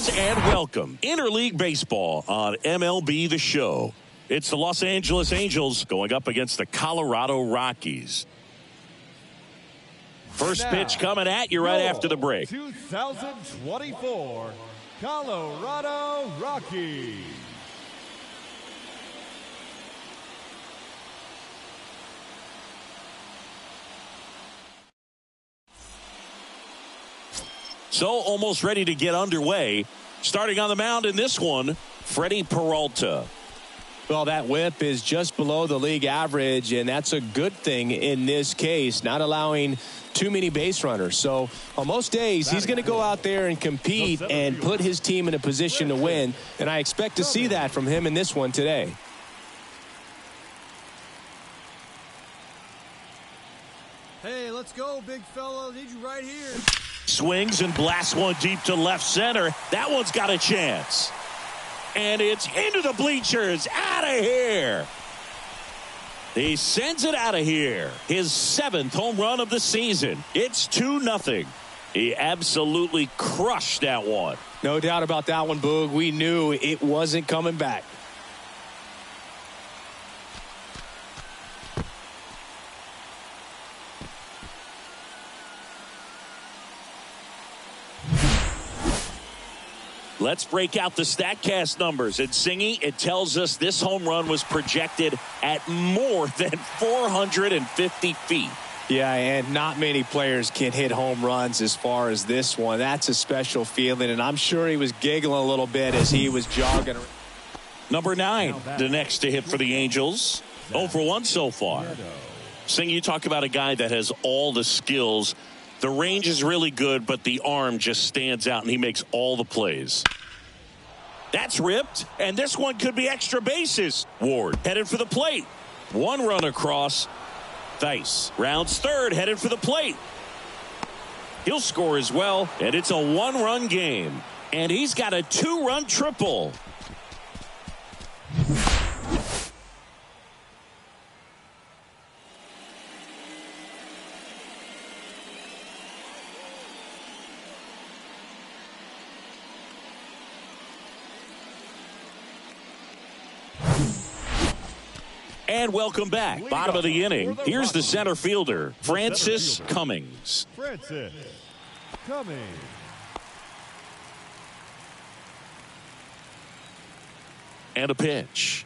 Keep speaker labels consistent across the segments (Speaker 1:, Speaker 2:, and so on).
Speaker 1: fans, and welcome. Interleague Baseball on MLB The Show. It's the Los Angeles Angels going up against the Colorado Rockies. First pitch coming at you right after the break.
Speaker 2: 2024 Colorado Rockies.
Speaker 1: So almost ready to get underway. Starting on the mound in this one, Freddie Peralta.
Speaker 3: Well, that whip is just below the league average, and that's a good thing in this case, not allowing too many base runners. So on most days, he's going to go out there and compete and put his team in a position to win, and I expect to see that from him in this one today.
Speaker 2: Hey, let's go, big fella. Need you right here.
Speaker 1: Swings and blasts one deep to left center. That one's got a chance. And it's into the bleachers. Out of here. He sends it out of here. His 7th home run of the season. It's 2-0. He absolutely crushed that one.
Speaker 3: No doubt about that one, Boog. We knew it wasn't coming back.
Speaker 1: Let's break out the StatCast numbers. And Singy, it tells us this home run was projected at more than 450 feet.
Speaker 3: Yeah, and not many players can hit home runs as far as this one. That's a special feeling, and I'm sure he was giggling a little bit as he was jogging.
Speaker 1: Number 9, the next to hit for the Angels. 0 for 1 so far. Singy, you talk about a guy that has all the skills. The range is really good, but the arm just stands out, and he makes all the plays. That's ripped, and this one could be extra bases. Ward headed for the plate. One run across. Thice rounds third, headed for the plate. He'll score as well, and it's a 1-run game. And he's got a 2-run triple. And welcome back. Bottom of the inning. Here's the center fielder, Francis Cummings.
Speaker 2: Francis Cummings.
Speaker 1: And a pitch.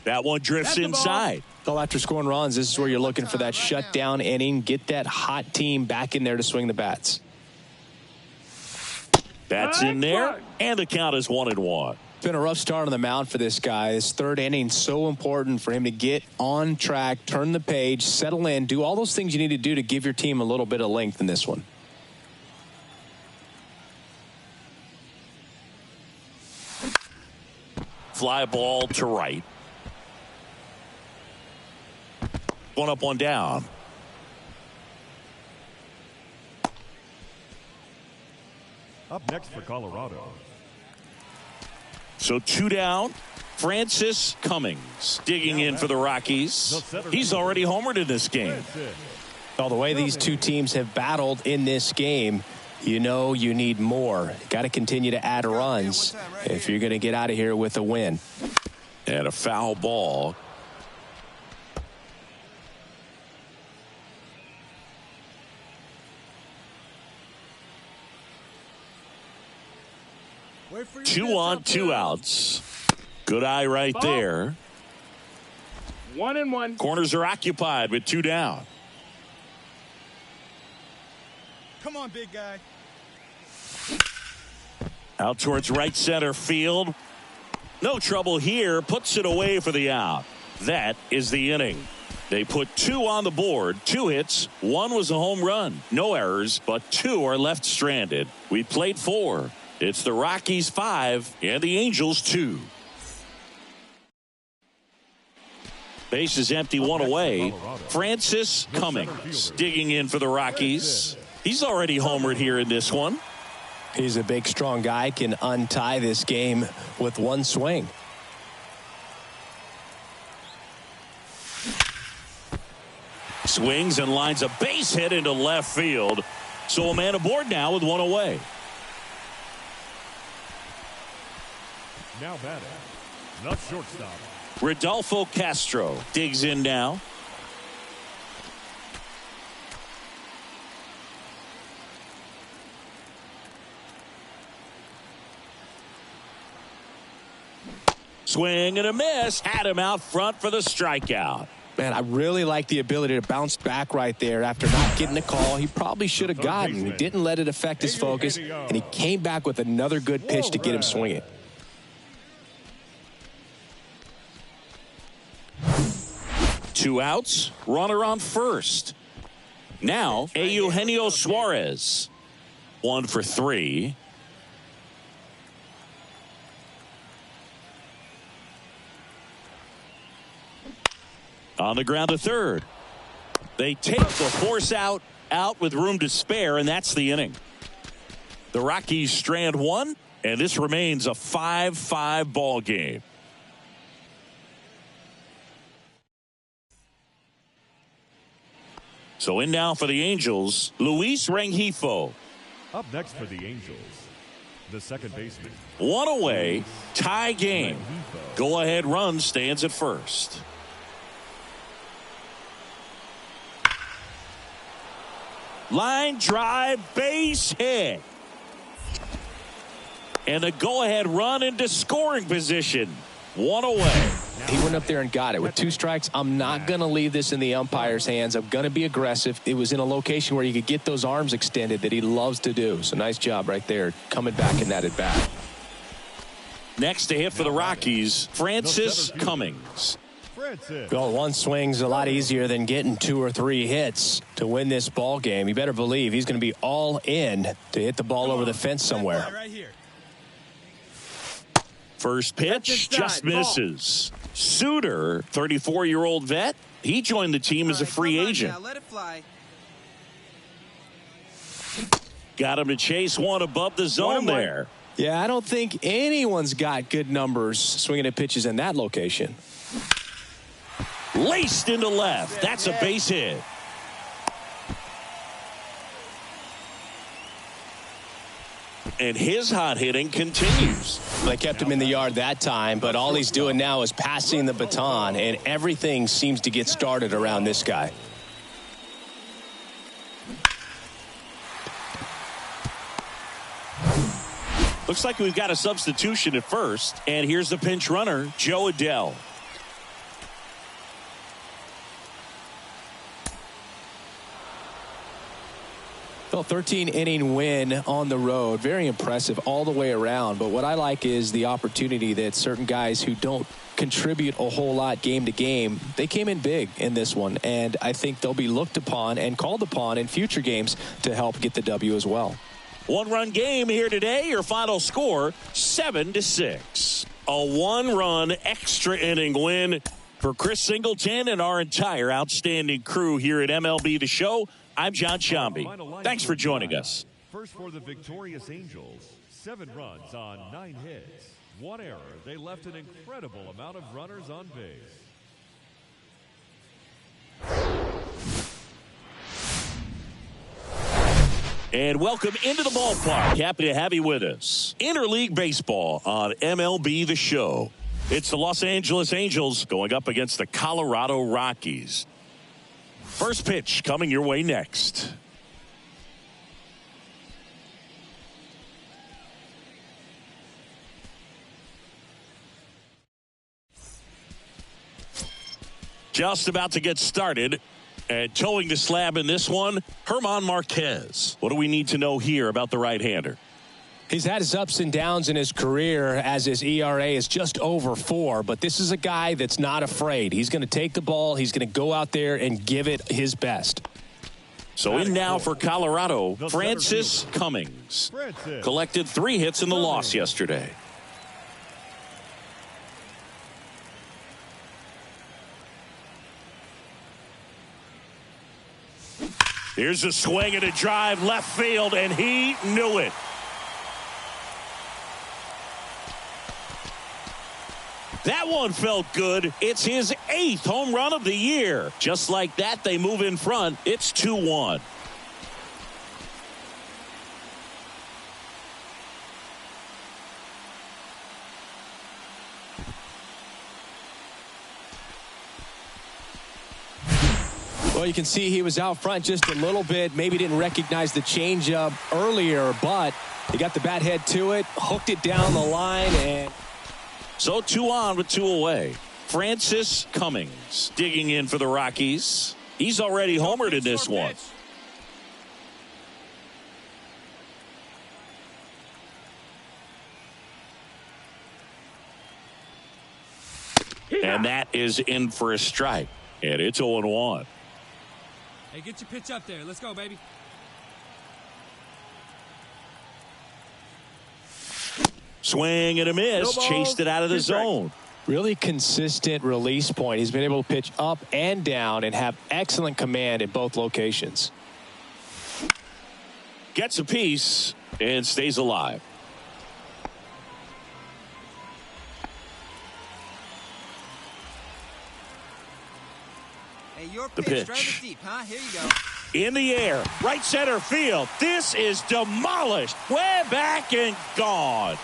Speaker 1: That one drifts inside.
Speaker 3: Well, after scoring runs, this is where you're looking for that shutdown inning. Get that hot team back in there to swing the bats.
Speaker 1: That's in there, and the count is 1-1.
Speaker 3: It's been a rough start on the mound for this guy. This third inning so important for him to get on track, turn the page, settle in, do all those things you need to do to give your team a little bit of length in this one.
Speaker 1: Fly ball to right. One up, one down.
Speaker 2: Up next for Colorado.
Speaker 1: So 2 down. Francis Cummings digging in for the Rockies. He's already homered in this game.
Speaker 3: Well, the way these two teams have battled in this game, you know you need more. Got to continue to add runs if you're going to get out of here with a win.
Speaker 1: And a foul ball. Two on, 2 outs. Good eye right there.
Speaker 4: 1-1.
Speaker 1: Corners are occupied with 2 down.
Speaker 2: Come on, big guy.
Speaker 1: Out towards right center field. No trouble here. Puts it away for the out. That is the inning. They put 2 on the board. 2 hits. 1 was a home run. No errors, but 2 are left stranded. We played 4. It's the Rockies 5 and the Angels 2. Base is empty, 1 away. Francis Cummings digging in for the Rockies. He's already homered here in this one.
Speaker 3: He's a big, strong guy, can untie this game with 1 swing.
Speaker 1: Swings and lines a base hit into left field. So a man aboard now with one away.
Speaker 4: Now batting, the shortstop.
Speaker 1: Rodolfo Castro digs in now. Swing and a miss. Had him out front for the strikeout.
Speaker 3: Man, I really like the ability to bounce back right there after not getting the call he probably should have gotten. He didn't let it affect his focus, and he came back with another good pitch to get him swinging.
Speaker 1: Two outs, runner on first. Now, Eugenio Suarez. 1 for 3. On the ground to third. They take the force out with room to spare, and that's the inning. The Rockies strand one, and this remains a 5-5 ball game. So in now for the Angels, Luis Rengifo.
Speaker 4: Up next for the Angels, the second baseman.
Speaker 1: One away, tie game. Go-ahead run stands at first. Line drive, base hit. And the go-ahead run into scoring position. One away.
Speaker 3: He went up there and got it. With 2 strikes, I'm not going to leave this in the umpire's hands. I'm going to be aggressive. It was in a location where you could get those arms extended that he loves to do. So nice job right there, coming back in that at bat.
Speaker 1: Next to hit for the Rockies, Francis Cummings.
Speaker 3: Well, one swing's a lot easier than getting 2 or 3 hits to win this ball game. You better believe he's going to be all in to hit the ball over the fence somewhere.
Speaker 2: Right here.
Speaker 1: First pitch just misses. Suter, 34-year-old vet, he joined the team as a free agent.
Speaker 2: Now, let it fly.
Speaker 1: Got him to chase one above the zone there.
Speaker 3: Yeah, I don't think anyone's got good numbers swinging at pitches in that location.
Speaker 1: Laced into left. That's a base hit. And his hot hitting continues.
Speaker 3: They kept him in the yard that time, but all he's doing now is passing the baton, and everything seems to get started around this guy.
Speaker 1: Looks like we've got a substitution at first, and here's the pinch runner, Joe Adell.
Speaker 3: Well, 13-inning win on the road. Very impressive all the way around. But what I like is the opportunity that certain guys who don't contribute a whole lot game to game, they came in big in this one. And I think they'll be looked upon and called upon in future games to help get the W as well.
Speaker 1: One-run game here today. Your final score, 7-6. A one-run extra inning win for Chris Singleton and our entire outstanding crew here at MLB The Show. I'm John Shambi. Thanks for joining us.
Speaker 4: First for the victorious Angels, 7 runs on 9 hits. 1 error. They left an incredible amount of runners on base.
Speaker 1: And welcome into the ballpark. Happy to have you with us. Interleague Baseball on MLB The Show. It's the Los Angeles Angels going up against the Colorado Rockies. First pitch coming your way next. Just about to get started. And towing the slab in this one, German Marquez. What do we need to know here about the right-hander?
Speaker 3: He's had his ups and downs in his career as his ERA is just over 4, but this is a guy that's not afraid. He's going to take the ball. He's going to go out there and give it his best.
Speaker 1: So in now for Colorado, Francis Cummings. Collected 3 hits in the loss yesterday. Here's a swing and a drive left field, and he knew it. That one felt good. It's his 8th home run of the year. Just like that, they move in front. It's 2-1.
Speaker 3: Well, you can see he was out front just a little bit. Maybe didn't recognize the changeup earlier, but he got the bat head to it, hooked it down the line, and
Speaker 1: so 2 on with 2 away. Francis Cummings digging in for the Rockies. He's already homered in this one. And that is in for a strike. And it's 0-1.
Speaker 2: Hey, get your pitch up there. Let's go, baby.
Speaker 1: Swing and a miss. Chased it out of the zone.
Speaker 3: Really consistent release point. He's been able to pitch up and down and have excellent command in both locations.
Speaker 1: Gets a piece and stays alive.
Speaker 2: Hey, your
Speaker 1: The
Speaker 2: pitch. Drive
Speaker 1: pitch.
Speaker 2: it deep, huh? Here you go.
Speaker 1: In the air, right center field. This is demolished. Way back and gone.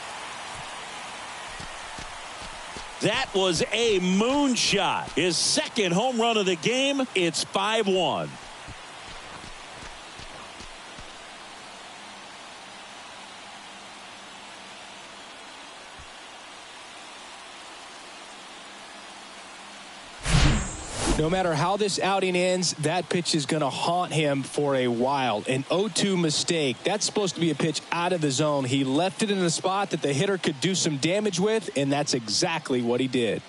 Speaker 1: That was a moonshot. His second home run of the game. It's 5-1.
Speaker 3: No matter how this outing ends, that pitch is going to haunt him for a while. An 0-2 mistake. That's supposed to be a pitch out of the zone. He left it in a spot that the hitter could do some damage with, and that's exactly what he did.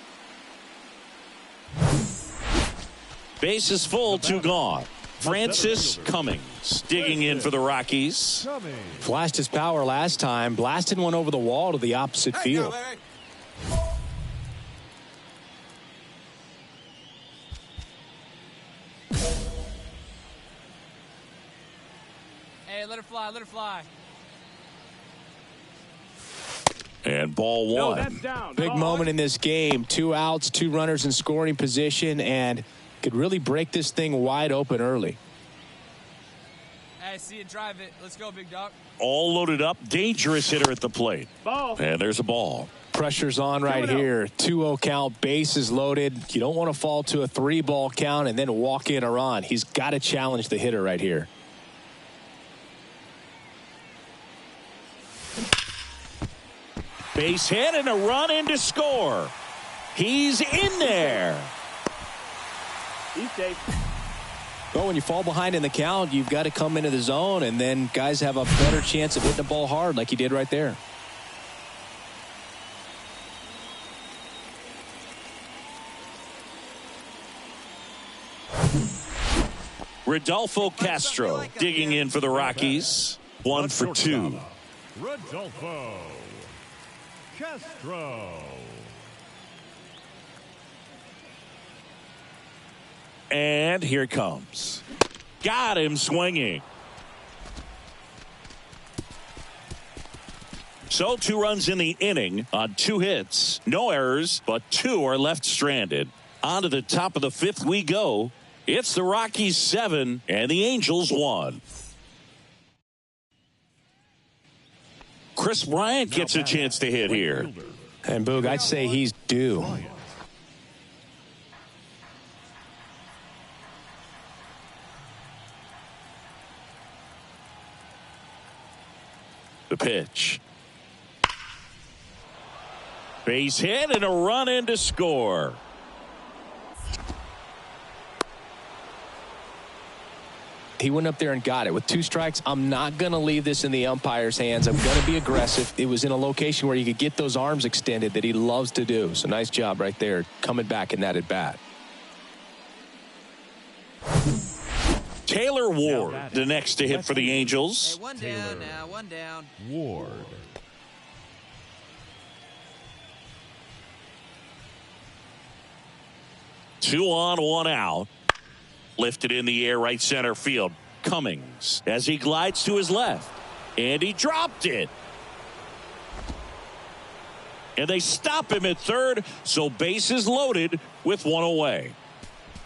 Speaker 1: Base is full, 2 gone. Francis Cummings digging in for the Rockies.
Speaker 3: Flashed his power last time, blasted one over the wall to the opposite field.
Speaker 2: Hey, let her fly, let her fly.
Speaker 1: And ball 1.
Speaker 3: Big moment in this game. 2 outs, 2 runners in scoring position, and could really break this thing wide open early.
Speaker 2: Hey, see you drive it. Let's go, big dog.
Speaker 1: All loaded up. Dangerous hitter at the plate. Ball. And there's a ball.
Speaker 3: Pressure's on right here. 2-0 count, bases loaded. You don't want to fall to a 3-ball count and then walk in a run. He's got to challenge the hitter right here.
Speaker 1: Base hit and a run in to score. He's in there.
Speaker 5: He's safe.
Speaker 3: Well, when you fall behind in the count, you've got to come into the zone, and then guys have a better chance of hitting the ball hard like he did right there.
Speaker 1: Rodolfo Castro digging in for the Rockies. 1 for 2.
Speaker 4: Rodolfo Castro.
Speaker 1: And here it comes. Got him swinging. So 2 runs in the inning on 2 hits. No errors, but 2 are left stranded. On to the top of the 5th we go. It's the Rockies 7 and the Angels 1. Chris Bryant gets a chance to hit here.
Speaker 3: And Boog, I'd say he's due.
Speaker 1: The pitch. Base hit and a run in to score.
Speaker 3: He went up there and got it. With 2 strikes, I'm not going to leave this in the umpire's hands. I'm going to be aggressive. It was in a location where you could get those arms extended that he loves to do. So nice job right there coming back in that at bat.
Speaker 1: Taylor Ward, the next to hit for the Angels.
Speaker 2: Hey, 1 down now, 1 down.
Speaker 4: Ward.
Speaker 1: Two on, 1 out. Lifted in the air, right center field. Cummings as he glides to his left. And he dropped it. And they stop him at third, so bases loaded with 1 away.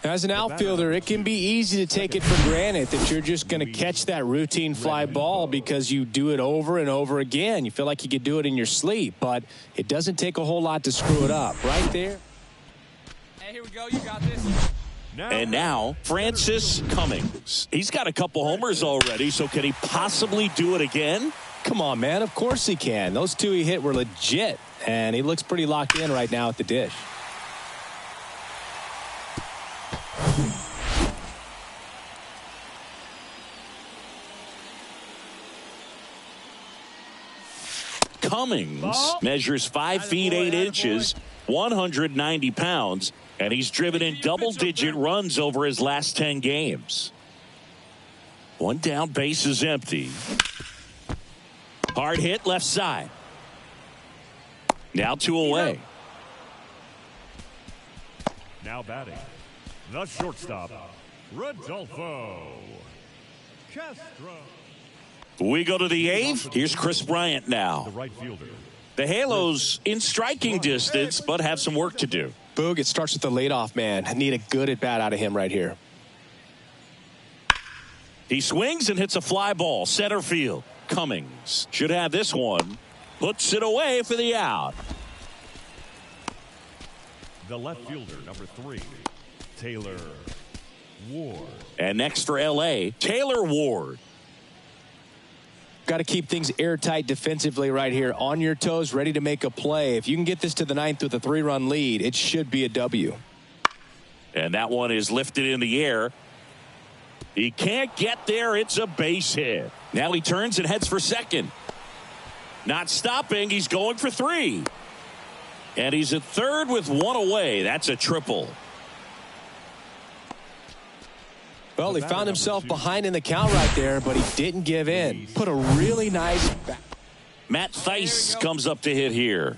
Speaker 3: As an outfielder, it can be easy to take it for granted that you're just going to catch that routine fly ball because you do it over and over again. You feel like you could do it in your sleep, but it doesn't take a whole lot to screw it up. Right there.
Speaker 2: Hey, here we go. You got this.
Speaker 1: And now, Francis Cummings. He's got a couple homers already, so can he possibly do it again?
Speaker 3: Come on, man. Of course he can. Those two he hit were legit, and he looks pretty locked in right now at the dish.
Speaker 1: Cummings measures 5 feet 8 inches, 190 pounds, and he's driven in double-digit runs over his last 10 games. One down, base is empty. Hard hit left side. Now 2 away.
Speaker 4: Now batting, the shortstop, Rodolfo Castro.
Speaker 1: We go to the 8th. Here's Chris Bryant now.
Speaker 4: The right fielder.
Speaker 1: The Halos in striking distance, but have some work to do.
Speaker 3: Boog, it starts with the leadoff man. I need a good at-bat out of him right here.
Speaker 1: He swings and hits a fly ball. Center field. Cummings should have this one. Puts it away for the out.
Speaker 4: The left fielder, number 3, Taylor Ward.
Speaker 1: And next for L.A., Taylor Ward.
Speaker 3: Got to keep things airtight defensively right here. On your toes, ready to make a play. If you can get this to the 9th with a 3-run lead, it should be a W.
Speaker 1: And that one is lifted in the air. He can't get there. It's a base hit. Now he turns and heads for second. Not stopping. He's going for 3. And he's at third with 1 away. That's a triple.
Speaker 3: Well, he found himself behind in the count right there, but he didn't give in. Put a really nice back.
Speaker 1: Matt Theis comes up to hit here.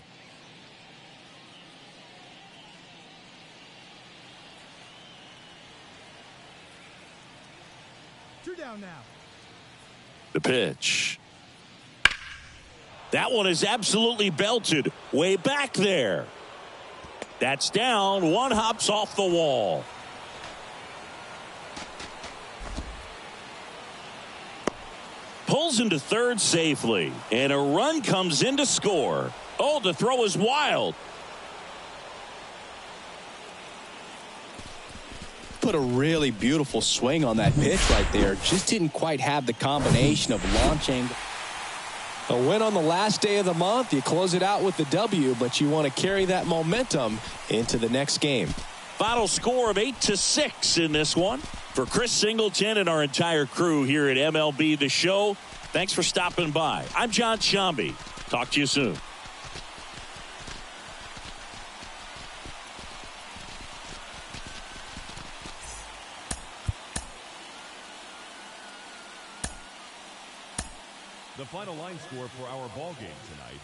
Speaker 2: Two down now.
Speaker 1: The pitch. That one is absolutely belted way back there. That's down. One hops off the wall. Pulls into third safely, and a run comes in to score. Oh, the throw is wild.
Speaker 3: Put a really beautiful swing on that pitch right there. Just didn't quite have the combination of launching. A win on the last day of the month. You close it out with the W, but you want to carry that momentum into the next game.
Speaker 1: Final score of 8-6 in this one. For Chris Singleton and our entire crew here at MLB The Show, thanks for stopping by. I'm John Shambi. Talk to you soon.
Speaker 4: The final line score for our ball game tonight.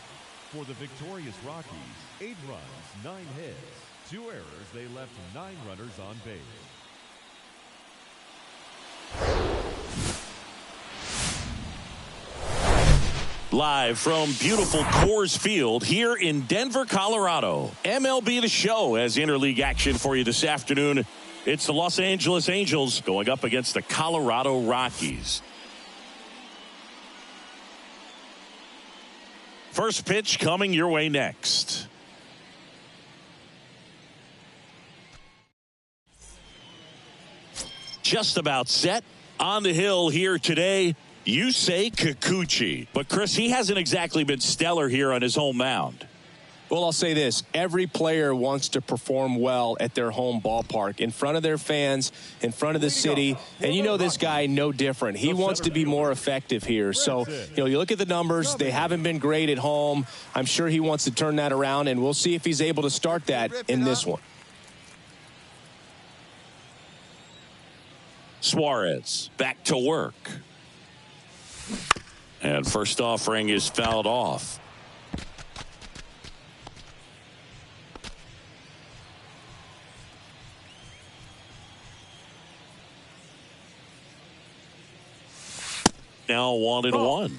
Speaker 4: For the victorious Rockies, 8 runs, 9 hits, 2 errors. They left 9 runners on base.
Speaker 1: Live from beautiful Coors Field here in Denver, Colorado. MLB The Show has interleague action for you this afternoon. It's the Los Angeles Angels going up against the Colorado Rockies. First pitch coming your way next. Just about set. On the hill here today, Yusei Kikuchi. But, Chris, he hasn't exactly been stellar here on his home mound.
Speaker 3: Well, I'll say this. Every player wants to perform well at their home ballpark, in front of their fans, in front of the city. And you know this guy no different. He wants to be more effective here. So, you look at the numbers. They haven't been great at home. I'm sure he wants to turn that around, and we'll see if he's able to start that in this one.
Speaker 1: Suarez back to work. And first offering is fouled off. Now 1-1.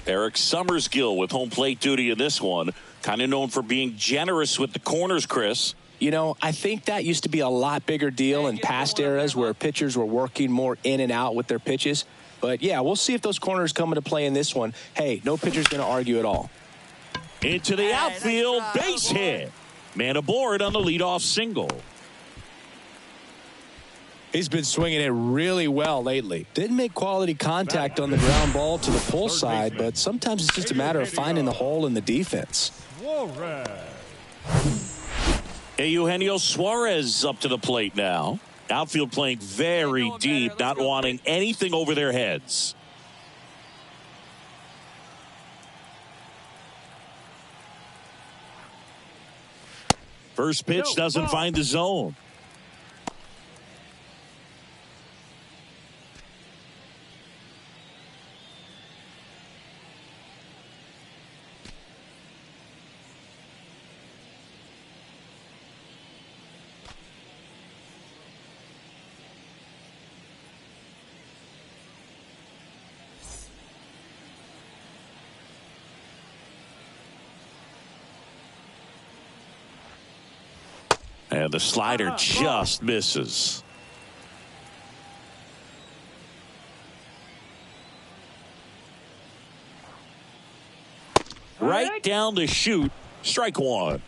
Speaker 1: Eric Summersgill with home plate duty in this one. Kind of known for being generous with the corners, Chris.
Speaker 3: You know, I think that used to be a lot bigger deal in past eras where pitchers were working more in and out with their pitches. But, yeah, we'll see if those corners come into play in this one. Hey, no pitcher's going to argue at all.
Speaker 1: Into the outfield, base hit. Man aboard on the leadoff single.
Speaker 3: He's been swinging it really well lately. Didn't make quality contact on the ground ball to the pull side, but sometimes it's just a matter of finding the hole in the defense.
Speaker 1: Eugenio Suarez up to the plate now. Outfield playing very deep, not wanting anything over their heads. First pitch doesn't find the zone. And the slider just misses. Right down the chute. Strike one.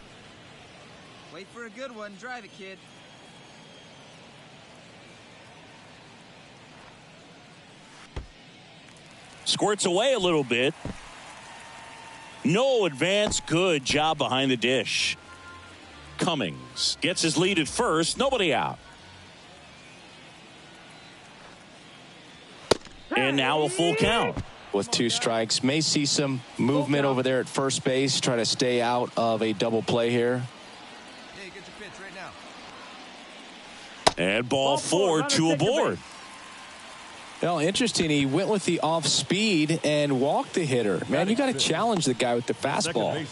Speaker 2: Wait for a good one. Drive it, kid.
Speaker 1: Squirts away a little bit. No advance. Good job behind the dish. Cummings gets his lead at first. Nobody out. And now a full count.
Speaker 3: With 2 strikes, may see some movement over there at first base. Try to stay out of a double play here.
Speaker 2: Hey, get your pitch right now.
Speaker 1: And ball 4, 2 aboard.
Speaker 3: Well, interesting. He went with the off speed and walked the hitter. Man, you got to challenge the guy with the fastball.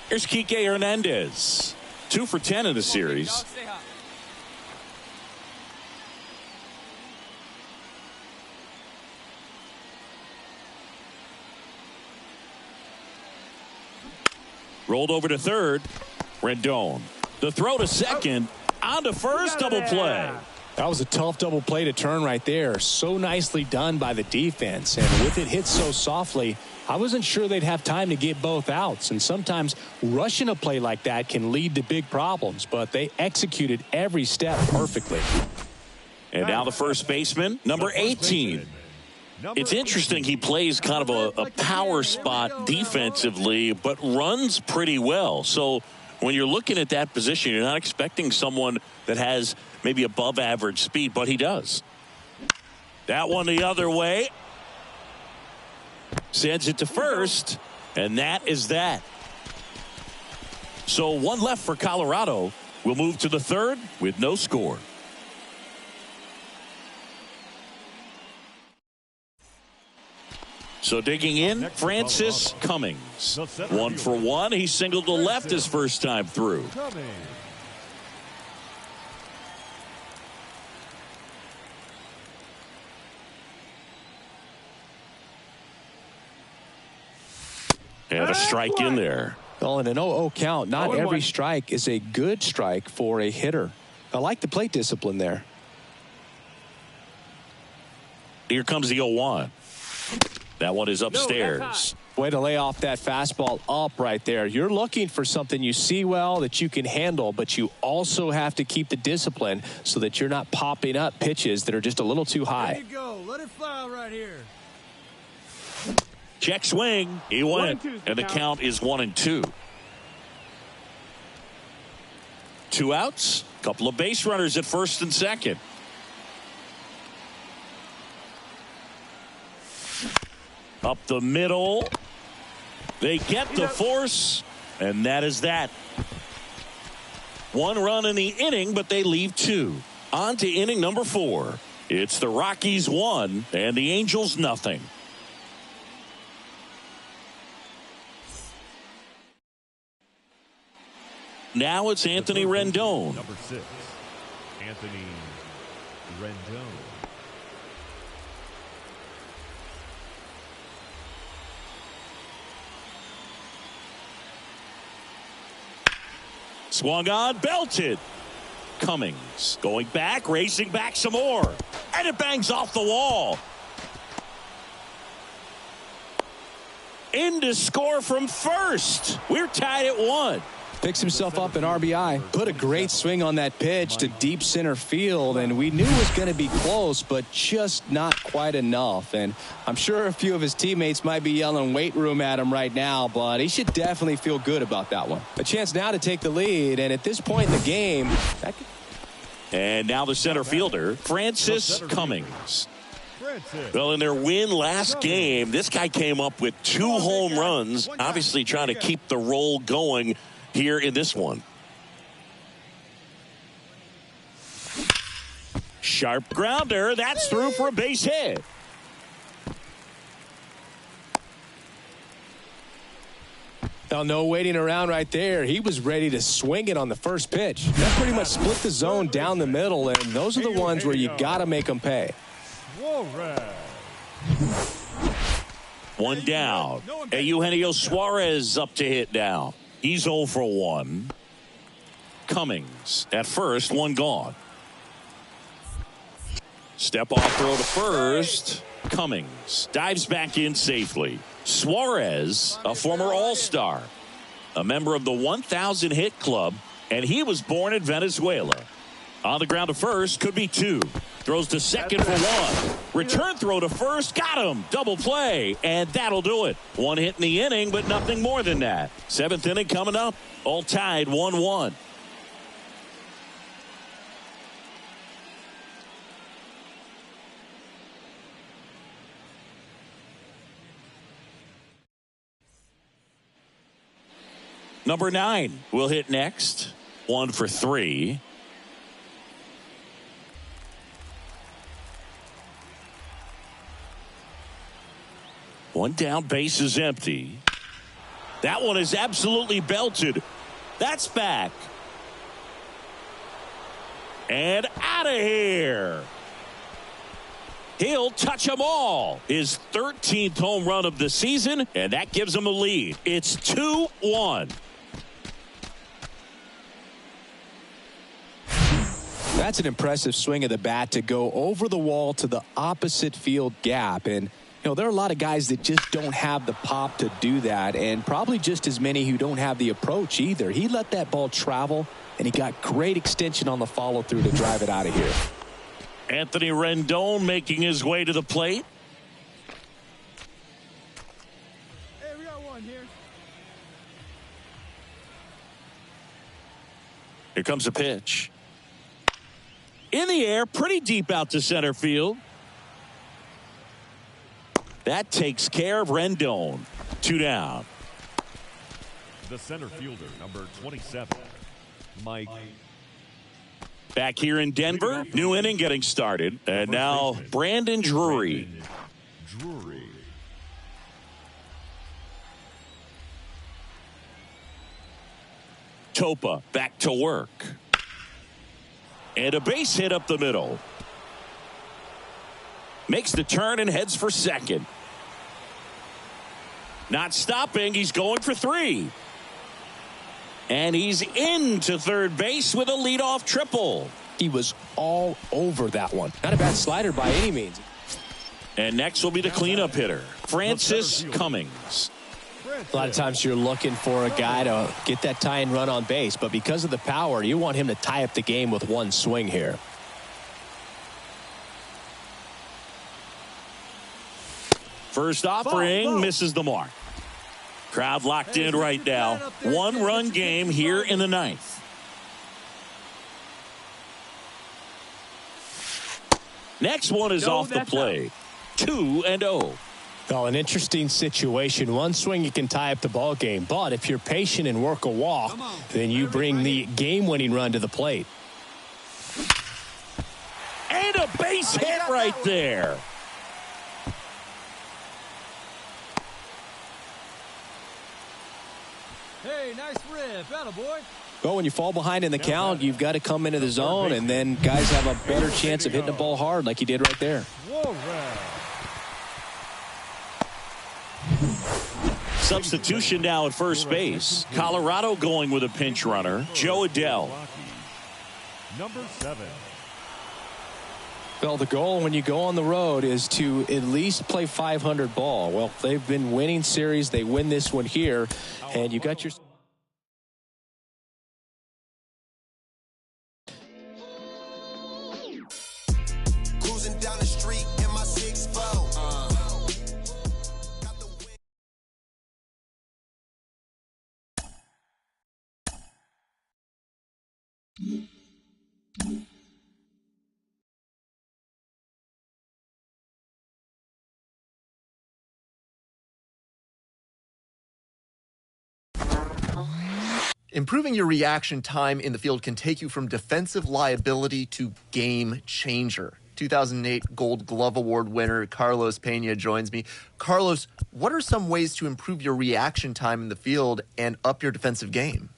Speaker 1: Here's Kike Hernandez. 2 for 10 in the series. Rolled over to third. Rendon. The throw to second. On to first. Double play.
Speaker 3: That was a tough double play to turn right there. So nicely done by the defense. And with it hit so softly, I wasn't sure they'd have time to get both outs. And sometimes rushing a play like that can lead to big problems. But they executed every step perfectly.
Speaker 1: And now the first baseman, number 18. It's interesting. He plays kind of a power spot defensively, but runs pretty well. So when you're looking at that position, you're not expecting someone that has maybe above average speed, but he does. That one the other way. Sends it to first, and that is that. So 1 left for Colorado. We'll move to the third with no score. So digging in, Francis Cummings. 1 for 1. He singled to left his first time through. And a strike in there.
Speaker 3: Well, in an 0-0 count, not every strike is a good strike for a hitter. I like the plate discipline there.
Speaker 1: Here comes the 0-1. That one is upstairs.
Speaker 3: Way to lay off that fastball up right there. You're looking for something you see well that you can handle, but you also have to keep the discipline so that you're not popping up pitches that are just a little too high.
Speaker 2: There you go. Let it fly right here.
Speaker 1: Check swing. He went. And the count is 1-2. 2 outs. Couple of base runners at first and second. Up the middle. They get the force, and that is that. 1 run in the inning, but they leave 2. On to inning number 4. It's the Rockies 1 and the Angels nothing. Now it's Anthony Rendon.
Speaker 4: Number 6, Anthony Rendon.
Speaker 1: Swung on, belted. Cummings going back, racing back some more. And it bangs off the wall. In to score from first. We're tied at 1.
Speaker 3: Picks himself up an RBI. Put a great swing on that pitch to deep center field, and we knew it was going to be close, but just not quite enough. And I'm sure a few of his teammates might be yelling weight room at him right now, but he should definitely feel good about that one. A chance now to take the lead, and at this point in the game,
Speaker 1: and now the center fielder, Francis Cummings. Well, in their win last game, this guy came up with 2 home runs, obviously trying to keep the roll going here in this one. Sharp grounder. That's through for a base hit.
Speaker 3: Now, no waiting around right there. He was ready to swing it on the first pitch. That pretty much split the zone down the middle, and those are the ones where you got to make them pay.
Speaker 1: One down. Eugenio Suarez up to hit now. He's 0 for 1. Cummings at first, 1 gone. Step off throw to first. Cummings dives back in safely. Suarez, a former All-Star, a member of the 1,000 hit club, and he was born in Venezuela. On the ground to first, could be 2. Throws to second for 1. Return throw to first, got him. Double play, and that'll do it. 1 hit in the inning, but nothing more than that. 7th inning coming up, all tied 1-1. Number 9 will hit next. 1 for 3. One down, base is empty. That one is absolutely belted. That's back. And out of here. He'll touch them all. His 13th home run of the season, and that gives him a lead. It's 2-1.
Speaker 3: That's an impressive swing of the bat to go over the wall to the opposite field gap. And, you know, there are a lot of guys that just don't have the pop to do that, and probably just as many who don't have the approach either. He let that ball travel, and he got great extension on the follow-through to drive it out of here.
Speaker 1: Anthony Rendon making his way to the plate.
Speaker 2: Hey, we got one here.
Speaker 1: Here comes a pitch. In the air, pretty deep out to center field. That takes care of Rendon. 2 down.
Speaker 4: The center fielder, number 27, Mike.
Speaker 1: Back here in Denver, new inning getting started. And now Brandon Drury. Topa back to work. And a base hit up the middle. Makes the turn and heads for second. Not stopping. He's going for 3. And he's into third base with a leadoff triple.
Speaker 3: He was all over that one. Not a bad slider by any means.
Speaker 1: And next will be the cleanup hitter, Francis Cummings.
Speaker 3: A lot of times you're looking for a guy to get that tying run on base, but because of the power, you want him to tie up the game with one swing here.
Speaker 1: First offering misses the mark. Crowd locked in right now. 1-run game here in the 9th. Next one is off the plate. 2-0.
Speaker 3: Well, an interesting situation. One swing you can tie up the ball game, but if you're patient and work a walk, then you bring the game-winning run to the plate.
Speaker 1: And a base hit right there.
Speaker 2: Hey, nice rip. Attaboy.
Speaker 3: Well, when you fall behind in the count, you've got to come into the zone, and then guys have a better chance of hitting the ball hard like you did right there.
Speaker 1: Substitution now at first base. Colorado going with a pinch runner, Joe Adell.
Speaker 4: Number 7.
Speaker 3: Well, the goal when you go on the road is to at least play 500 ball. Well, they've been winning series. They win this one here, and you got your
Speaker 6: Improving your reaction time in the field can take you from defensive liability to game changer. 2008 Gold Glove Award winner Carlos Pena joins me. Carlos, what are some ways to improve your reaction time in the field and up your defensive game?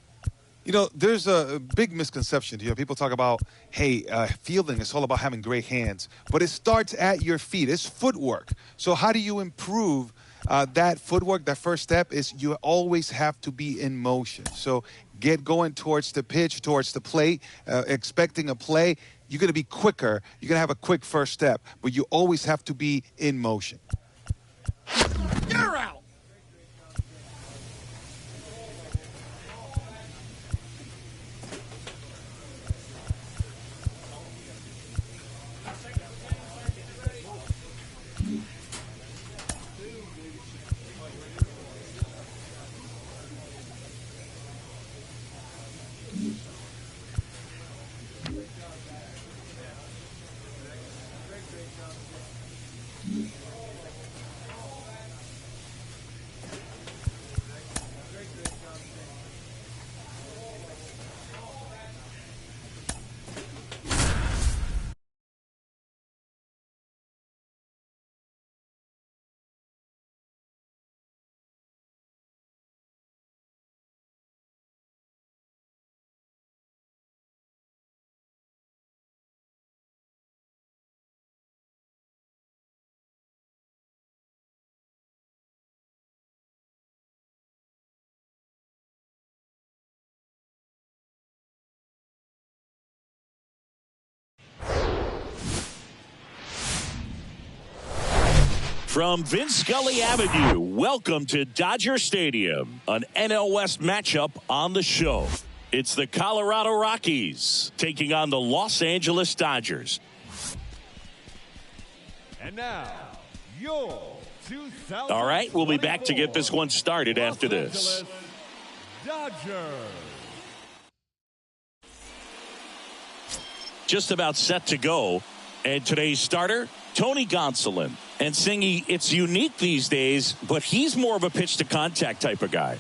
Speaker 7: You know, there's a big misconception here. People talk about, hey, fielding is all about having great hands. But it starts at your feet. It's footwork. So how do you improve that footwork? That first step is you always have to be in motion. So get going towards the pitch, towards the plate, expecting a play. You're going to be quicker. You're going to have a quick first step. But you always have to be in motion.
Speaker 2: You're out.
Speaker 1: From Vince Scully Avenue, welcome to Dodger Stadium, an NL West matchup on the show. It's the Colorado Rockies taking on the Los Angeles Dodgers.
Speaker 4: And now, your 2024
Speaker 1: All right, we'll be back to get this one started after this.
Speaker 4: Dodgers.
Speaker 1: Just about set to go. And today's starter, Tony Gonsolin. And Singy, it's unique these days, but he's more of a pitch-to-contact type of guy.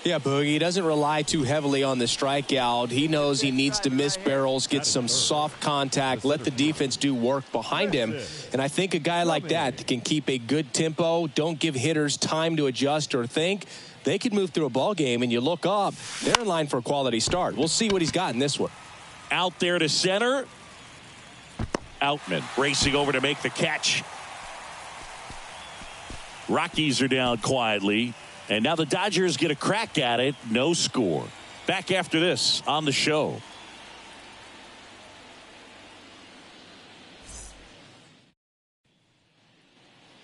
Speaker 3: Yeah, Boogie, he doesn't rely too heavily on the strikeout. He knows he needs to miss barrels, get some soft contact, let the defense do work behind him. And I think a guy like that can keep a good tempo, don't give hitters time to adjust or think. They could move through a ball game, and you look up, they're in line for a quality start. We'll see what he's got in this one.
Speaker 1: Out there to center. Outman racing over to make the catch. Rockies are down quietly. And now the Dodgers get a crack at it. No score. Back after this on the show.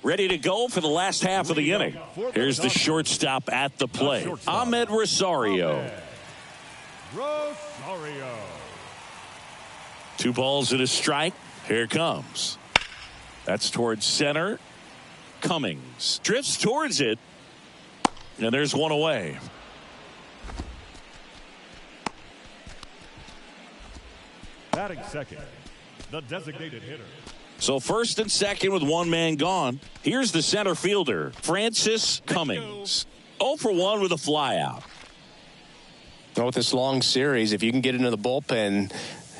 Speaker 1: Ready to go for the last half of the inning. Here's the shortstop at the plate. Ahmed Rosario.
Speaker 4: Rosario.
Speaker 1: 2 balls and a strike. Here it comes. That's towards center. Cummings drifts towards it. And there's one away.
Speaker 4: Batting second, the designated hitter.
Speaker 1: So first and second with one man gone. Here's the center fielder, Francis Cummings. 0 for 1 with a flyout.
Speaker 3: With this long series, if you can get into the bullpen,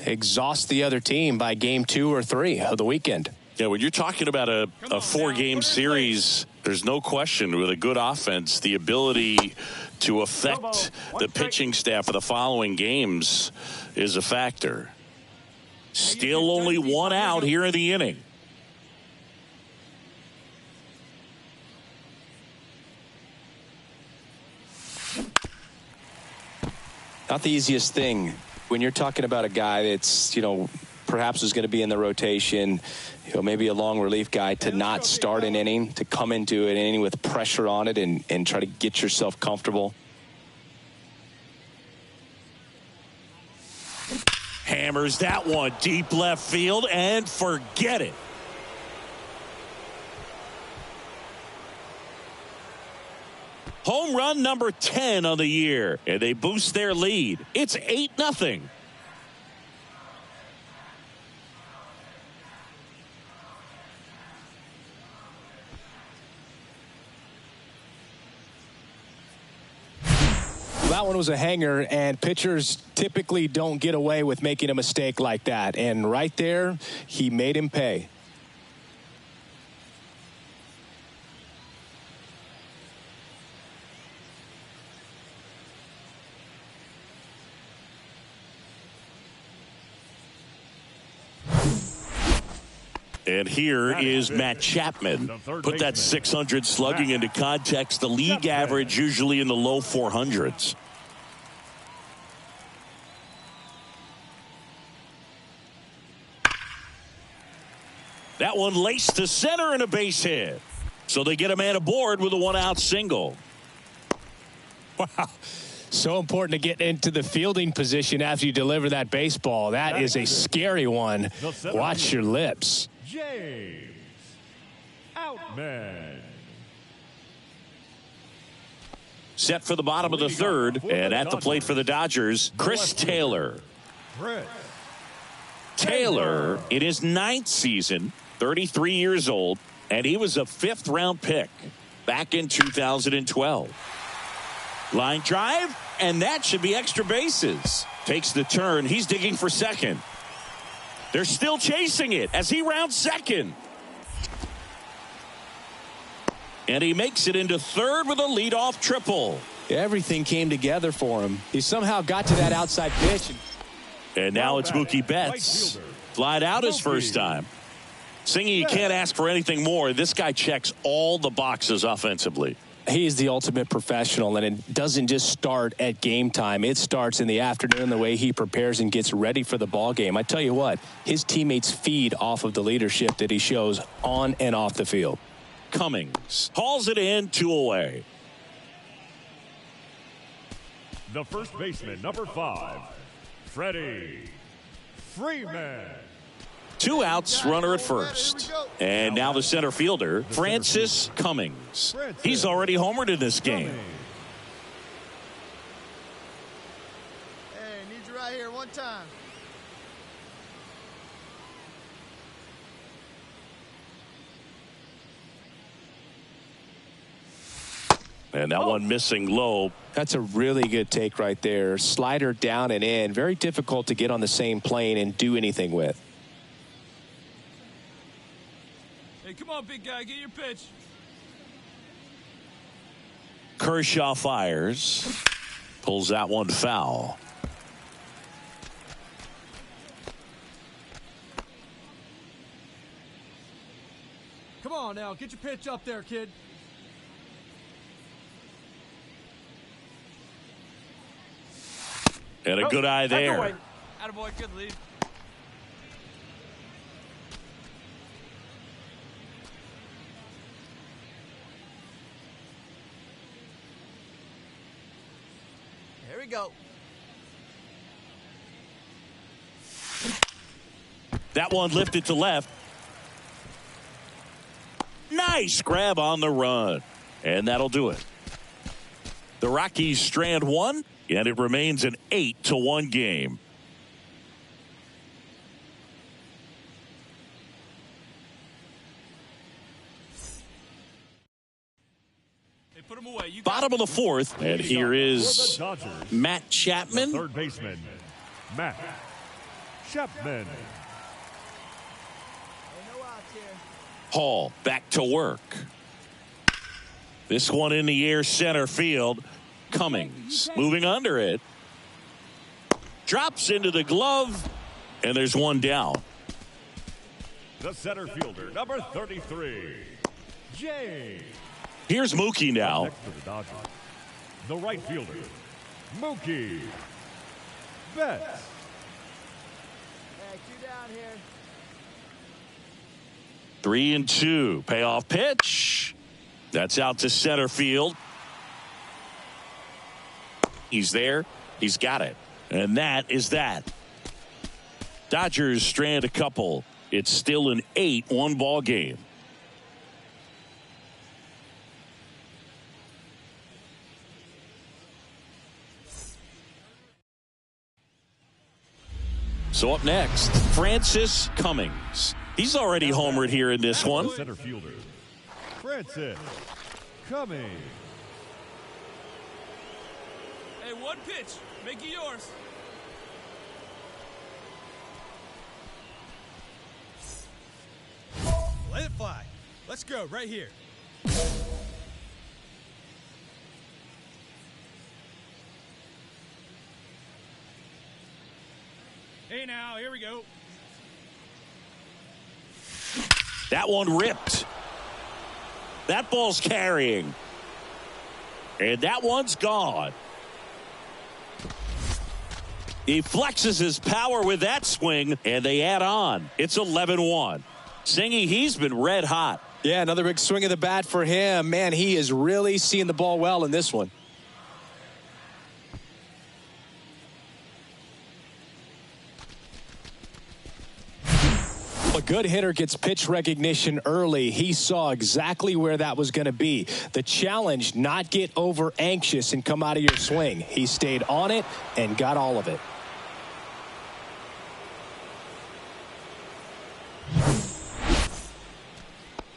Speaker 3: exhaust the other team by game 2 or 3 of the weekend.
Speaker 1: Yeah, when you're talking about a 4-game series, there's no question with a good offense, the ability to affect the pitching staff of the following games is a factor. Still only 1 out here in the inning.
Speaker 3: Not the easiest thing when you're talking about a guy that's, perhaps is going to be in the rotation, maybe a long relief guy, to not start an inning, to come into an inning with pressure on it and try to get yourself comfortable.
Speaker 1: Hammers that one deep left field and forget it. Home run number 10 on the year, and they boost their lead. It's 8-0.
Speaker 3: that one was a hanger, and pitchers typically don't get away with making a mistake like that. And right there, he made him pay.
Speaker 1: And here is Matt Chapman. Put that 600 slugging into context. The league average usually in the low 400s. That one laced to center and a base hit. So they get a man aboard with a one-out single.
Speaker 3: Wow. So important to get into the fielding position after you deliver that baseball. That is a scary one. Watch your lips.
Speaker 4: James Outman.
Speaker 1: Set for the bottom of the third, and at the plate for the Dodgers, Chris Taylor. Taylor, in his 9th season, 33 years old, and he was a 5th-round pick back in 2012. Line drive, and that should be extra bases. Takes the turn. He's digging for second. They're still chasing it as he rounds second. And he makes it into third with a leadoff triple.
Speaker 3: Everything came together for him. He somehow got to that outside pitch.
Speaker 1: And now it's Mookie Betts. Flied out his first time. Singing, you can't ask for anything more. This guy checks all the boxes offensively.
Speaker 3: He is the ultimate professional, and it doesn't just start at game time. It starts in the afternoon, the way he prepares and gets ready for the ball game. I tell you what, his teammates feed off of the leadership that he shows on and off the field.
Speaker 1: Cummings hauls it in, 2 away.
Speaker 4: The first baseman, number 5, Freddie Freeman.
Speaker 1: 2 outs, runner at first. And now the center fielder, Francis Cummings. He's already homered in this game.
Speaker 2: Hey, need you right here one time.
Speaker 1: And that one missing low.
Speaker 3: That's a really good take right there. Slider down and in. Very difficult to get on the same plane and do anything with.
Speaker 2: Hey, come on, big guy, get your pitch.
Speaker 1: Kershaw fires. Pulls that one foul.
Speaker 2: Come on now, get your pitch up there, kid.
Speaker 1: And a good eye there.
Speaker 2: Attaboy, good lead. Here we go.
Speaker 1: That one lifted to left. Nice grab on the run. And that'll do it. The Rockies strand 1, and it remains an 8-1 game.
Speaker 2: Hey, put him away.
Speaker 1: Bottom of the 4th, and here is Matt Chapman.
Speaker 4: Third baseman, Matt Chapman.
Speaker 1: Hall back to work. This one in the air, center field. Cummings moving under it. Drops into the glove, and there's one down.
Speaker 4: The center fielder, number 33, James.
Speaker 1: Here's Mookie now.
Speaker 4: Next to the Dodgers, the right fielder, Mookie Betts.
Speaker 2: Hey, 2 down here.
Speaker 1: 3-2. Payoff pitch. That's out to center field. He's there. He's got it. And that is that. Dodgers strand a couple. It's still an 8-1 ball game. So up next, Francis Cummings. He's already homered here in this one.
Speaker 4: Center fielder, Francis Cummings.
Speaker 2: Hey, one pitch. Make it yours. Let it fly. Let's go right here. Hey now, here we go.
Speaker 1: That one ripped. That ball's carrying. And that one's gone. He flexes his power with that swing, and they add on. It's 11-1. Singy, he's been red hot.
Speaker 3: Yeah, another big swing of the bat for him. Man, he is really seeing the ball well in this one. A good hitter gets pitch recognition early. He saw exactly where that was going to be. The challenge, not get over anxious and come out of your swing. He stayed on it and got all of it.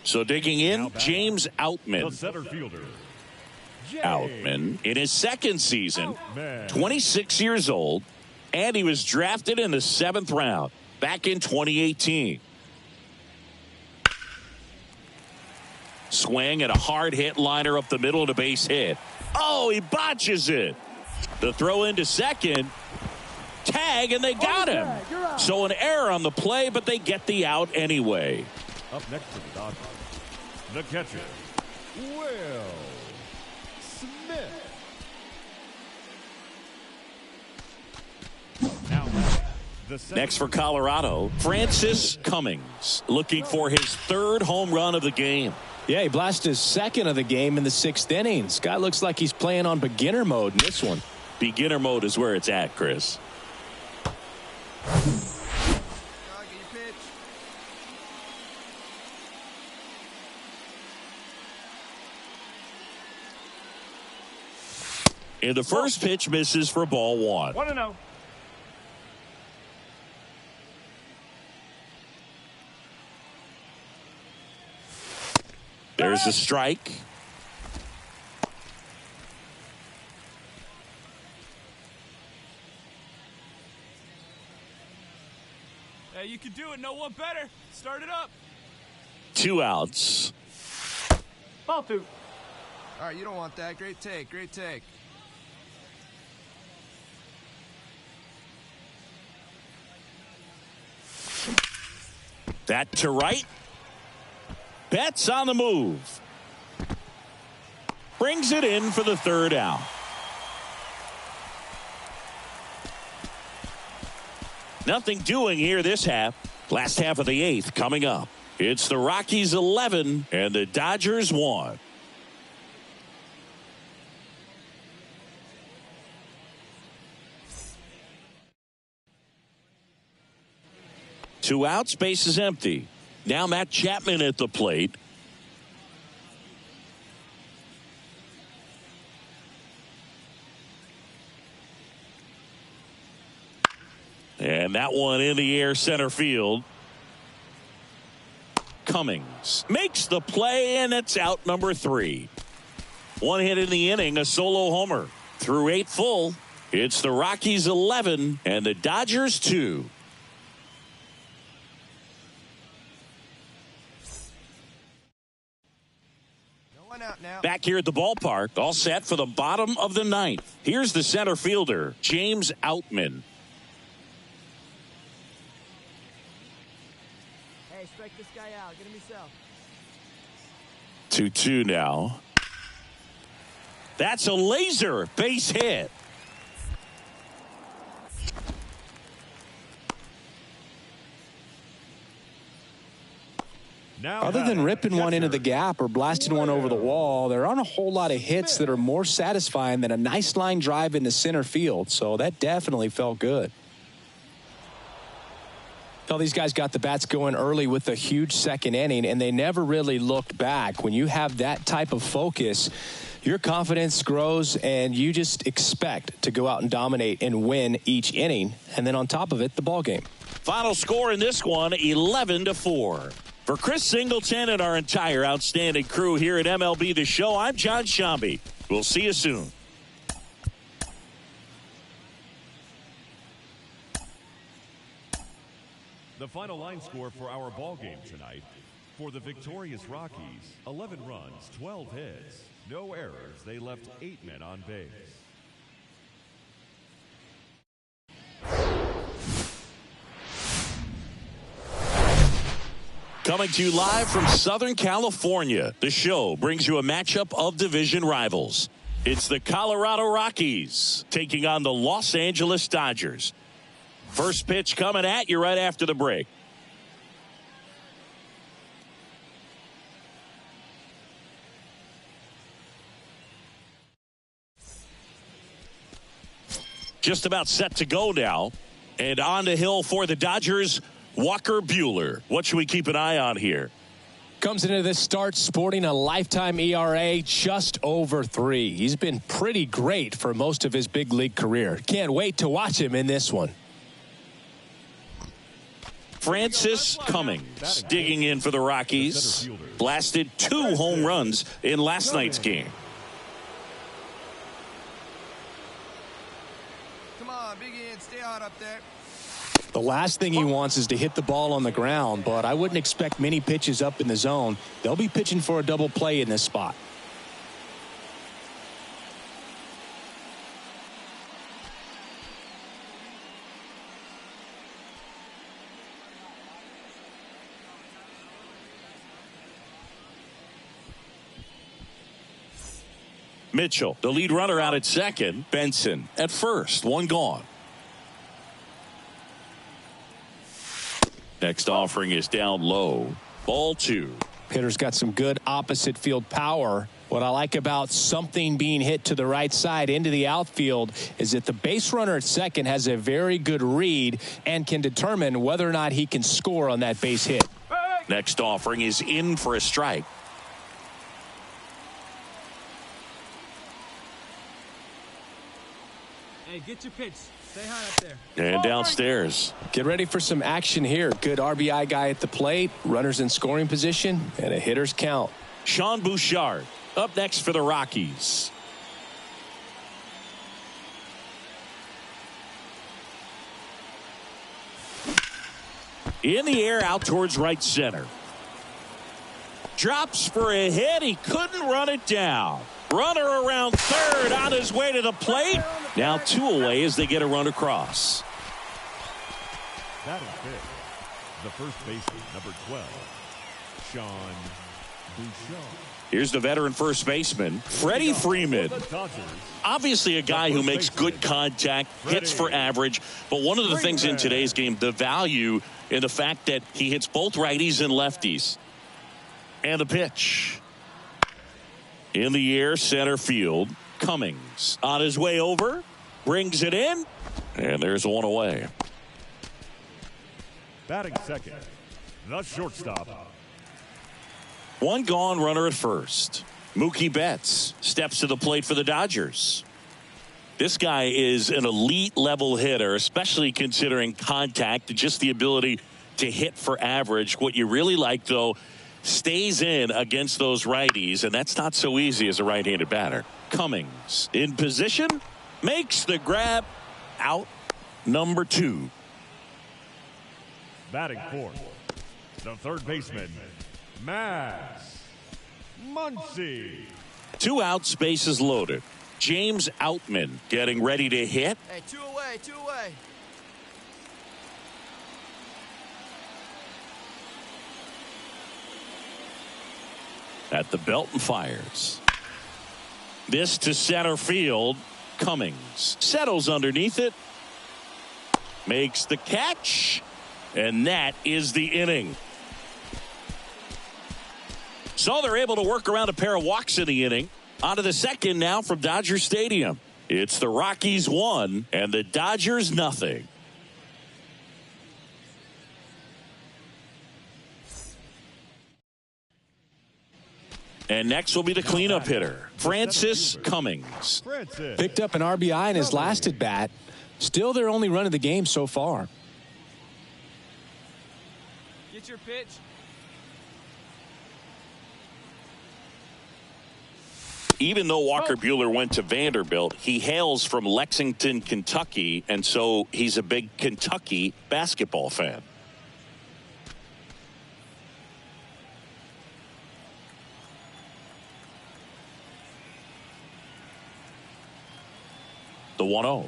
Speaker 1: So digging in, James Outman.
Speaker 4: The center fielder.
Speaker 1: Outman in his second season, 26 years old, and he was drafted in the 7th round back in 2018. Swing and a hard hit liner up the middle of the base hit. Oh, he botches it. The throw into second. Tag, and they got him. So an error on the play, but they get the out anyway.
Speaker 4: Up next to the Dodgers, the catcher, Will Smith. Now,
Speaker 1: Next for Colorado, Francis Cummings, looking for his 3rd home run of the game.
Speaker 3: Yeah, he blasted his 2nd of the game in the 6th inning. Guy looks like he's playing on beginner mode in this one.
Speaker 1: Beginner mode is where it's at, Chris. And the first pitch misses for ball 1.
Speaker 5: 1-0.
Speaker 1: There's a strike.
Speaker 2: Hey, you can do it. No one better. Start it up.
Speaker 1: 2 outs.
Speaker 5: Ball 2.
Speaker 2: All right, you don't want that. Great take. Great take.
Speaker 1: That to right. Betts on the move. Brings it in for the 3rd out. Nothing doing here this half. Last half of the 8th coming up. It's the Rockies 11 and the Dodgers 1. Two outs, base is empty. Now Matt Chapman at the plate. And that one in the air center field. Cummings makes the play, and it's out number 3. 1 hit in the inning, a solo homer. Through 8 full, it's the Rockies 11 and the Dodgers 2. Back here at the ballpark, all set for the bottom of the 9th. Here's the center fielder, James Outman.
Speaker 2: Hey, strike this guy out. Get him yourself.
Speaker 1: 2-2 now. That's a laser base hit.
Speaker 4: now
Speaker 3: Other than ripping one into the gap or blasting one over the wall, there aren't a whole lot of hits that are more satisfying than a nice line drive into center field. So that definitely felt good. All these guys got the bats going early with a huge 2nd inning, and they never really looked back. When you have that type of focus, your confidence grows, and you just expect to go out and dominate and win each inning. And then on top of it, the ball game.
Speaker 1: Final score in this one, 11-4. For Chris Singleton and our entire outstanding crew here at MLB The Show, I'm John Shambi. We'll see you soon.
Speaker 4: The final line score for our ball game tonight. For the victorious Rockies, 11 runs, 12 hits, no errors. They left 8 men on base.
Speaker 1: Coming to you live from Southern California, the show brings you a matchup of division rivals. It's the Colorado Rockies taking on the Los Angeles Dodgers. First pitch coming at you right after the break. Just about set to go now. And on the hill for the Dodgers, Walker Buehler. What should we keep an eye on here?
Speaker 3: Comes into this start sporting a lifetime ERA just over 3. He's been pretty great for most of his big league career. Can't wait to watch him in this one.
Speaker 1: Francis Cummings digging in for the Rockies. Blasted 2 home runs in last night's game.
Speaker 2: Come on, Big Ed, stay hot up there.
Speaker 3: The last thing he wants is to hit the ball on the ground, but I wouldn't expect many pitches up in the zone. They'll be pitching for a double play in this spot.
Speaker 1: Mitchell, the lead runner, out at second. Benson at first. 1 gone. Next offering is down low. Ball 2.
Speaker 3: Hitter's got some good opposite field power. What I like about something being hit to the right side into the outfield is that the base runner at second has a very good read and can determine whether or not he can score on that base hit.
Speaker 1: Next offering is in for a strike.
Speaker 2: Hey, get your pitch. Stay hot up there.
Speaker 1: And downstairs.
Speaker 3: Get ready for some action here. Good RBI guy at the plate, runners in scoring position, and a hitter's count.
Speaker 1: Sean Bouchard up next for the Rockies. In the air out towards right center. Drops for a hit. He couldn't run it down. Runner around third on his way to the plate. Now 2 away as they get a run across.
Speaker 4: That is fifth. The first baseman, number 12, Sean Bouchard.
Speaker 1: Here's the veteran first baseman, Freddie Freeman. Obviously a guy who makes good contact, hits for average. But one of the things in today's game, the value in the fact that he hits both righties and lefties. And the pitch. In the air, center field. Cummings on his way over. Brings it in. And there's 1 away.
Speaker 4: Batting second, the shortstop.
Speaker 1: 1 gone, runner at first. Mookie Betts steps to the plate for the Dodgers. This guy is an elite level hitter, especially considering contact and just the ability to hit for average. What you really like, though, stays in against those righties, and that's not so easy as a right-handed batter. Cummings in position, makes the grab, out number 2.
Speaker 4: Batting fourth, the third baseman, Max Muncy.
Speaker 1: 2 outs, bases loaded. James Outman getting ready to hit.
Speaker 2: Hey, 2 away, 2 away.
Speaker 1: At the belt and fires. This to center field. Cummings settles underneath it. Makes the catch. And that is the inning. So they're able to work around a pair of walks in the inning. On to the second now from Dodger Stadium. It's the Rockies 1 and the Dodgers nothing. And next will be the cleanup hitter, Francis Cummings.
Speaker 3: Picked up an RBI in his last at bat. Still their only run of the game so far.
Speaker 2: Get your pitch.
Speaker 1: Even though Walker Buehler went to Vanderbilt, he hails from Lexington, Kentucky, and so he's a big Kentucky basketball fan. The 1-0.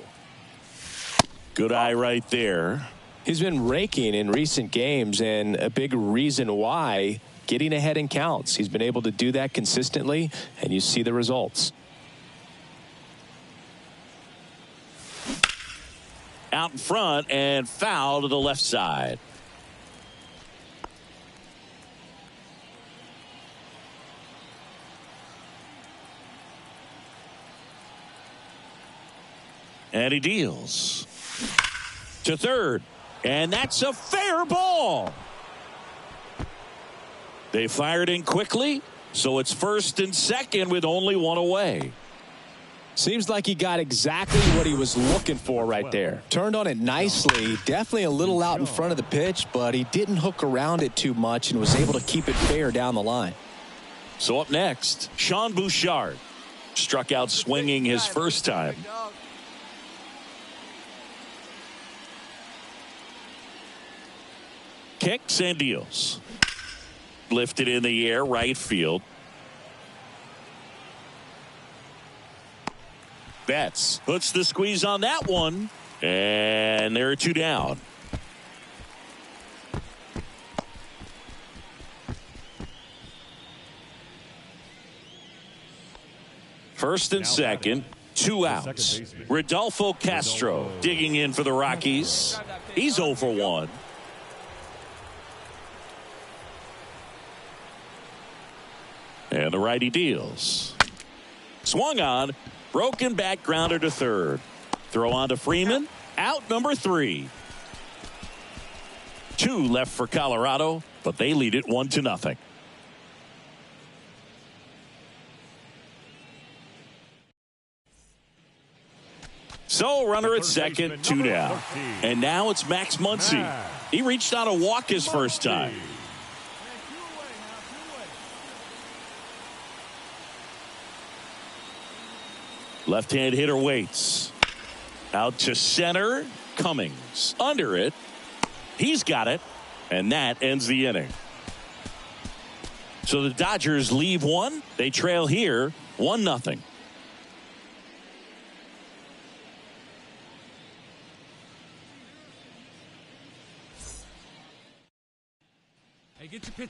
Speaker 1: Good eye right there.
Speaker 3: He's been raking in recent games, and a big reason why, getting ahead in counts. He's been able to do that consistently, and you see the results.
Speaker 1: Out in front and foul to the left side. And he deals to third. And that's a fair ball. They fired in quickly, so it's first and second with only one away.
Speaker 3: Seems like he got exactly what he was looking for right there. Turned on it nicely. Definitely a little out in front of the pitch, but he didn't hook around it too much and was able to keep it fair down the line.
Speaker 1: So up next, Sean Bouchard. Struck out swinging his first time. Kicks and deals. Lifted in the air, right field. Betts puts the squeeze on that one. And there are two down. First and second, two outs. Rodolfo Castro digging in for the Rockies. He's 0 for 1. And the righty deals. Swung on. Broken back grounder to third. Throw on to Freeman. Out number 3. 2 left for Colorado, but they lead it 1-0. So runner at second, 2 down. And now it's Max Muncy. He reached on a walk his first time. Left-hand hitter waits. Out to center. Cummings. Under it. He's got it. And that ends the inning. So the Dodgers leave one. They trail here 1-0.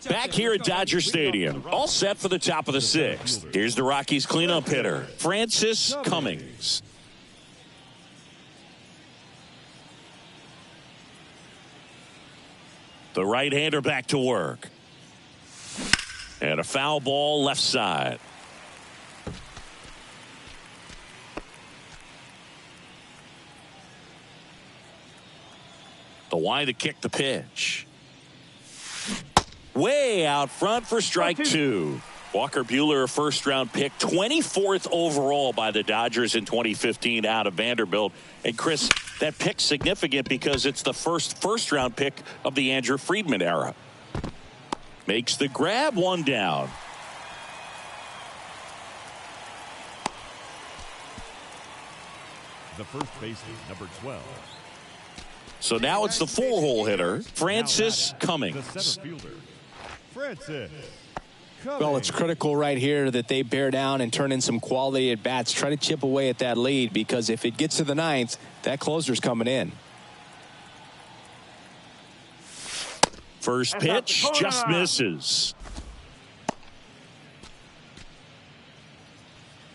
Speaker 1: Back here at Dodger Stadium, all set for the top of the 6th. Here's the Rockies cleanup hitter, Francis Cummings. The right-hander back to work. And a foul ball left side. The wide to kick the pitch. Way out front for strike 2. Walker Buehler, a first-round pick, 24th overall by the Dodgers in 2015 out of Vanderbilt. And, Chris, that pick's significant because it's the first-round pick of the Andrew Friedman era. Makes the grab, 1 down.
Speaker 4: The first baseman, number 12.
Speaker 1: So now it's the 4-hole hitter, Francis Cummings.
Speaker 4: The center fielder, Francis Cummings.
Speaker 3: Well, it's critical right here that they bear down and turn in some quality at bats. Try to chip away at that lead, because if it gets to the 9th, that closer's coming in.
Speaker 1: First pitch just misses.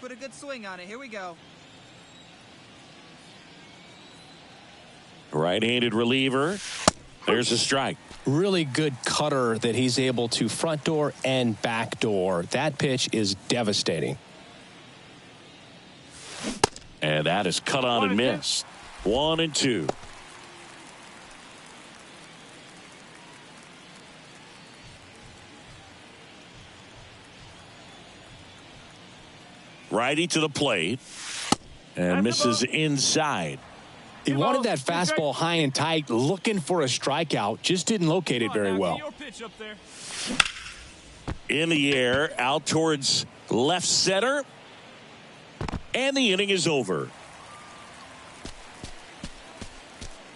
Speaker 2: Put a good swing on it. Here we go.
Speaker 1: Right-handed reliever. There's a strike.
Speaker 3: Really good cutter that he's able to front door and back door. That pitch is devastating.
Speaker 1: And that is cut on and missed. 1-2. Righty to the plate. And misses inside.
Speaker 3: He wanted that fastball high and tight, looking for a strikeout. Just didn't locate it very well.
Speaker 1: In the air, out towards left center. And the inning is over.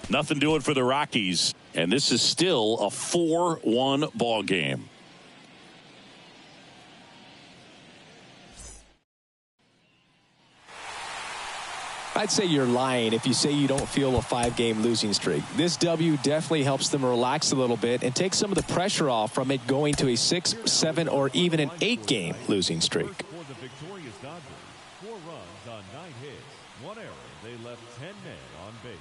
Speaker 1: Nothing doing for the Rockies. And this is still a 4-1 ball game.
Speaker 3: I'd say you're lying if you say you don't feel a 5-game losing streak. This W definitely helps them relax a little bit and take some of the pressure off from it going to a 6, 7, or even an 8-game losing streak.
Speaker 4: For the victorious Dodgers, 4 runs on 9 hits, 1 error. They left 10 men on base.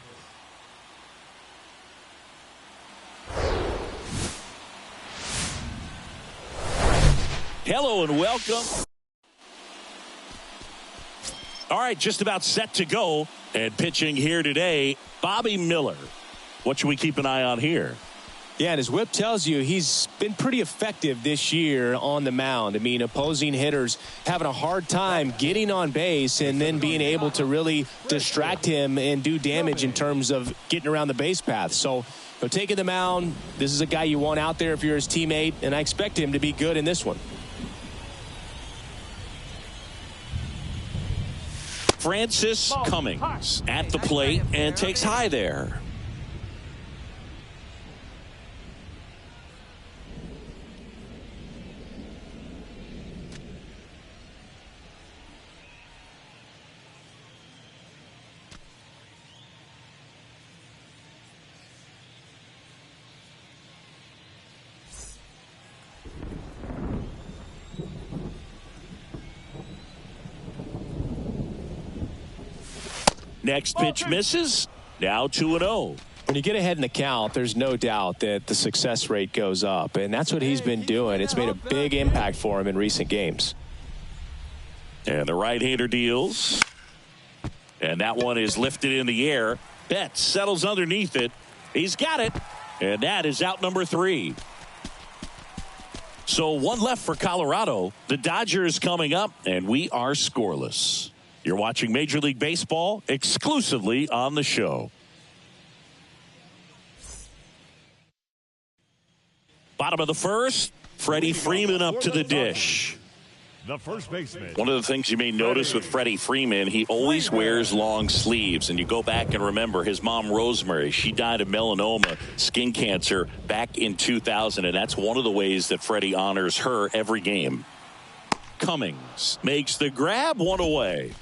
Speaker 1: Hello and welcome. All right, just about set to go. And pitching here today, Bobby Miller. What should we keep an eye on here?
Speaker 3: Yeah, and his whip tells you he's been pretty effective this year on the mound. I mean, opposing hitters having a hard time getting on base and then being able to really distract him and do damage in terms of getting around the base path. So, taking the mound, this is a guy you want out there if you're his teammate, and I expect him to be good in this one.
Speaker 1: Francis Cummings at the plate and takes high there. Next pitch misses. Now 2-0.
Speaker 3: When you get ahead in the count, there's no doubt that the success rate goes up, and that's what he's been doing. It's made a big impact for him in recent games.
Speaker 1: And the right-hander deals. And that one is lifted in the air. Betts settles underneath it. He's got it. And that is out number 3. So 1 left for Colorado. The Dodgers coming up, and we are scoreless. You're watching Major League Baseball exclusively on the show. Bottom of the first, Freddie Freeman up to the dish.
Speaker 4: The first baseman.
Speaker 1: One of the things you may notice with Freddie Freeman, he always wears long sleeves. And you go back and remember his mom, Rosemary, she died of melanoma, skin cancer, back in 2000. And that's one of the ways that Freddie honors her every game. Cummings makes the grab, 1 away.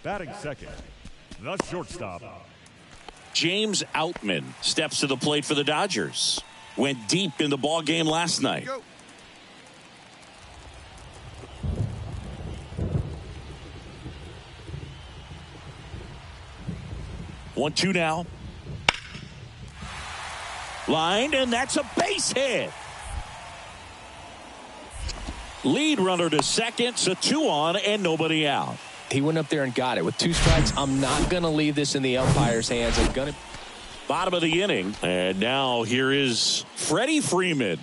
Speaker 4: Batting second, the shortstop.
Speaker 1: James Outman steps to the plate for the Dodgers. Went deep in the ball game last night. 1-2 now. Lined, and that's a base hit. Lead runner to second, so 2 on and nobody out.
Speaker 3: He went up there and got it. With 2 strikes, I'm not going to leave this in the umpire's hands. I'm going to.
Speaker 1: Bottom of the inning, and now here is Freddie Freeman.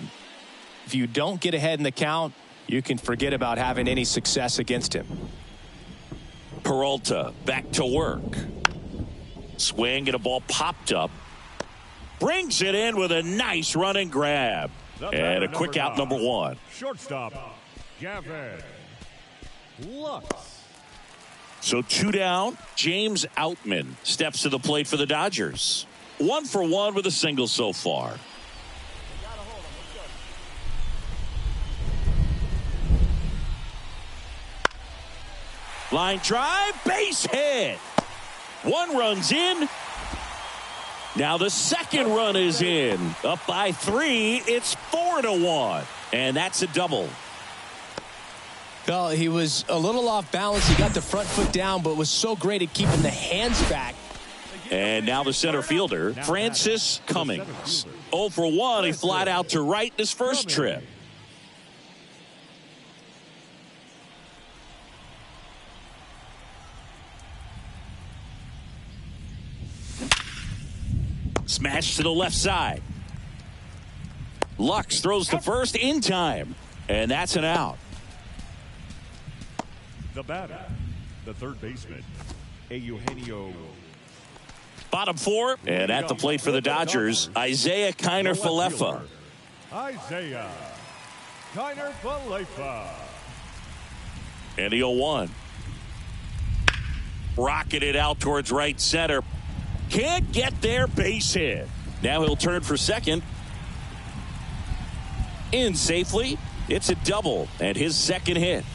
Speaker 3: If you don't get ahead in the count, you can forget about having any success against him.
Speaker 1: Peralta back to work. Swing and a ball popped up. Brings it in with a nice running grab. And a quick out, number 1.
Speaker 4: Shortstop, Gavin Lux.
Speaker 1: So 2 down. James Outman steps to the plate for the Dodgers. 1 for 1 with a single so far. Line drive, base hit. 1 runs in. Now the second run is in. Up by 3. It's 4-1. And that's a double.
Speaker 3: Well, he was a little off balance. He got the front foot down, but was so great at keeping the hands back.
Speaker 1: And now the center fielder, Francis Cummings. 0 for 1. He flied out to right in his first trip. Smash to the left side. Lux throws to first in time. And that's an out.
Speaker 4: The batter, the third baseman, Eugenio.
Speaker 1: Bottom 4, and at the plate for the Dodgers, Isaiah Kiner-Falefa.
Speaker 4: Isaiah Kiner-Falefa.
Speaker 1: And the 0-1. Rocketed out towards right center. Can't get there, base hit. Now he'll turn for second. In safely. It's a double and his second hit.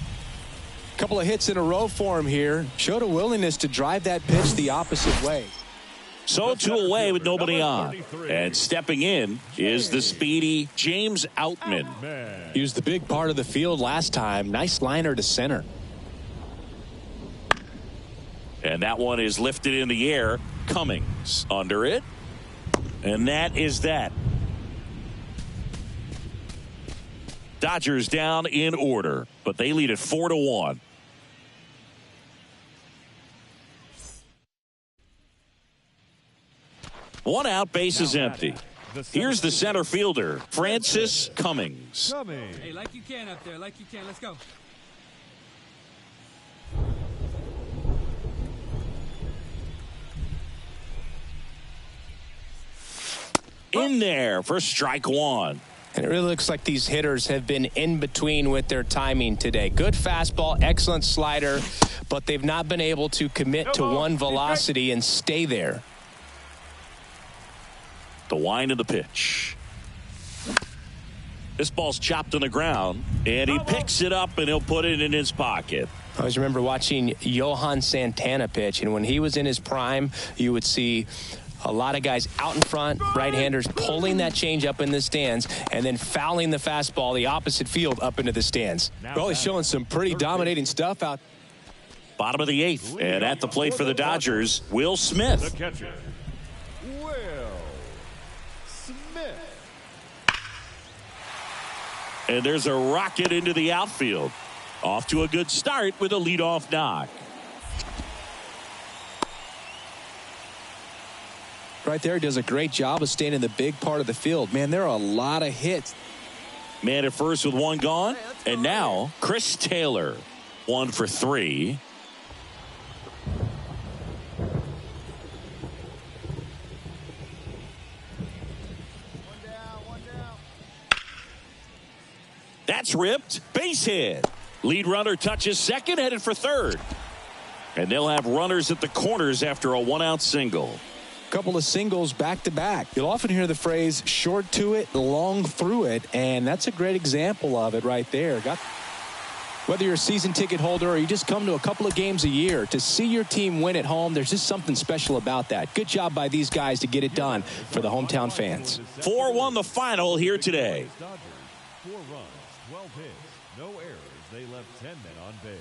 Speaker 3: Couple of hits in a row for him here. Showed a willingness to drive that pitch the opposite way.
Speaker 1: So 2 away with nobody on. And stepping in is the speedy James Outman.
Speaker 3: He was the big part of the field last time. Nice liner to center.
Speaker 1: And that one is lifted in the air. Cummings under it. And that is that. Dodgers down in order, but they lead at 4-1. One out, base is empty. Here's the center fielder, Francis Cummings.
Speaker 2: Hey, like you can up there, like you can. Let's go.
Speaker 1: In there for strike one.
Speaker 3: And it really looks like these hitters have been in between with their timing today. Good fastball, excellent slider, but they've not been able to commit to one velocity and stay there.
Speaker 1: The wind of the pitch. This ball's chopped on the ground, and he picks it up, and he'll put it in his pocket.
Speaker 3: I always remember watching Johan Santana pitch, and when he was in his prime, you would see a lot of guys out in front, right-handers pulling that change up in the stands and then fouling the fastball the opposite field up into the stands. Well, he's showing some pretty dominating stuff out.
Speaker 1: Bottom of the 8th, and at the plate for the Dodgers, Will Smith.
Speaker 4: The catcher, Will Smith.
Speaker 1: And there's a rocket into the outfield. Off to a good start with a leadoff knock.
Speaker 3: Right there, does a great job of staying in the big part of the field. Man, there are a lot of hits.
Speaker 1: Man at first with one gone. And now Chris Taylor, 1 for 3.
Speaker 2: One down.
Speaker 1: That's ripped. Base hit. Lead runner touches second, headed for third. And they'll have runners at the corners after a 1-out single.
Speaker 3: Couple of singles back to back. You'll often hear the phrase short to it, long through it, and that's a great example of it right there. Whether you're a season ticket holder or you just come to a couple of games a year, to see your team win at home, there's just something special about that. Good job by these guys to get it done for the hometown fans.
Speaker 1: 4-1 the final here today.
Speaker 4: Dodgers, 4 runs, 12 hits, no errors. They left 10 men on base.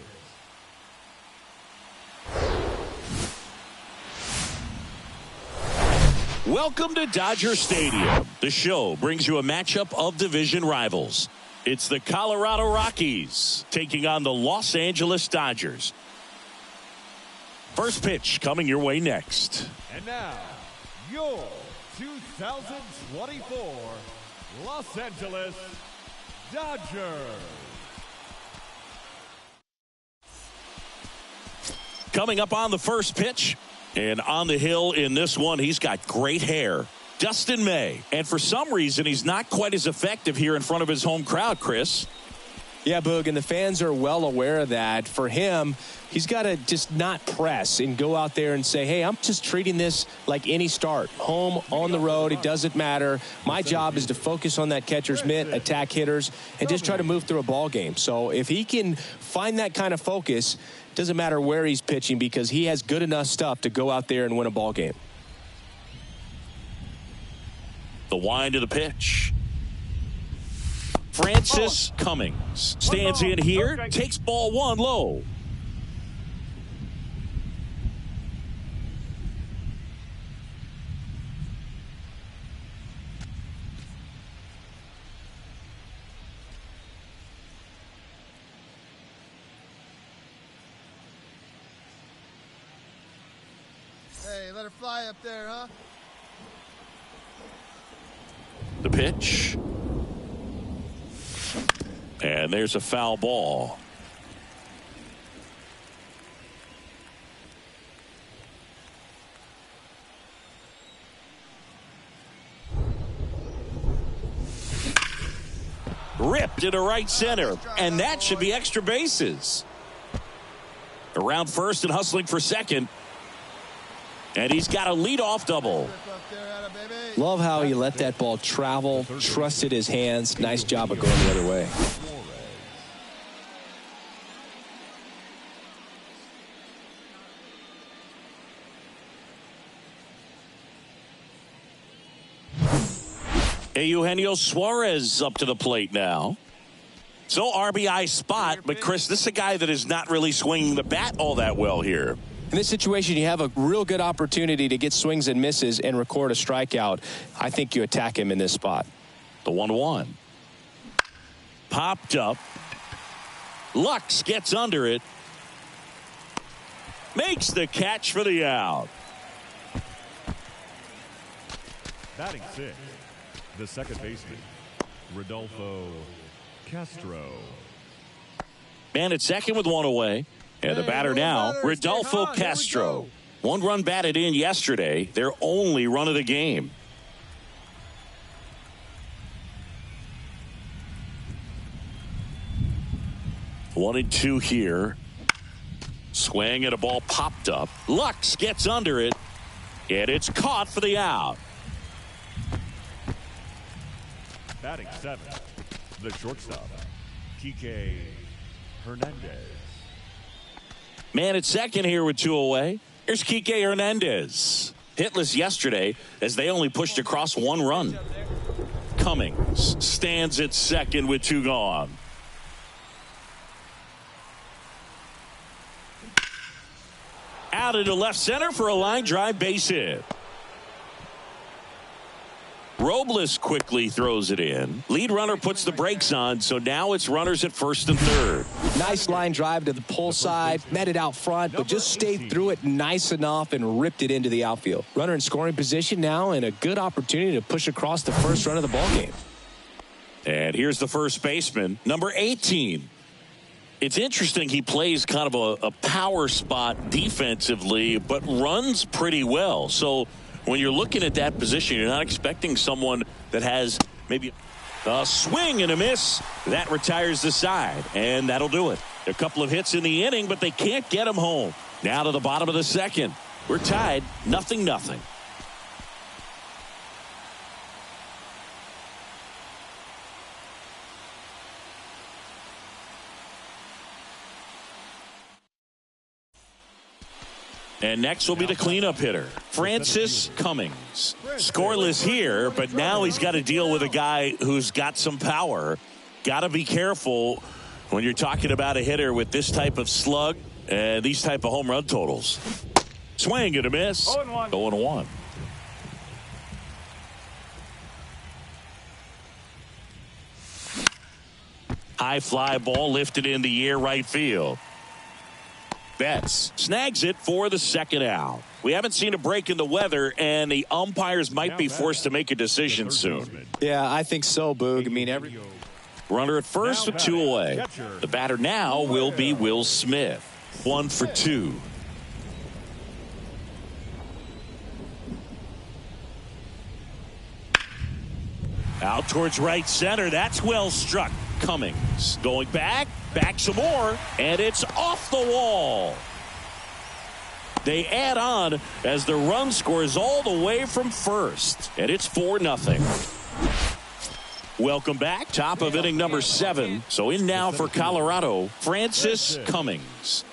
Speaker 1: Welcome to Dodger Stadium. The show brings you a matchup of division rivals. It's the Colorado Rockies taking on the Los Angeles Dodgers. First pitch coming your way next.
Speaker 4: And now, your 2024 Los Angeles Dodgers.
Speaker 1: Coming up on the first pitch. And on the hill in this one, he's got great hair. Dustin May. And for some reason, he's not quite as effective here in front of his home crowd, Chris.
Speaker 3: Yeah, Boog, and the fans are well aware of that. For him, he's got to just not press and go out there and say, hey, I'm just treating this like any start. Home, on the road, it doesn't matter. My job is to focus on that catcher's mitt, attack hitters, and just try to move through a ball game. So if he can find that kind of focus, doesn't matter where he's pitching because he has good enough stuff to go out there and win a ball game.
Speaker 1: The wind of the pitch. Francis Cummings stands in here, takes ball 1 low.
Speaker 2: Hey, let her fly up there, huh?
Speaker 1: The pitch. And there's a foul ball. Ripped into right center. And that should be extra bases. Around first and hustling for second. And he's got a leadoff double.
Speaker 3: Love how he let that ball travel, trusted his hands. Nice job of going the other way.
Speaker 1: Eugenio Suarez up to the plate now. So RBI spot, but Chris, this is a guy that is not really swinging the bat all that well here.
Speaker 3: In this situation, you have a real good opportunity to get swings and misses and record a strikeout. I think you attack him in this spot.
Speaker 1: The 1-1. Popped up. Lux gets under it. Makes the catch for the out.
Speaker 4: Batting 6, the second baseman, Rodolfo Castro.
Speaker 1: Man at second with 1 away. And the batter now, Rodolfo Castro. 1 run batted in yesterday. Their only run of the game. One and 2 here. Swing and a ball popped up. Lux gets under it. And it's caught for the out.
Speaker 4: Batting 7, the shortstop, Kike Hernandez.
Speaker 1: Man at second here with 2 away. Here's Kike Hernandez. Hitless yesterday as they only pushed across 1 run. Cummings stands at second with 2 gone. Out into left center for a line drive base hit. Robles quickly throws it in. Lead runner puts the brakes on, so now it's runners at first and third.
Speaker 3: Nice line drive to the pull side, met it out front, but just stayed through it nice enough and ripped it into the outfield. Runner in scoring position now and a good opportunity to push across the first run of the ballgame.
Speaker 1: And here's the first baseman, number 18. It's interesting, he plays kind of a power spot defensively, but runs pretty well. So when you're looking at that position, you're not expecting someone that has maybe a swing and a miss. That retires the side, and that'll do it. A couple of hits in the inning, but they can't get him home. Now to the bottom of the second. We're tied, 0-0. And next will be the cleanup hitter, Francis Cummings. Scoreless here, but now he's got to deal with a guy who's got some power. Got to be careful when you're talking about a hitter with this type of slug and these type of home run totals. Swing and a miss. 0-1. High fly ball lifted in the air right field. Betts snags it for the second out. We haven't seen a break in the weather, and the umpires might be forced to make a decision soon.
Speaker 3: Yeah, I think so, Boog. I mean, every
Speaker 1: runner at first with 2 away. The batter now will be Will Smith. 1 for 2. Out towards right center. That's well struck. Cummings going back some more, and it's off the wall. They add on as the run scores all the way from first, and it's 4-0. Welcome back. Top of inning number 7. So in now for Colorado, Francis Cummings.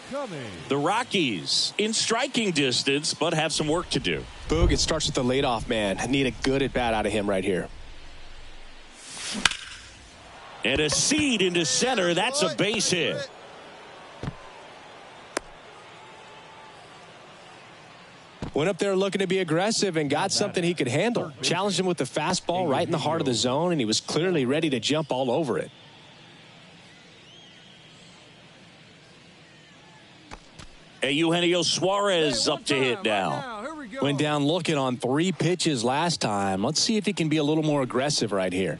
Speaker 1: The Rockies in striking distance, but have some work to do.
Speaker 3: Boog, it starts with the leadoff man. I need a good at bat out of him right here.
Speaker 1: And a seed into center. That's a base hit.
Speaker 3: Went up there looking to be aggressive and got something he could handle. Challenged him with the fastball right in the heart of the zone, and he was clearly ready to jump all over it.
Speaker 1: Eugenio Suarez up to hit now.
Speaker 3: Went down looking on 3 pitches last time. Let's see if he can be a little more aggressive right here.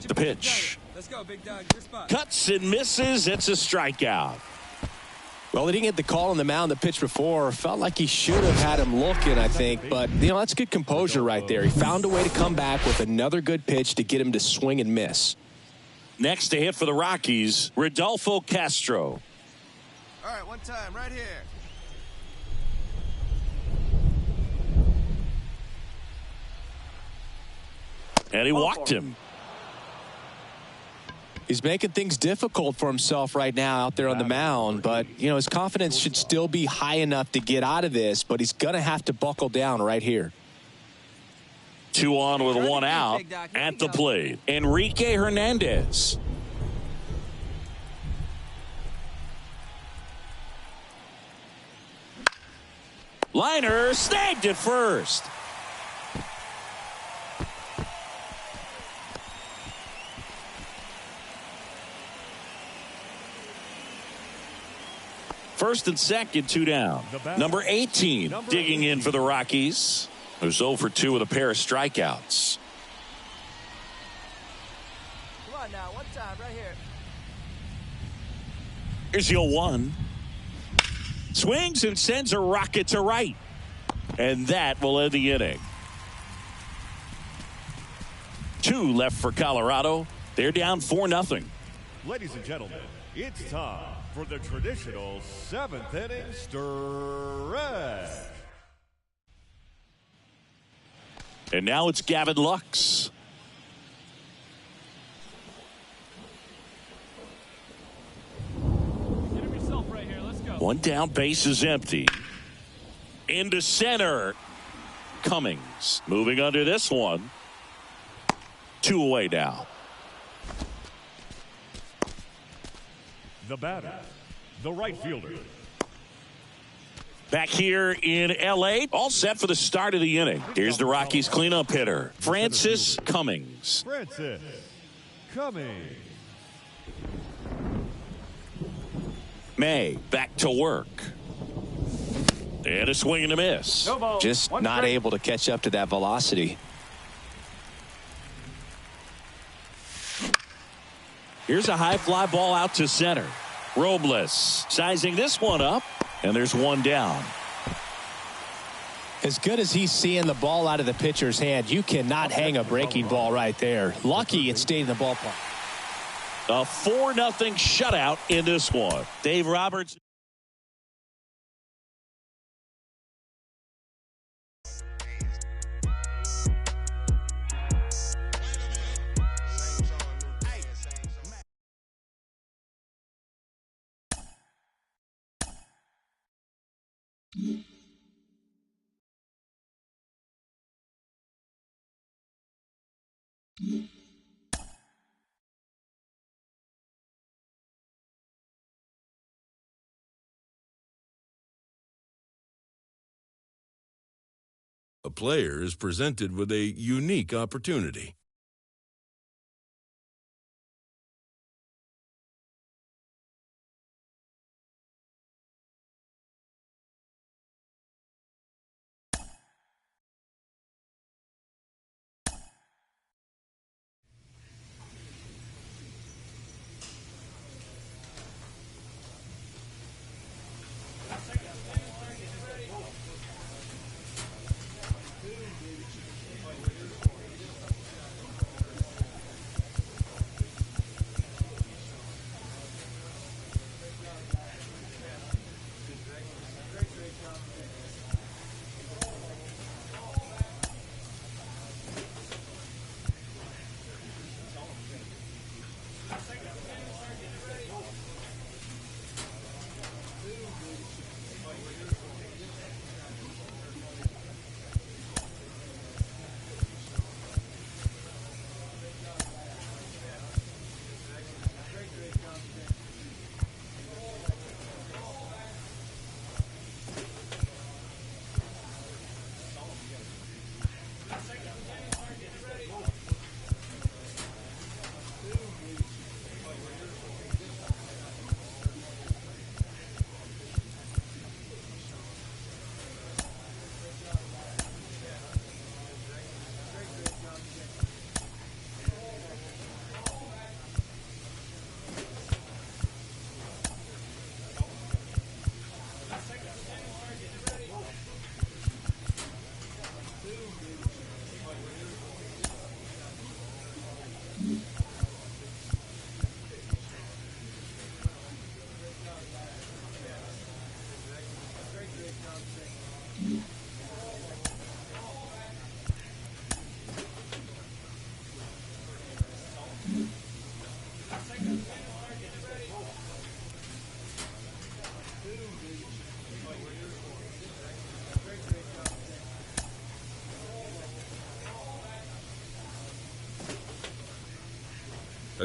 Speaker 1: The pitch.
Speaker 2: Let's go, big dog. Your spot.
Speaker 1: Cuts and misses. It's a strikeout.
Speaker 3: Well, he didn't get the call on the mound the pitch before. Felt like he should have had him looking, I think. But, that's good composure right there. He found a way to come back with another good pitch to get him to swing and miss.
Speaker 1: Next to hit for the Rockies, Rodolfo Castro.
Speaker 2: All right, one time, right here.
Speaker 1: And he walked him.
Speaker 3: He's making things difficult for himself right now out there on the mound, but, you know, his confidence should still be high enough to get out of this, but he's going to have to buckle down right here.
Speaker 1: 2 on with 1 out at the plate. Enrique Hernandez. Liner snagged at first. First and second, 2 down. Number 18 digging in for the Rockies. Who's 0 for 2 with a pair of strikeouts.
Speaker 5: Come on now, one time right here.
Speaker 1: Here's the 0-1. Swings and sends a rocket to right. And that will end the inning. 2 left for Colorado. They're down 4-0.
Speaker 4: Ladies and gentlemen, it's time for the traditional 7th inning stretch.
Speaker 1: And now it's Gavin Lux.
Speaker 5: Get him yourself right here. Let's go.
Speaker 1: 1 down, base is empty. Into center. Cummings moving under this one. 2 away now.
Speaker 4: The batter, the right fielder.
Speaker 1: Back here in L.A., all set for the start of the inning. Here's the Rockies cleanup hitter, Francis Cummings.
Speaker 4: Francis Cummings.
Speaker 1: May back to work. And a swing and a miss.
Speaker 5: No ball.
Speaker 3: Just not able to catch up to that velocity.
Speaker 1: Here's a high fly ball out to center. Robles sizing this one up, and there's 1 down.
Speaker 3: As good as he's seeing the ball out of the pitcher's hand, you cannot hang a breaking ball right there. Lucky it stayed in the ballpark.
Speaker 1: A 4-0 shutout in this one. Dave Roberts.
Speaker 8: A player is presented with a unique opportunity.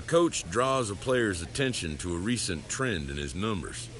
Speaker 8: coach draws a player's attention to a recent trend in his numbers.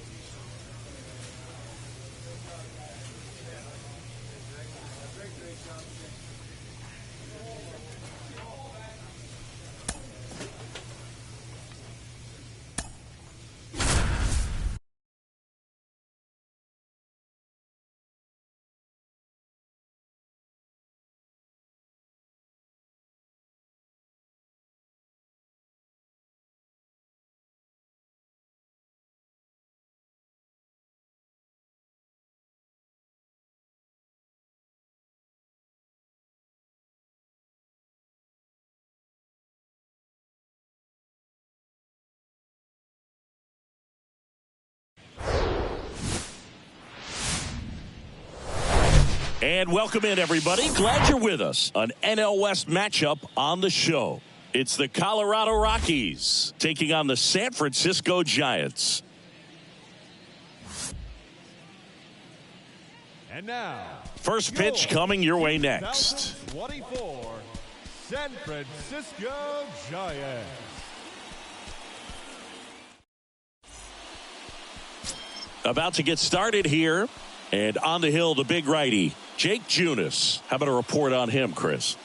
Speaker 1: And welcome in, everybody. Glad you're with us. An NL West matchup on the show. It's the Colorado Rockies taking on the San Francisco Giants.
Speaker 4: And now,
Speaker 1: first pitch coming your way next.
Speaker 4: 2024 San Francisco Giants.
Speaker 1: About to get started here. And on the hill, the big righty, Jake Junis. How about a report on him, Chris?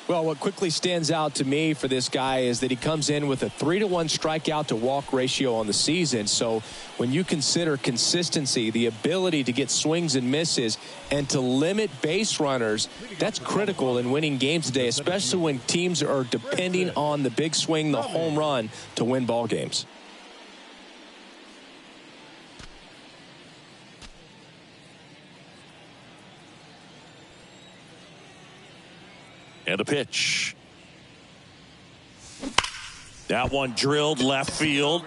Speaker 3: Well, what quickly stands out to me for this guy is that he comes in with a 3-to-1 strikeout to walk ratio on the season. So when you consider consistency, the ability to get swings and misses and to limit base runners, that's critical in winning games today, especially when teams are depending on the big swing, the home run to win ball games.
Speaker 1: And a pitch. That one drilled left field.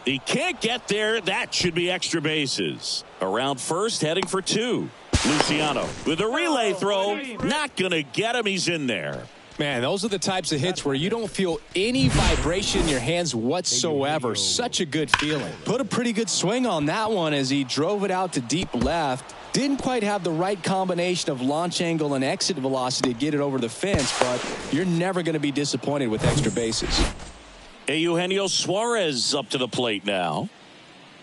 Speaker 1: He can't get there. That should be extra bases. Around first, heading for two. Luciano with a relay throw. Not going to get him. He's in there.
Speaker 3: Man, those are the types of hits where you don't feel any vibration in your hands whatsoever. Such a good feeling. Put a pretty good swing on that one as he drove it out to deep left. Didn't quite have the right combination of launch angle and exit velocity to get it over the fence, but you're never going to be disappointed with extra bases.
Speaker 1: Eugenio Suarez up to the plate now.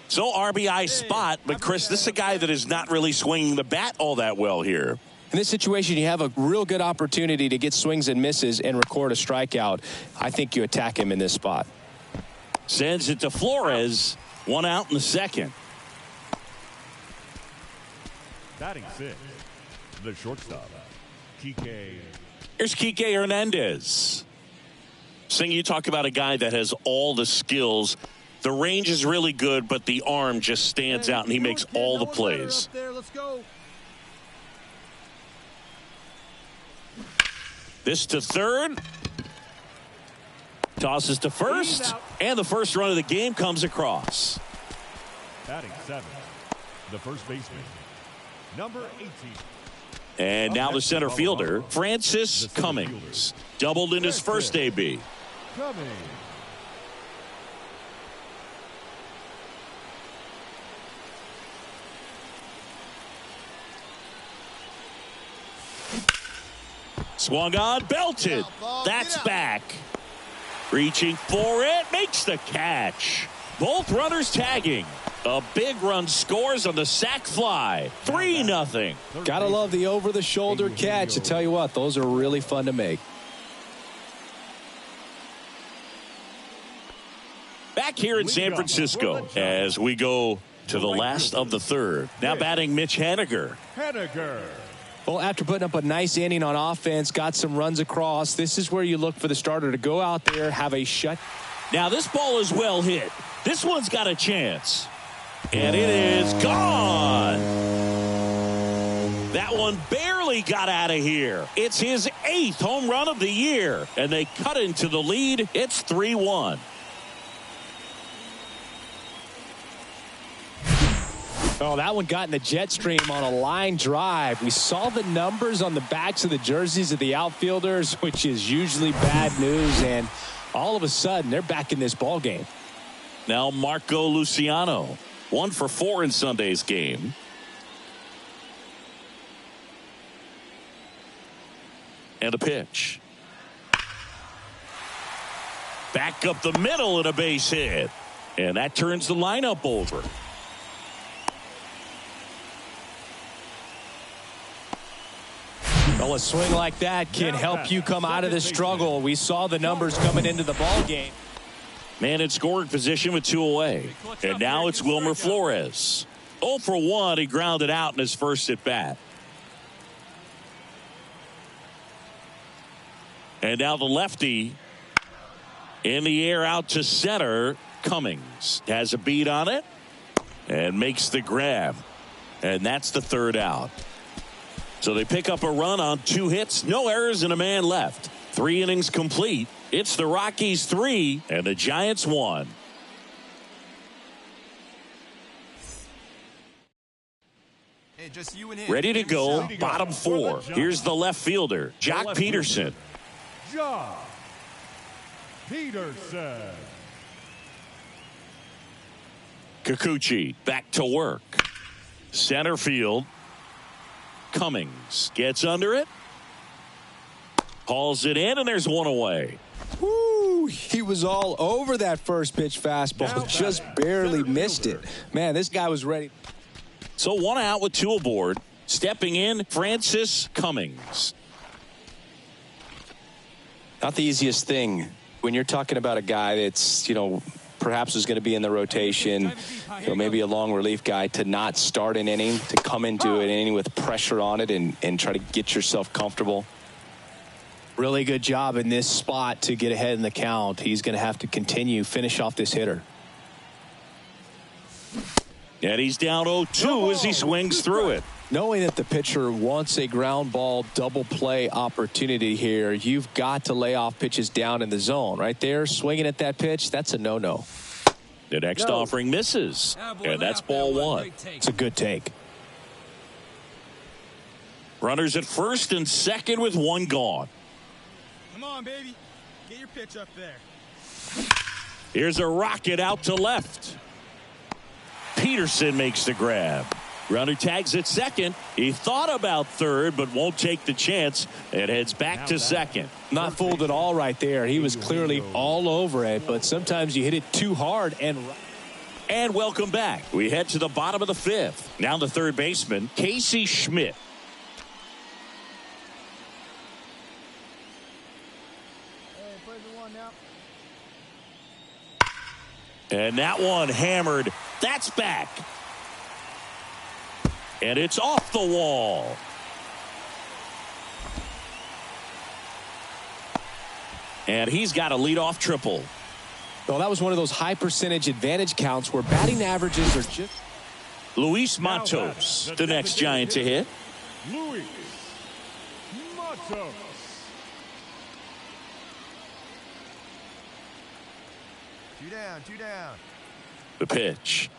Speaker 1: So RBI spot, but Chris, this is a guy that is not really swinging the bat all that well here.
Speaker 3: In this situation, you have a real good opportunity to get swings and misses and record a strikeout. I think you attack him in this spot.
Speaker 1: Sends it to Flores. One out in the second.
Speaker 4: Batting sixth, the shortstop, Kike.
Speaker 1: Here's Kike Hernandez. Sing, you talk about a guy that has all the skills. The range is really good, but the arm just stands out, and he makes all the plays.
Speaker 2: Let's go.
Speaker 1: This to third. Tosses to first. And the first run of the game comes across.
Speaker 4: Batting seventh, the first baseman, number 18.
Speaker 1: And now the center fielder, Francis Cummings. Doubled in his first AB.
Speaker 4: Cummings.
Speaker 1: Swung on, belted. That's back. Reaching for it, makes the catch. Both runners tagging. A big run scores on the sac fly. 3-0.
Speaker 3: Gotta love the over-the-shoulder catch. I tell you what, those are really fun to make.
Speaker 1: Back here in San Francisco as we go to the last of the third. Now batting Mitch Haniger.
Speaker 3: Well, after putting up a nice inning on offense, got some runs across, this is where you look for the starter to go out there, have a shut.
Speaker 1: Now this ball is well hit. This one's got a chance. And it is gone. That one barely got out of here. It's his 8th home run of the year. And they cut into the lead. It's 3-1.
Speaker 3: Oh, that one got in the jet stream on a line drive. We saw the numbers on the backs of the jerseys of the outfielders, which is usually bad news. And all of a sudden, they're back in this ball game.
Speaker 1: Now Marco Luciano. 1 for 4 in Sunday's game. And a pitch. Back up the middle and a base hit. And that turns the lineup over.
Speaker 3: Well, a swing like that can help you come out of the struggle. We saw the numbers coming into the ball game.
Speaker 1: Man in scoring position with 2 away. And now it's Wilmer Flores. 0 for 1. He grounded out in his first at bat. And now the lefty in the air out to center. Cummings has a beat on it and makes the grab. And that's the 3rd out. So they pick up a run on 2 hits, no errors, and a man left. 3 innings complete. It's the Rockies 3 and the Giants 1.
Speaker 2: Hey, just you and him.
Speaker 1: Ready to go, bottom 4. Here's the left fielder, Jock Peterson.
Speaker 4: Jock Peterson.
Speaker 1: Kikuchi back to work. Center field. Cummings gets under it. Hauls it in, and there's 1 away.
Speaker 3: Woo, he was all over that first pitch fastball. Just barely missed it. Man, this guy was ready.
Speaker 1: So 1 out with 2 aboard. Stepping in, Francis Cummings.
Speaker 3: Not the easiest thing when you're talking about a guy that's, perhaps is going to be in the rotation, maybe a long relief guy, to not start an inning, to come into an inning with pressure on it and try to get yourself comfortable. Really good job in this spot to get ahead in the count. He's going to have to finish off this hitter.
Speaker 1: And he's down 0-2 as he swings through it.
Speaker 3: Knowing that the pitcher wants a ground ball double play opportunity here, you've got to lay off pitches down in the zone. Right there, swinging at that pitch, that's a no-no.
Speaker 1: The next offering misses, and that's ball 1.
Speaker 3: It's a good take.
Speaker 1: Runners at first and second with 1 gone.
Speaker 2: Come on, baby. Get your pitch up there.
Speaker 1: Here's a rocket out to left. Peterson makes the grab. Runner tags at second. He thought about third, but won't take the chance and heads back to second.
Speaker 3: Not fooled at all right there. He was clearly all over it, but sometimes you hit it too hard.
Speaker 1: And welcome back. We head to the bottom of the 5th. Now the third baseman, Casey Schmidt.
Speaker 2: Hey, play the 1 now.
Speaker 1: And that one hammered. That's back. And it's off the wall. And he's got a leadoff triple.
Speaker 3: Well, that was one of those high percentage advantage counts where batting averages are just.
Speaker 1: Luis Matos, the next Giant to hit.
Speaker 4: Luis Matos.
Speaker 2: Two down.
Speaker 1: The pitch.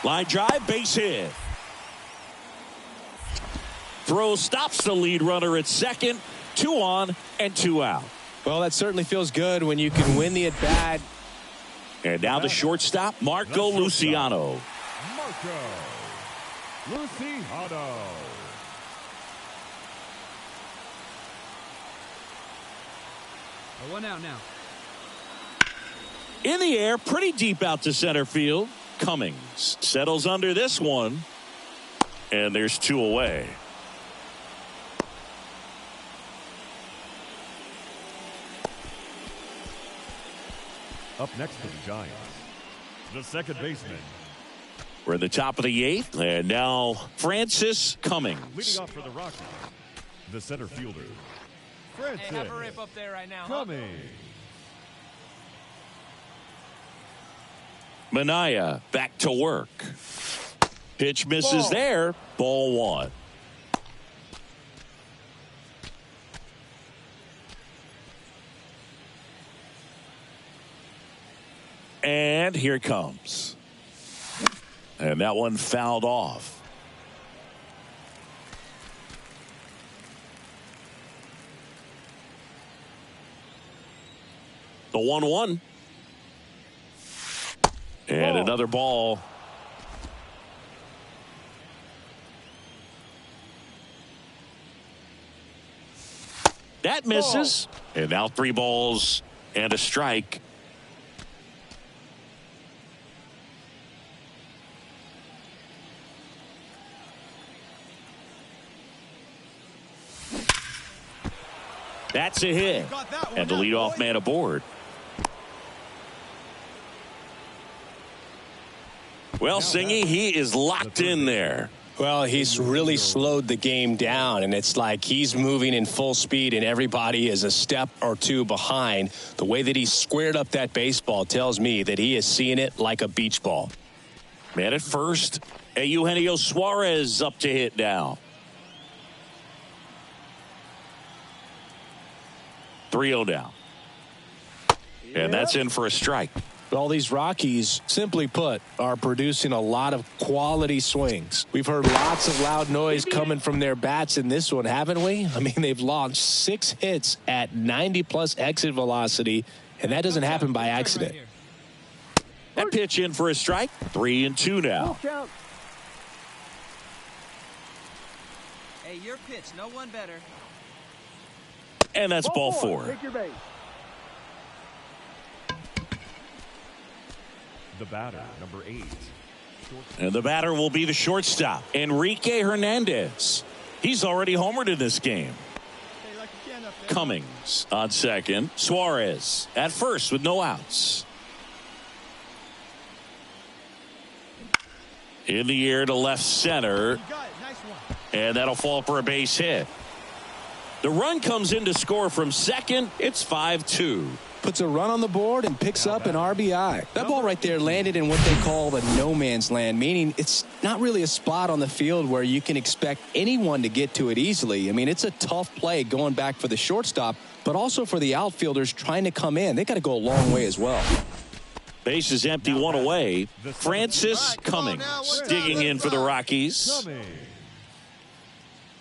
Speaker 1: Line drive, base hit. Throw stops the lead runner at second. 2 on and 2 out.
Speaker 3: Well, that certainly feels good when you can win the at-bat.
Speaker 1: And now the shortstop, Marco Luciano.
Speaker 4: Marco Luciano.
Speaker 2: A 1 out now.
Speaker 1: In the air, pretty deep out to center field. Cummings settles under this one. And there's 2 away.
Speaker 4: Up next for the Giants, the second baseman.
Speaker 1: We're in the top of the 8th. And now Francis Cummings.
Speaker 4: Leading off for the Rockies, the center fielder, Francis
Speaker 5: Hey, have a rip up there right now.
Speaker 4: Cummings.
Speaker 1: Minaya back to work. Pitch misses there. Ball 1. And here it comes. And that one fouled off. The 1-1. And another ball. That misses. And now 3 balls and a strike. That's a hit. And the leadoff man aboard. Well, Singy, he is locked in there.
Speaker 3: Well, he's really slowed the game down, and it's like he's moving in full speed, and everybody is a step or two behind. The way that he squared up that baseball tells me that he is seeing it like a beach ball.
Speaker 1: Man at first, Eugenio Suarez up to hit now. 3-0 now. And that's in for a strike.
Speaker 3: All these Rockies, simply put, are producing a lot of quality swings. We've heard lots of loud noise coming from their bats in this one, haven't we? I mean, they've launched 6 hits at 90-plus exit velocity, and that doesn't happen by accident.
Speaker 1: That pitch in for a strike. 3-2 now.
Speaker 5: Hey, your pitch. No one better.
Speaker 1: And that's ball 4.
Speaker 4: The batter, number 8.
Speaker 1: And the batter will be the shortstop, Enrique Hernandez. He's already homered in this game. Cummings on second. Suarez at first with no outs. In the air to left center. And that'll fall for a base hit. The run comes in to score from second. It's 5-2.
Speaker 3: Puts a run on the board and picks up an RBI. That ball right there landed in what they call the no man's land, meaning it's not really a spot on the field where you can expect anyone to get to it easily. I mean, it's a tough play going back for the shortstop, but also for the outfielders trying to come in. They got to go a long way as well.
Speaker 1: Base is empty, 1 away. Francis Cummings digging in for the Rockies.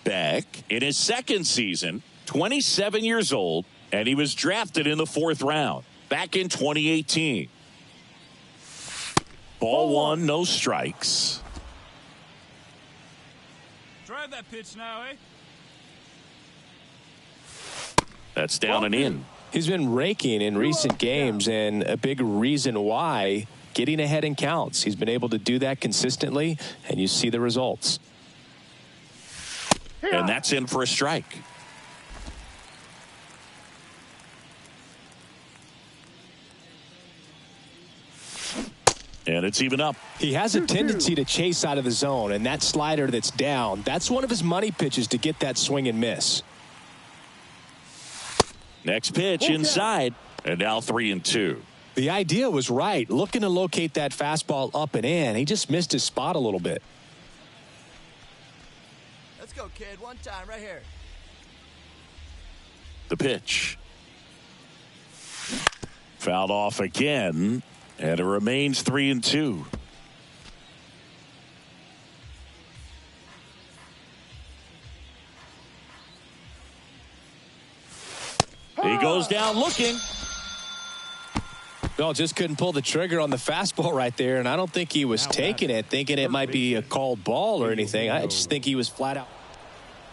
Speaker 1: Beck in his second season, 27 years old. And he was drafted in the 4th round back in 2018. Ball 1, no strikes.
Speaker 5: Drive that pitch now, eh?
Speaker 1: That's down and in.
Speaker 3: He's been raking in recent games, and a big reason why, getting ahead in counts. He's been able to do that consistently, and you see the results.
Speaker 1: And that's in for a strike. And it's even up.
Speaker 3: He has a tendency to chase out of the zone, and that slider that's down, that's one of his money pitches to get that swing and miss.
Speaker 1: Next pitch inside, and now 3-2.
Speaker 3: The idea was right, looking to locate that fastball up and in. He just missed his spot a little bit.
Speaker 5: Let's go, kid. One time, right here.
Speaker 1: The pitch. Fouled off again. And it remains 3-2. He goes down looking.
Speaker 3: No, just couldn't pull the trigger on the fastball right there, and I don't think he was taking it, thinking it might be a called ball or anything. I just think he was flat out.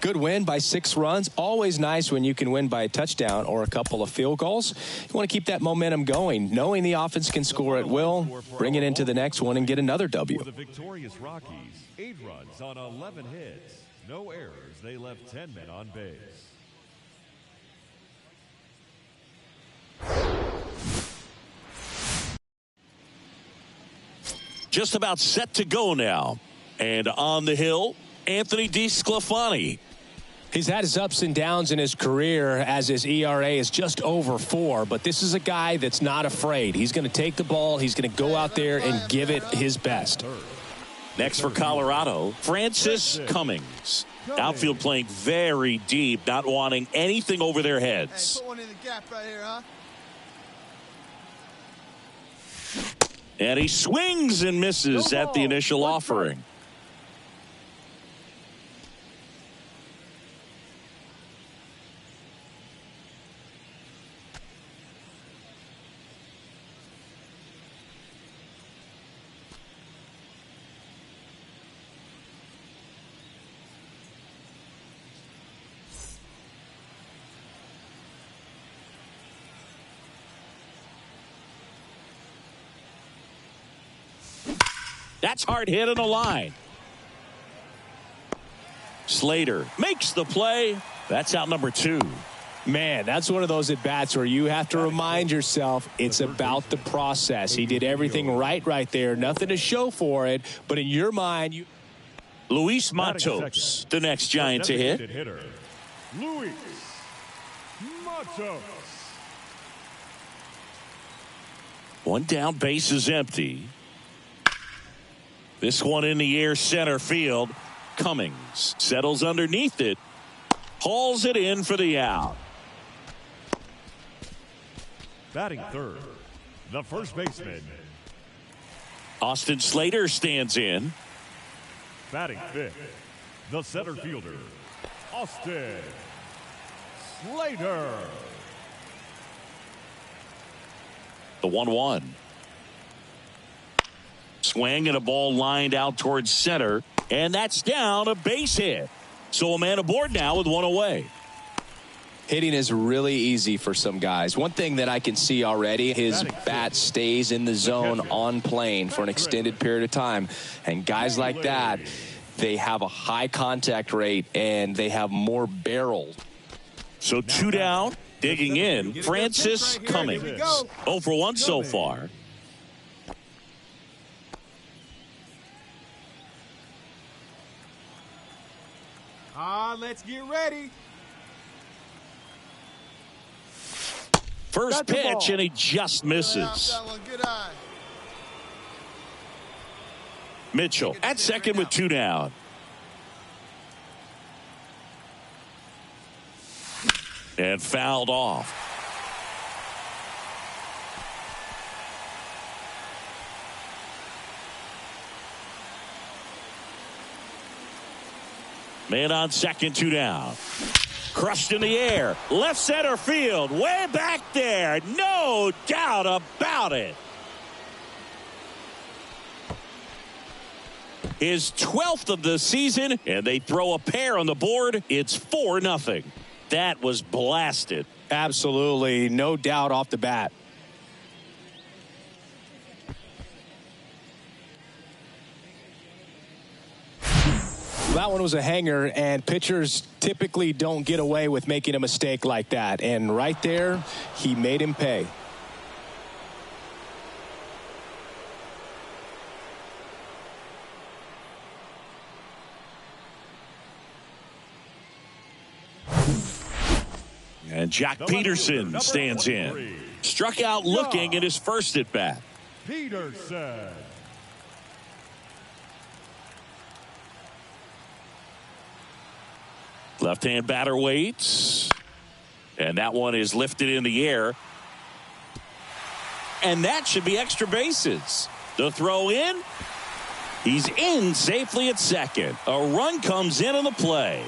Speaker 3: Good win by 6 runs. Always nice when you can win by a touchdown or a couple of field goals. You want to keep that momentum going, knowing the offense can score at will, bring it into the next one and get another W.
Speaker 4: For the victorious Rockies, 8 runs on 11 hits. No errors. They left 10 men on base.
Speaker 1: Just about set to go now. And on the hill, Anthony DeSclafani.
Speaker 3: He's had his ups and downs in his career as his ERA is just over 4, but this is a guy that's not afraid. He's going to take the ball. He's going to go out there and give it his best.
Speaker 1: Next for Colorado, Francis Cummings. Outfield playing very deep, not wanting anything over their heads.
Speaker 2: Hey, put one in the gap right here, huh?
Speaker 1: And he swings and misses at the initial offering. That's hard hit on the line. Slater makes the play. That's out number 2.
Speaker 3: Man, that's one of those at-bats where you have to remind yourself it's about the process. He did everything right there. Nothing to show for it, but in your mind, you...
Speaker 1: Luis Matos, the next Giant to hit.
Speaker 4: Luis Matos.
Speaker 1: One down, base is empty. This one in the air, center field. Cummings settles underneath it. Hauls it in for the out.
Speaker 4: Batting third, the first baseman.
Speaker 1: Austin Slater stands in.
Speaker 4: Batting fifth, the center fielder, Austin Slater.
Speaker 1: The 1-1. Swing and a ball lined out towards center. And that's down, a base hit. So a man aboard now with one away.
Speaker 3: Hitting is really easy for some guys. One thing that I can see already, his bat stays in the zone on plane for an extended period of time. And guys like that, they have a high contact rate and they have more barrels.
Speaker 1: So 2 down, digging in, Francis Cummings. 0 for 1 so far.
Speaker 2: Let's get ready.
Speaker 1: First pitch, and he just misses. Mitchell at second with 2 down. And fouled off. Man on second, 2 down. Crushed in the air. Left center field. Way back there. No doubt about it. His 12th of the season, and they throw a pair on the board. It's 4-0. That was blasted.
Speaker 3: Absolutely. No doubt off the bat. That one was a hanger, and pitchers typically don't get away with making a mistake like that. And right there, he made him pay.
Speaker 1: And Jack Peterson stands in. Struck out looking at his first at bat.
Speaker 4: Peterson.
Speaker 1: Left-hand batter waits. And that one is lifted in the air. And that should be extra bases. The throw in. He's in safely at second. A run comes in on the play.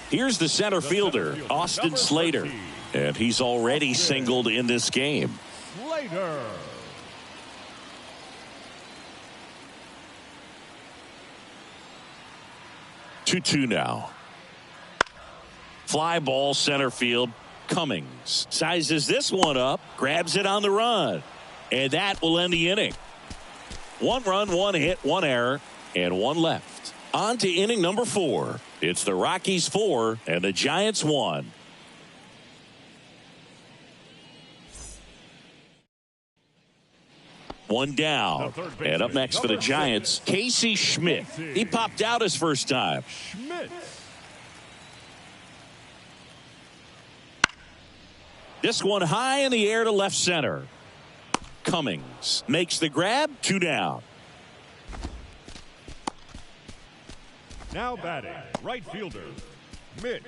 Speaker 1: Here's the center fielder, Austin Slater. And he's already singled in this game.
Speaker 4: Slater.
Speaker 1: Two now. Fly ball center field. Cummings sizes this one up, grabs it on the run, and that will end the inning. 1 run, 1 hit, 1 error, and 1 left. On to inning number 4. It's the Rockies 4 and the Giants 1. One down. And up next for the Giants, Casey Schmidt. He popped out his first time.
Speaker 4: Schmidt.
Speaker 1: This one high in the air to left center. Cummings makes the grab. 2 down.
Speaker 4: Now batting, right fielder, Mitch.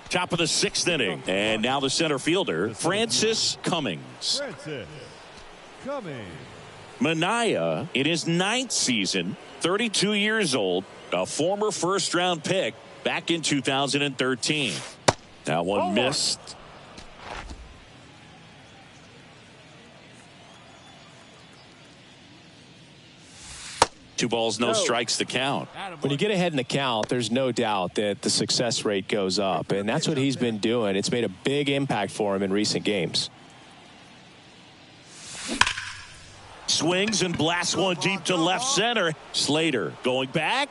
Speaker 1: Top of the 6th inning. And now the center fielder, Francis Cummings.
Speaker 4: Francis Cummings.
Speaker 1: Manaea in his 9th season, 32 years old, a former first-round pick back in 2013. That one missed. Two balls, no strikes to count.
Speaker 3: When you get ahead in the count, there's no doubt that the success rate goes up, and that's what he's been doing. It's made a big impact for him in recent games.
Speaker 1: swings and blasts one deep to left center. Slater going back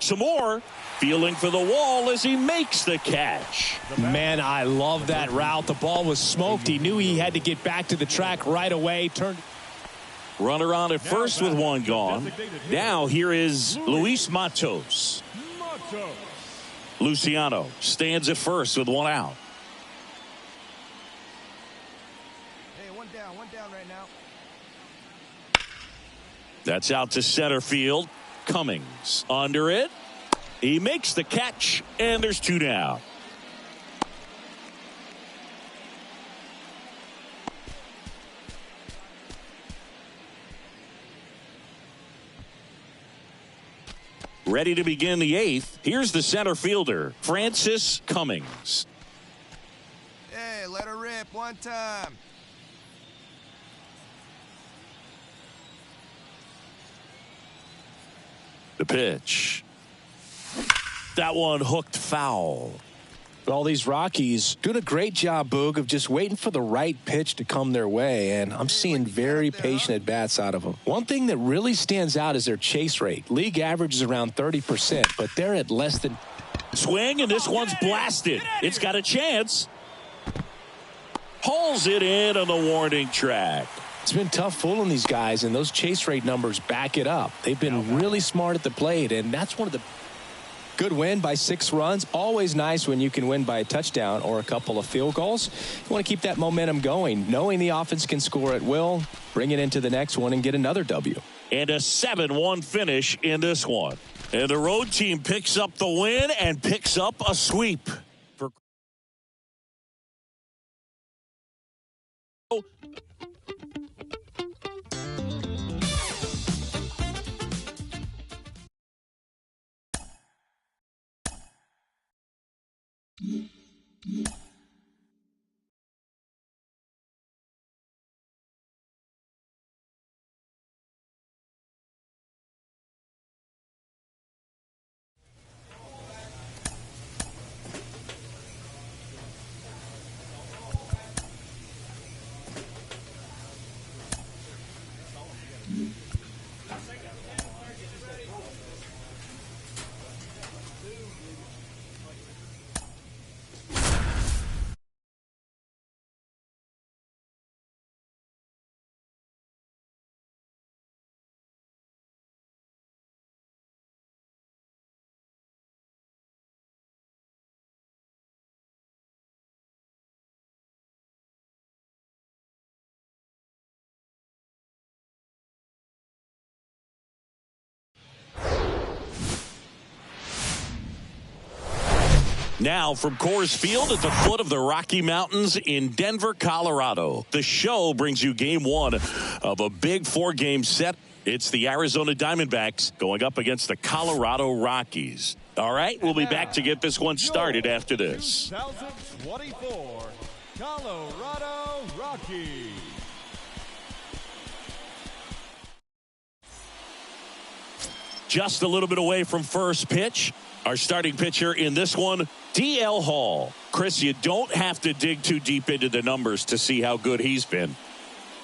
Speaker 1: some more. Feeling for the wall as he makes the catch.
Speaker 3: Man, I love that route. The ball was smoked. He knew he had to get back to the track right away.
Speaker 1: Runner on at first with one gone. Now here is Luis Matos. Luciano stands at first with one out.
Speaker 2: Hey, one down right now.
Speaker 1: That's out to center field. Cummings under it. He makes the catch, and there's two down. Ready to begin the eighth. Here's the center fielder, Francis Cummings.
Speaker 2: Hey, let her rip one time.
Speaker 1: The pitch. That one hooked foul.
Speaker 3: All these Rockies doing a great job, Boog, of just waiting for the right pitch to come their way, and I'm seeing very patient at-bats out of them. One thing that really stands out is their chase rate. League average is around 30%, but they're at less than...
Speaker 1: Swing, and this one's blasted. It's got a chance. Hauls it in on the warning track.
Speaker 3: It's been tough fooling these guys, and those chase rate numbers back it up. They've been really smart at the plate, and that's one of the... Good win by 6 runs. Always nice when you can win by a touchdown or a couple of field goals. You want to keep that momentum going, knowing the offense can score at will, bring it into the next one, and get another W.
Speaker 1: And a 7-1 finish in this one. And the road team picks up the win and picks up a sweep. Now from Coors Field at the foot of the Rocky Mountains in Denver, Colorado. The show brings you game one of a big 4-game set. It's the Arizona Diamondbacks going up against the Colorado Rockies. All right, we'll be back to get this one started after this.
Speaker 4: 2024 Colorado Rockies.
Speaker 1: Just a little bit away from first pitch. Our starting pitcher in this one, DL Hall. Chris, you don't have to dig too deep into the numbers to see how good he's been.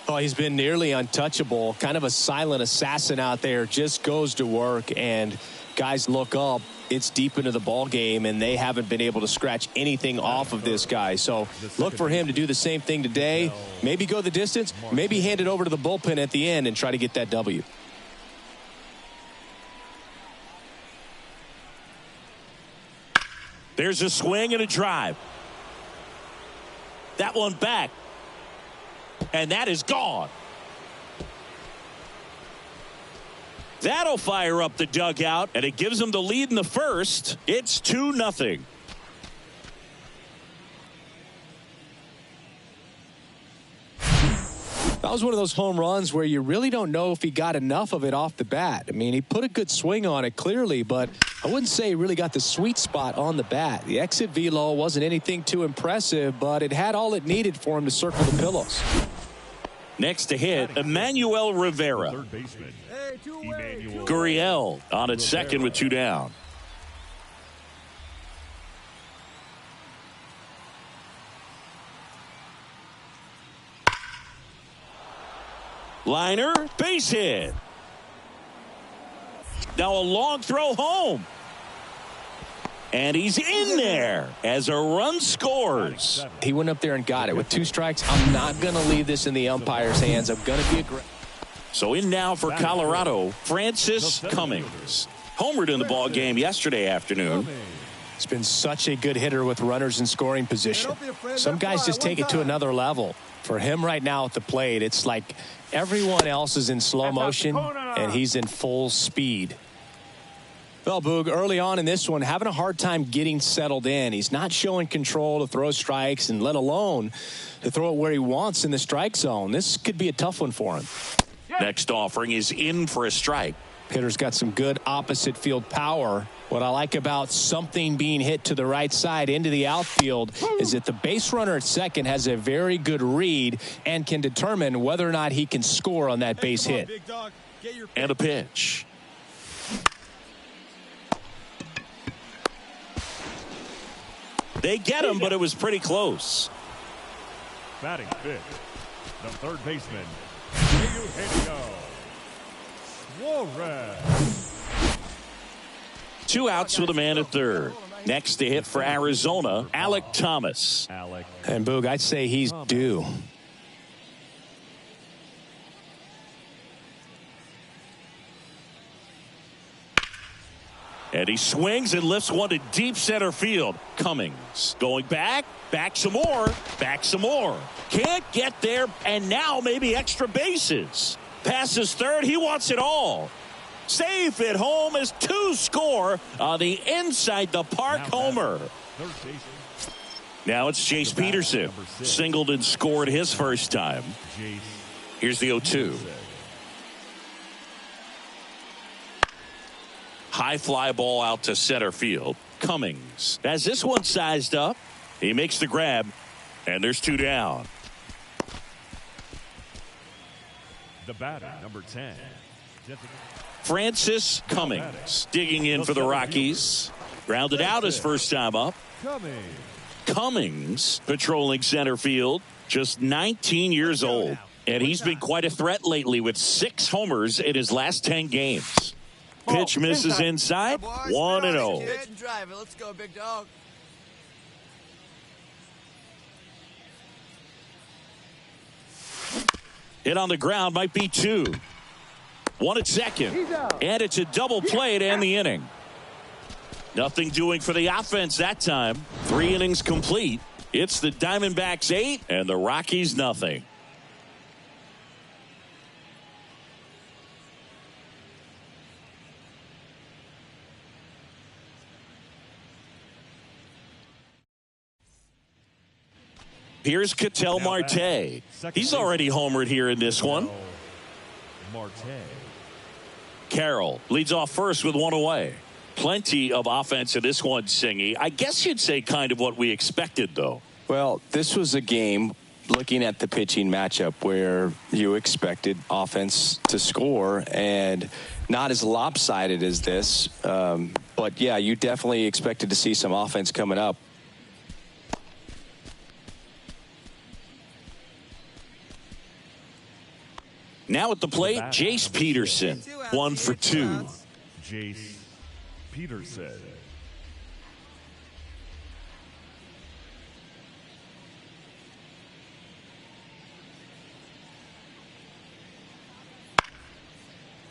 Speaker 3: Oh, he's been nearly untouchable. Kind of a silent assassin out there. Just goes to work, and guys look up. It's deep into the ball game, and they haven't been able to scratch anything off of this guy. So look for him to do the same thing today. Maybe go the distance. Maybe hand it over to the bullpen at the end and try to get that W.
Speaker 1: There's a swing and a drive. That one back. And that is gone. That'll fire up the dugout, and it gives them the lead in the first. It's 2-0.
Speaker 3: That was one of those home runs where you really don't know if he got enough of it off the bat. I mean, he put a good swing on it clearly, but I wouldn't say he really got the sweet spot on the bat. The exit velo wasn't anything too impressive, but it had all it needed for him to circle the pillows.
Speaker 1: Next to hit, Emmanuel Rivera.
Speaker 4: Third baseman.
Speaker 2: Hey, two-way.
Speaker 1: Gurriel on at second with 2 down. Liner, base hit. Now a long throw home. And he's in there as a run scores.
Speaker 3: He went up there and got it. With 2 strikes, I'm not going to leave this in the umpire's hands. I'm going to be aggressive.
Speaker 1: So in now for Colorado, Francis Cummings. Homered in the ball game yesterday afternoon.
Speaker 3: He's been such a good hitter with runners in scoring position. Some guys just take it to another level. For him right now at the plate, it's like everyone else is in slow motion and he's in full speed. Well, Boog, early on in this one, having a hard time getting settled in. He's not showing control to throw strikes, and let alone to throw it where he wants in the strike zone. This could be a tough one for him.
Speaker 1: Next offering is in for a strike.
Speaker 3: Hitter's got some good opposite field power. What I like about something being hit to the right side into the outfield is that the base runner at second has a very good read and can determine whether or not he can score on that base hit.
Speaker 1: And a pitch. They get him, but it was pretty close.
Speaker 4: Batting fifth, the third baseman, Eugenio Suarez.
Speaker 1: 2 outs with a man at third. Next to hit for Arizona, Alec Thomas.
Speaker 3: And Boog, I'd say he's due.
Speaker 1: And he swings and lifts one to deep center field. Cummings going back some more, back some more. Can't get there, and now maybe extra bases. Passes third, he wants it all. Safe at home as 2 score on the inside the park homer. Now it's Jace Peterson. Singled and scored his first time. Here's the 0-2. High fly ball out to center field. Cummings has this one sized up. He makes the grab, and there's 2 down.
Speaker 4: The batter, number 10.
Speaker 1: Francis Cummings digging in for the Rockies. Grounded out his first time up. Cummings patrolling center field, just 19 years old. And he's been quite a threat lately with 6 homers in his last 10 games. Pitch misses inside, 1-0.
Speaker 5: Let's go, big dog.
Speaker 1: Hit on the ground, might be 2. 1 at second. And it's a double play to end the inning. Nothing doing for the offense that time. 3 innings complete. It's the Diamondbacks 8 and the Rockies nothing. Here's Ketel Marte. He's already homered here in this one. Carroll leads off first with 1 away. Plenty of offense in this one, Singy. I guess you'd say kind of what we expected, though.
Speaker 3: Well, this was a game, looking at the pitching matchup, where you expected offense to score, and not as lopsided as this. But, yeah, you definitely expected to see some offense coming up.
Speaker 1: Now at the plate, Jace Peterson. 1 for 2.
Speaker 4: Jace Peterson.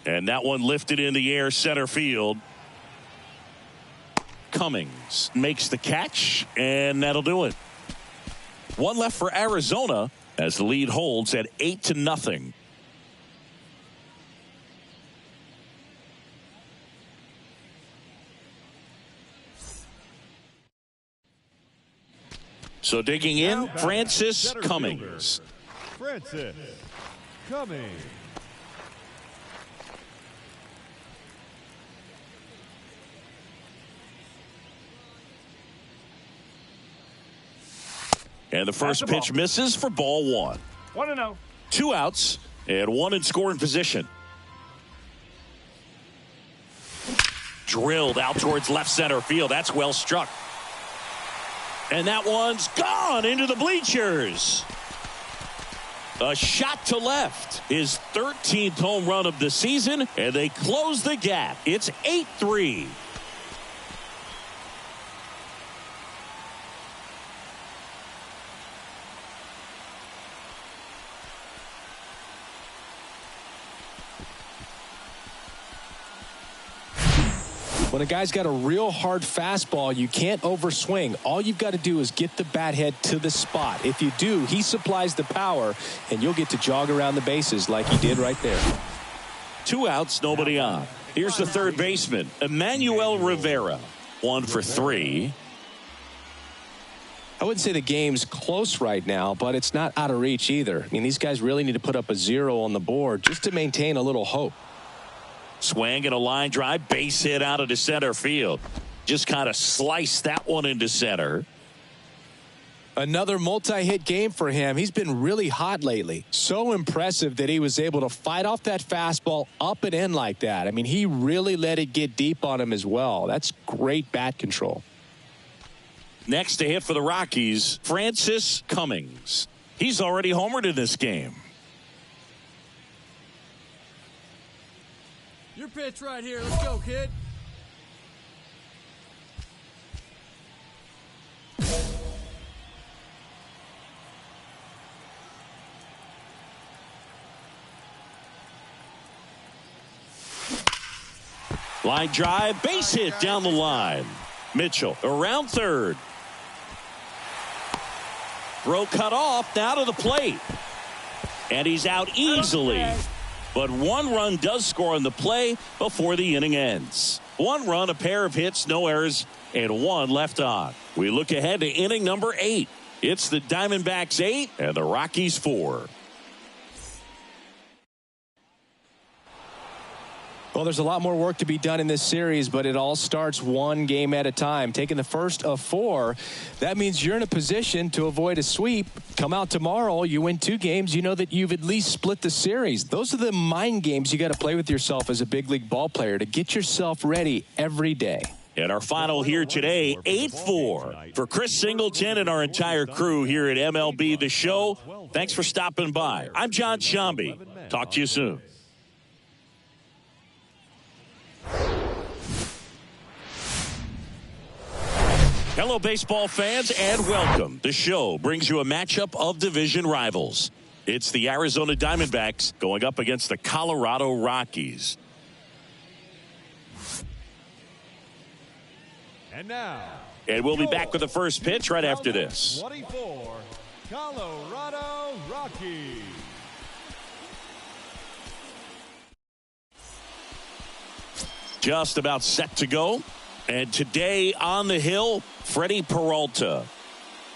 Speaker 1: And that one lifted in the air center field. Cummings makes the catch, and that'll do it. 1 left for Arizona as the lead holds at 8-0. So digging in, Francis Cummings.
Speaker 4: Francis Cummings.
Speaker 1: And the first pitch misses for ball 1.
Speaker 9: 1-0.
Speaker 1: 2 outs and 1 in scoring position. Drilled out towards left center field. That's well struck. And that one's gone into the bleachers. A shot to left. His 13th home run of the season, and they close the gap. It's 8-3.
Speaker 3: When a guy's got a real hard fastball, you can't overswing. All you've got to do is get the bat head to the spot. If you do, he supplies the power, and you'll get to jog around the bases like he did right there.
Speaker 1: 2 outs, nobody on. Here's the third baseman, Emmanuel Rivera. 1 for 3.
Speaker 3: I wouldn't say the game's close right now, but it's not out of reach either. I mean, these guys really need to put up a 0 on the board just to maintain a little hope.
Speaker 1: Swing and a line drive, base hit out into center field. Just kind of sliced that one into center.
Speaker 3: Another multi-hit game for him. He's been really hot lately. So impressive that he was able to fight off that fastball up and in like that. I mean, he really let it get deep on him as well. That's great bat control.
Speaker 1: Next to hit for the Rockies, Francis Cummings. He's already homered in this game.
Speaker 2: Your pitch right here. Let's go, kid.
Speaker 1: Line drive, base hit down the line. Mitchell around third. Throw cut off, now to the plate. And he's out easily. But 1 run does score on the play before the inning ends. 1 run, a pair of hits, no errors, and 1 left on. We look ahead to inning number 8. It's the Diamondbacks 8 and the Rockies 4.
Speaker 3: Well, there's a lot more work to be done in this series, but it all starts 1 game at a time. Taking the first of 4, that means you're in a position to avoid a sweep. Come out tomorrow, you win 2 games, you know that you've at least split the series. Those are the mind games you got to play with yourself as a big league ball player to get yourself ready every day.
Speaker 1: And our final here today, 8-4. For Chris Singleton and our entire crew here at MLB The Show, thanks for stopping by. I'm John Shambi. Talk to you soon. Hello, baseball fans, and welcome. The show brings you a matchup of division rivals. It's the Arizona Diamondbacks going up against the Colorado Rockies.
Speaker 4: And now.
Speaker 1: And we'll be back with the first pitch right after this.
Speaker 4: 24, Colorado Rockies.
Speaker 1: Just about set to go. And today on the hill, Freddie Peralta.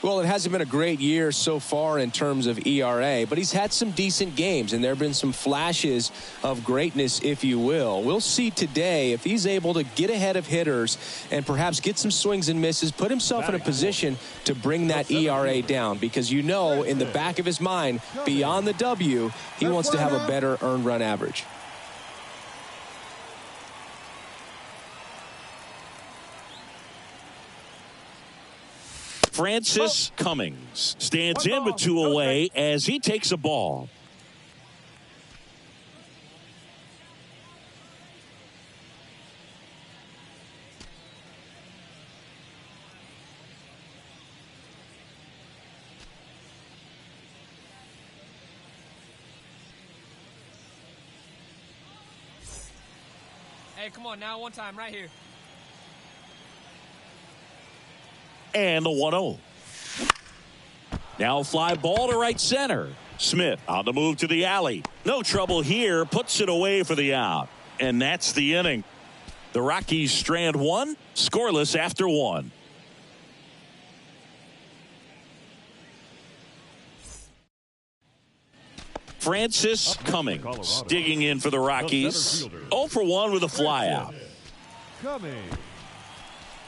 Speaker 3: Well, it hasn't been a great year so far in terms of ERA, but he's had some decent games, and there have been some flashes of greatness, if you will. We'll see today if he's able to get ahead of hitters and perhaps get some swings and misses, put himself in a position to bring that ERA down, because you know in the back of his mind, beyond the W, he wants to have a better earned run average.
Speaker 1: Francis Cummings stands in with 2 away as he takes a ball.
Speaker 5: Hey, come on now, one time right here.
Speaker 1: And the 1-0. Now fly ball to right center. Smith on the move to the alley. No trouble here. Puts it away for the out. And that's the inning. The Rockies strand 1, scoreless after 1. Francis Cummings digging in for the Rockies. 0 for 1 with a flyout.
Speaker 4: Cummings.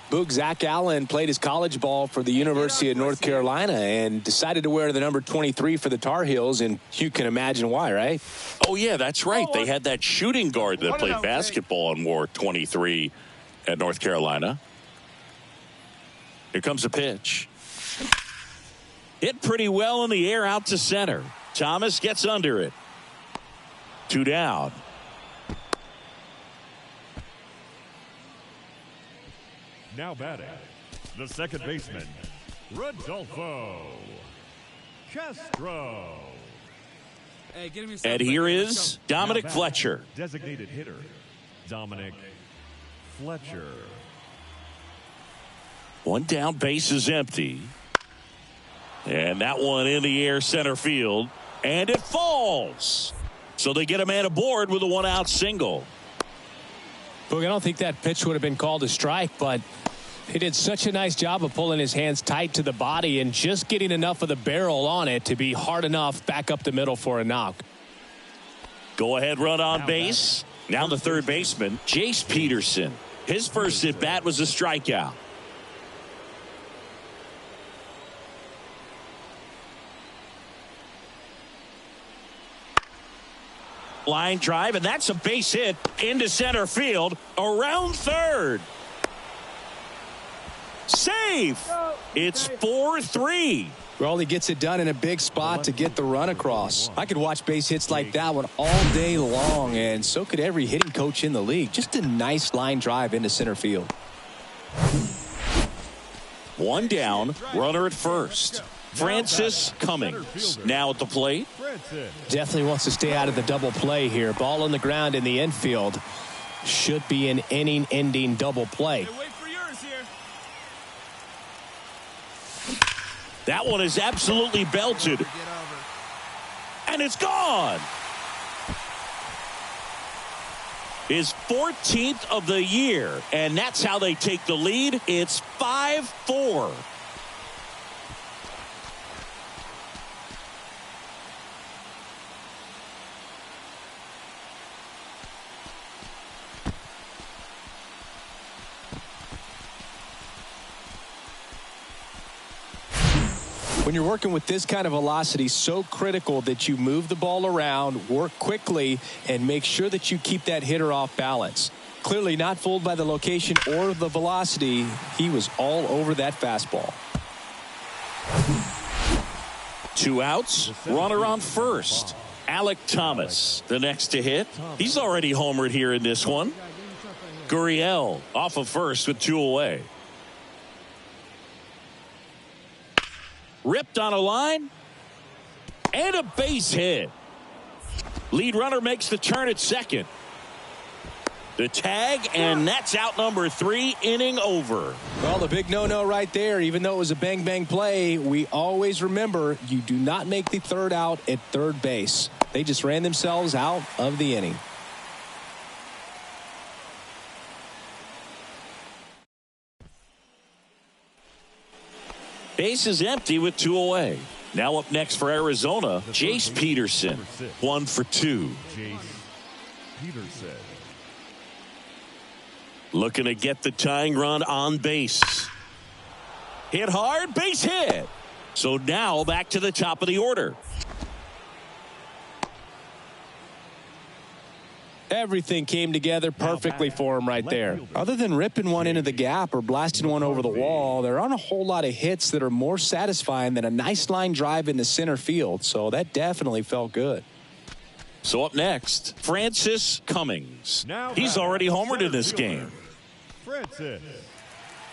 Speaker 3: Boog, Zach Allen played his college ball for the University of North Carolina and decided to wear the number 23 for the Tar Heels, and you can imagine why, right?
Speaker 1: Oh, yeah, that's right. They had that shooting guard that played basketball and wore 23 at North Carolina. Here comes a pitch. Hit pretty well in the air out to center. Thomas gets under it. 2 down.
Speaker 4: Now batting, the second baseman, Rodolfo Castro.
Speaker 5: Hey, get him
Speaker 1: And here is Dominic Fletcher.
Speaker 4: Designated hitter, Dominic Fletcher.
Speaker 1: 1 down, base is empty. And that one in the air center field. And it falls. So they get a man aboard with a 1-out single.
Speaker 3: Boog, I don't think that pitch would have been called a strike, but he did such a nice job of pulling his hands tight to the body and just getting enough of the barrel on it to be hard enough back up the middle for a knock.
Speaker 1: Go ahead run on base. Now the third baseman, Jace Peterson. His first at bat was a strikeout. Line drive, and that's a base hit into center field, around third. Safe. It's 4-3.
Speaker 3: Well, he gets it done in a big spot to get the run across. I could watch base hits like that one all day long, and so could every hitting coach in the league. Just a nice line drive into center field.
Speaker 1: 1 down, runner at first. Francis Cummings now at the plate.
Speaker 3: Definitely wants to stay out of the double play here. Ball on the ground in the infield. Should be an inning-ending double play.
Speaker 5: Hey, wait for yours here.
Speaker 1: That one is absolutely belted. And it's gone. His 14th of the year. And that's how they take the lead. It's 5-4.
Speaker 3: When you're working with this kind of velocity, so critical that you move the ball around, work quickly, and make sure that you keep that hitter off balance. Clearly not fooled by the location or the velocity. He was all over that fastball.
Speaker 1: 2 outs, runner on first. Alec Thomas, the next to hit. He's already homered here in this one. Gurriel off of first with 2 away. Ripped on a line. And a base hit. Lead runner makes the turn at second. The tag, and that's out number 3, inning over.
Speaker 3: Well, the big no-no right there, even though it was a bang-bang play, we always remember you do not make the third out at third base. They just ran themselves out of the inning.
Speaker 1: Base is empty with 2 away. Now up next for Arizona, Jace Peterson. 1 for 2.
Speaker 4: Jace Peterson.
Speaker 1: Looking to get the tying run on base. Hit hard, base hit. So now back to the top of the order.
Speaker 3: Everything came together perfectly for him right there. Other than ripping one into the gap or blasting one over the wall, there aren't a whole lot of hits that are more satisfying than a nice line drive in the center field. So that definitely felt good.
Speaker 1: So up next, Francis Cummings. He's already homered in this game.
Speaker 4: Francis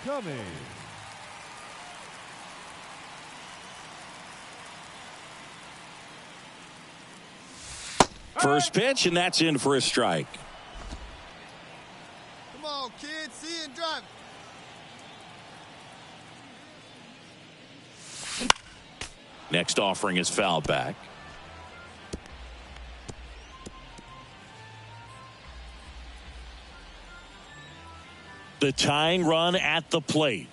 Speaker 4: Cummings.
Speaker 1: First pitch, and that's in for a strike.
Speaker 2: Come on, kid. See it and drive.
Speaker 1: Next offering is fouled back. The tying run at the plate.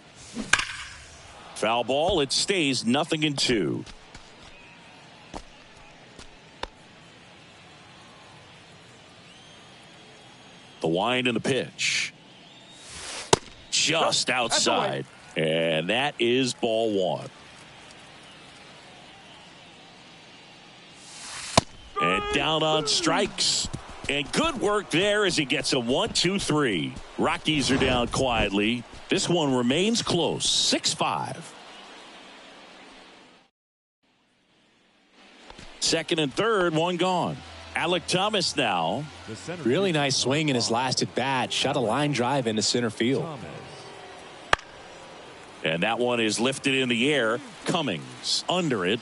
Speaker 1: Foul ball, it stays 0-2. The wind and the pitch. Just outside. And that is ball 1. And down on strikes. And good work there as he gets a 1-2-3. Rockies are down quietly. This one remains close. 6-5. second and third, one gone. Alec Thomas now.
Speaker 3: Really nice swing in his last at bat. Shot a line drive into center field.
Speaker 1: And that one is lifted in the air. Cummings under it.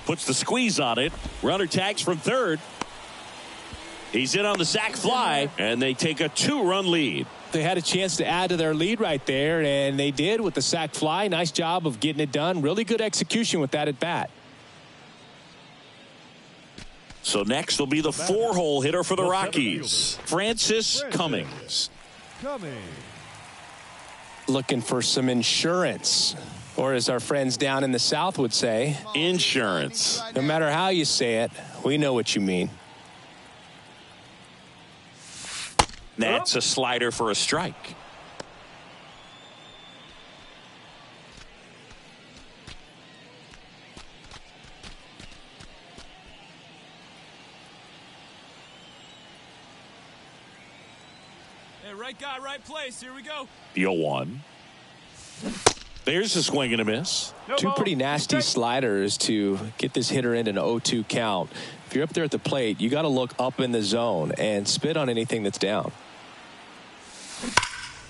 Speaker 1: Puts the squeeze on it. Runner tags from third. He's in on the sac fly, and they take a 2-run lead.
Speaker 3: They had a chance to add to their lead right there, and they did with the sac fly. Nice job of getting it done. Really good execution with that at bat.
Speaker 1: So next will be the 4-hole hitter for the Rockies, Francis Cummings.
Speaker 3: Looking for some insurance, or as our friends down in the South would say,
Speaker 1: insurance.
Speaker 3: No matter how you say it, we know what you mean.
Speaker 1: That's a slider for a strike.
Speaker 2: Hey, right guy, right place. Here we go.
Speaker 1: The 0-1. There's a swing and a miss.
Speaker 3: Two pretty nasty sliders to get this hitter in an 0-2 count. If you're up there at the plate, you got to look up in the zone and spit on anything that's down.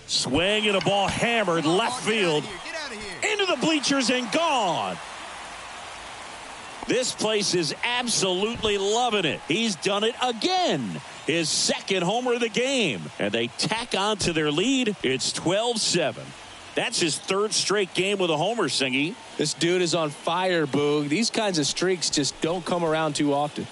Speaker 1: Swing and a ball hammered left field into the bleachers and gone. This place is absolutely loving it. He's done it again. His second homer of the game. And they tack on to their lead. It's 12-7. That's his third straight game with a homer, Singy.
Speaker 3: This dude is on fire, Boog. These kinds of streaks just don't come around too often.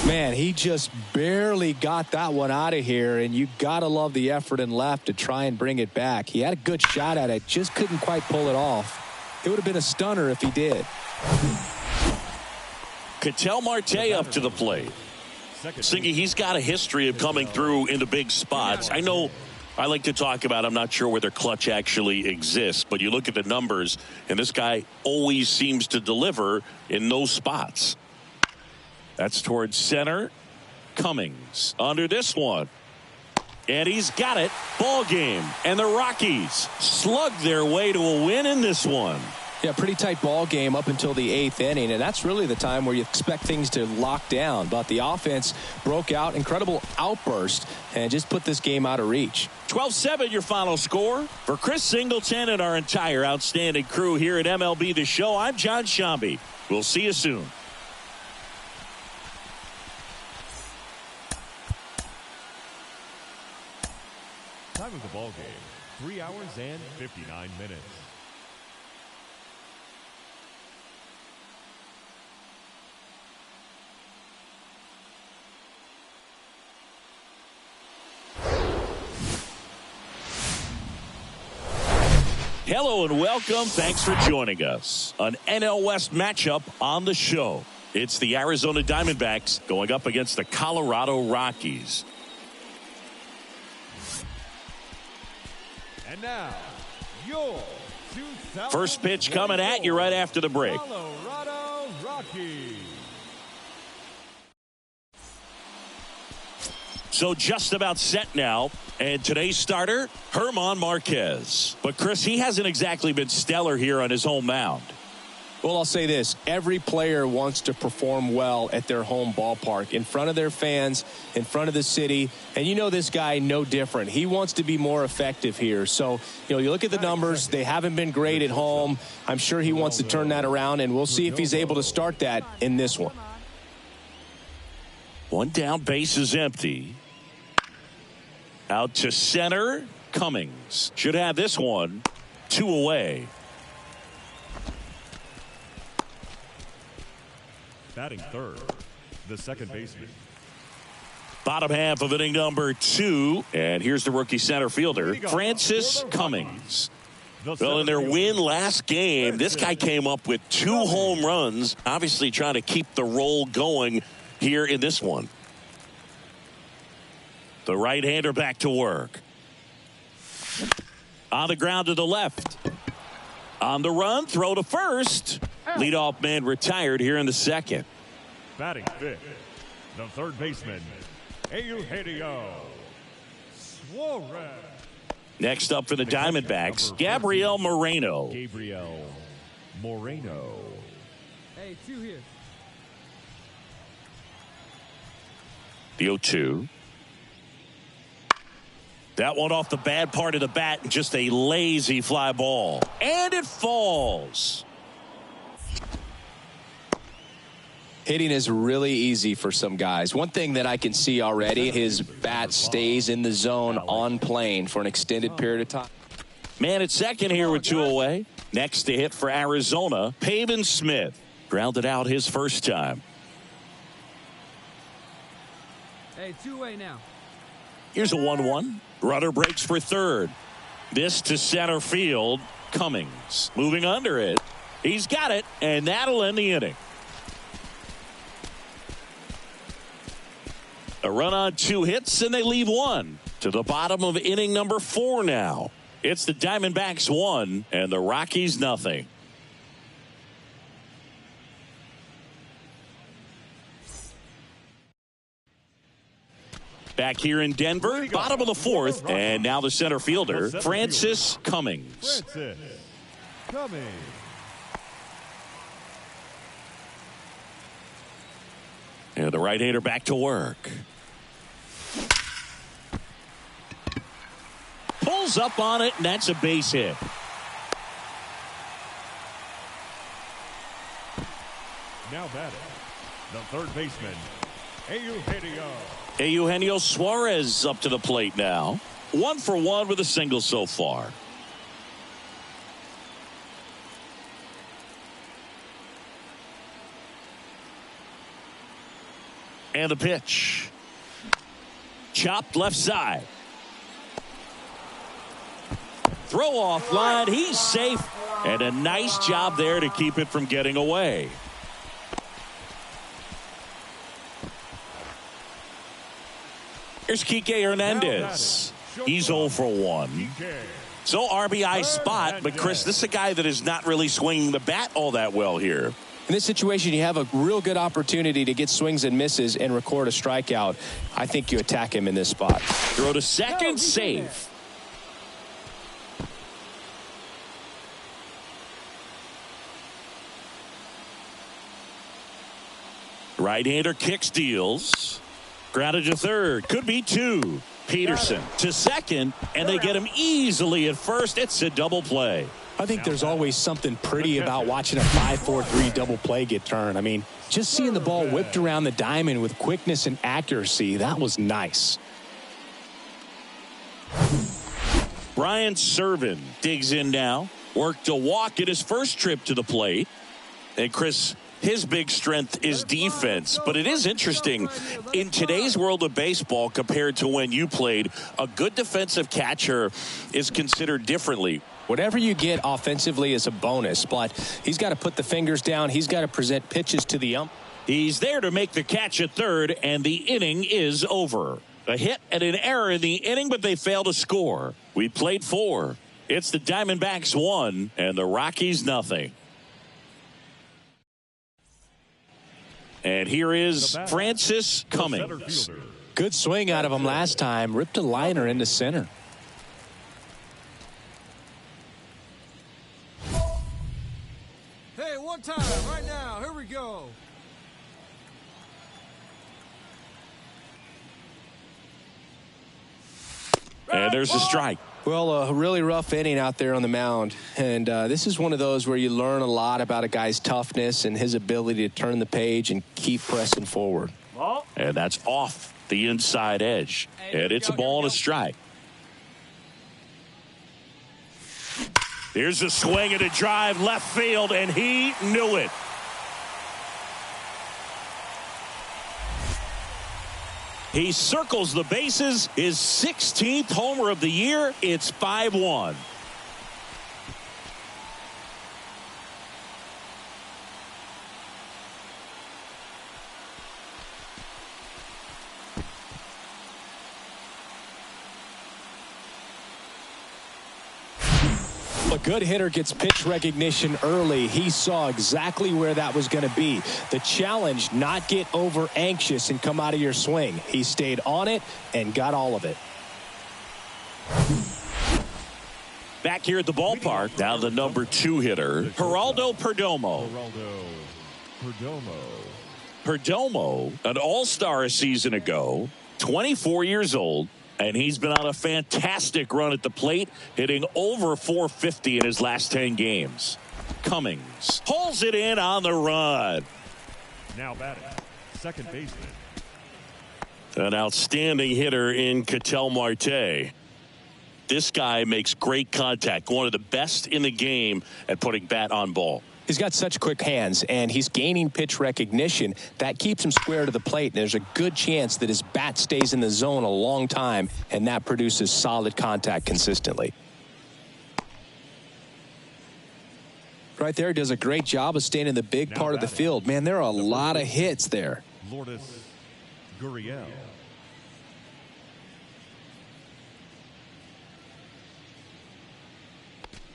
Speaker 3: Man, he just barely got that one out of here, and you got to love the effort in left to try and bring it back. He had a good shot at it, just couldn't quite pull it off. It would have been a stunner if he did.
Speaker 1: Ketel Marte up to the plate. Singy, he's got a history of coming through into big spots. I know I like to talk about, I'm not sure whether clutch actually exists, but you look at the numbers, and this guy always seems to deliver in those spots. That's towards center. Cummings under this one. And he's got it. Ball game. And the Rockies slug their way to a win in this one.
Speaker 3: Yeah, pretty tight ball game up until the 8th inning, and that's really the time where you expect things to lock down. But the offense broke out, incredible outburst, and just put this game out of reach.
Speaker 1: 12-7 your final score. For Chris Singleton and our entire outstanding crew here at MLB The Show, I'm John Shambi. We'll see you soon.
Speaker 4: Time of the ball game, 3 hours and 59 minutes.
Speaker 1: Hello and welcome. Thanks for joining us. An NL West matchup on the show. It's the Arizona Diamondbacks going up against the Colorado Rockies.
Speaker 4: And now, your
Speaker 1: first pitch coming at you right after the break.
Speaker 4: Colorado Rockies.
Speaker 1: So just about set now. And today's starter, German Marquez. But Chris, he hasn't exactly been stellar here on his home mound.
Speaker 3: Well, I'll say this. Every player wants to perform well at their home ballpark, in front of their fans, in front of the city. And you know this guy no different. He wants to be more effective here. So, you look at the numbers. They haven't been great at home. I'm sure he wants to turn that around, and we'll see if he's able to start that in this one.
Speaker 1: One down, base is empty. Out to center, Cummings. Should have this one. 2 away.
Speaker 4: Batting third, the second baseman.
Speaker 1: Bottom half of inning number 2. And here's the rookie center fielder, Francis Cummings. Well, in their win last game, this guy came up with 2 home runs, obviously trying to keep the roll going here in this one. The right-hander back to work. On the ground to the left. On the run, throw to first. Leadoff man retired here in the second.
Speaker 4: Batting fifth, the third baseman, Eugenio Suarez.
Speaker 1: Next up for the Diamondbacks, Gabriel Moreno.
Speaker 4: Gabriel Moreno.
Speaker 2: Hey, 2 here.
Speaker 1: The 0-2. That one off the bad part of the bat. Just a lazy fly ball. And it falls.
Speaker 3: Hitting is really easy for some guys. One thing that I can see already, his bat stays in the zone on plane for an extended period of time.
Speaker 1: Man at second here with 2 away. Next to hit for Arizona, Pavin Smith. Grounded out his first time.
Speaker 2: Hey, 2 away now.
Speaker 1: Here's a 1-1. Runner breaks for third. This to center field. Cummings moving under it. He's got it, and that'll end the inning. A run on 2 hits, and they leave 1. To the bottom of inning number 4 now. It's the Diamondbacks 1 and the Rockies nothing. Back here in Denver, bottom of the 4th, and now the center fielder, Francis Cummings. And the right-hander back to work. Pulls up on it, and that's a base hit.
Speaker 4: Now batting, the third baseman,
Speaker 1: Eugenio Suarez up to the plate now. 1 for 1 with a single so far. And the pitch. Chopped left side. Throw off line. He's safe. And a nice job there to keep it from getting away. Here's Kike Hernandez. He's 0 for 1. So RBI spot, but Chris, this is a guy that is not really swinging the bat all that well here.
Speaker 3: In this situation, you have a real good opportunity to get swings and misses and record a strikeout. I think you attack him in this spot.
Speaker 1: Throw to second, save. Right-hander kicks, deals. Grounded to third. Could be 2. Peterson to second, and they get him easily at first. It's a double play.
Speaker 3: I think there's always something pretty about watching a 5-4-3 double play get turned. I mean, just seeing the ball whipped around the diamond with quickness and accuracy, that was nice.
Speaker 1: Brian Serven digs in now. Worked a walk at his first trip to the plate. And Chris, his big strength is defense, but it is interesting in today's world of baseball compared to when you played, a good defensive catcher is considered differently.
Speaker 3: Whatever you get offensively is a bonus, but he's got to put the fingers down. He's got to present pitches to the ump.
Speaker 1: He's there to make the catch at third, and the inning is over. A hit and an error in the inning, but they fail to score. We played 4. It's the Diamondbacks 1 and the Rockies nothing. And here is Francis Cummings.
Speaker 3: Good swing out of him last time. Ripped a liner into center.
Speaker 2: Hey, one time, right now. Here we go.
Speaker 1: And there's a strike.
Speaker 3: Well, a really rough inning out there on the mound. And this is one of those where you learn a lot about a guy's toughness and his ability to turn the page and keep pressing forward.
Speaker 1: And that's off the inside edge. And it's a ball and a strike. Here's a swing and a drive left field, and he knew it. He circles the bases, his 16th homer of the year. It's 5-1.
Speaker 3: A good hitter gets pitch recognition early. He saw exactly where that was going to be. The challenge, not get over anxious and come out of your swing. He stayed on it and got all of it.
Speaker 1: Back here at the ballpark, now the number 2 hitter, Geraldo Perdomo. Perdomo, an all-star a season ago, 24 years old, and he's been on a fantastic run at the plate, hitting over 450 in his last 10 games. Cummings pulls it in on the run.
Speaker 4: Now batting, second baseman.
Speaker 1: An outstanding hitter in Ketel Marte. This guy makes great contact, one of the best in the game at putting bat on ball.
Speaker 3: He's got such quick hands, and he's gaining pitch recognition. That keeps him square to the plate, and there's a good chance that his bat stays in the zone a long time, and that produces solid contact consistently. Right there, does a great job of staying in the big part of the field. Man, there are a lot of hits there.
Speaker 4: Lourdes Gurriel.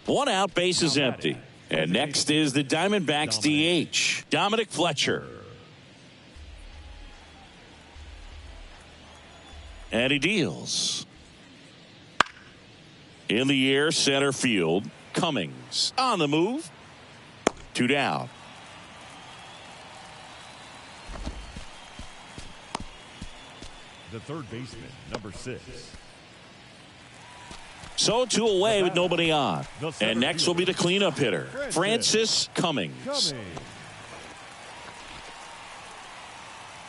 Speaker 1: One out, base is empty. And next is the Diamondbacks DH, Dominic Fletcher. And he deals. In the air, center field, Cummings on the move. 2 down.
Speaker 4: The third baseman, number 6.
Speaker 1: So 2 away with nobody on. And next will be the cleanup hitter, Francis Cummings.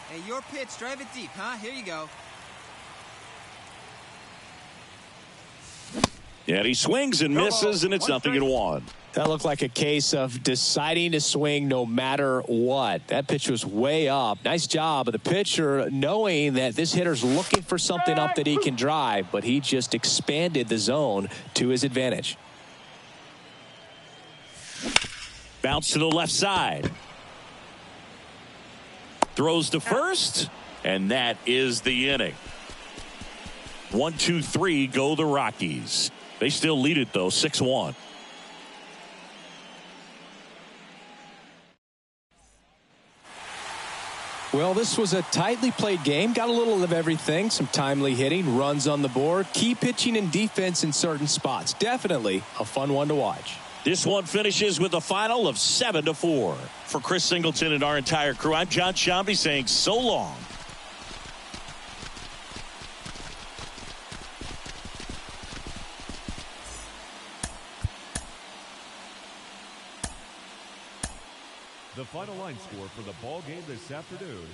Speaker 5: Hey, your pitch. Drive it deep, huh? Here you go.
Speaker 1: And he swings and misses, and it's 0-1.
Speaker 3: That looked like a case of deciding to swing no matter what. That pitch was way up. Nice job of the pitcher knowing that this hitter's looking for something up that he can drive, but he just expanded the zone to his advantage.
Speaker 1: Bounce to the left side. Throws to first, and that is the inning. 1-2-3 go the Rockies. They still lead it, though, 6-1.
Speaker 3: Well, this was a tightly played game. Got a little of everything. Some timely hitting, runs on the board, key pitching and defense in certain spots. Definitely a fun one to watch.
Speaker 1: This one finishes with a final of 7-4. For Chris Singleton and our entire crew, I'm John Shambi saying so long.
Speaker 4: The final line score for the ball game this afternoon.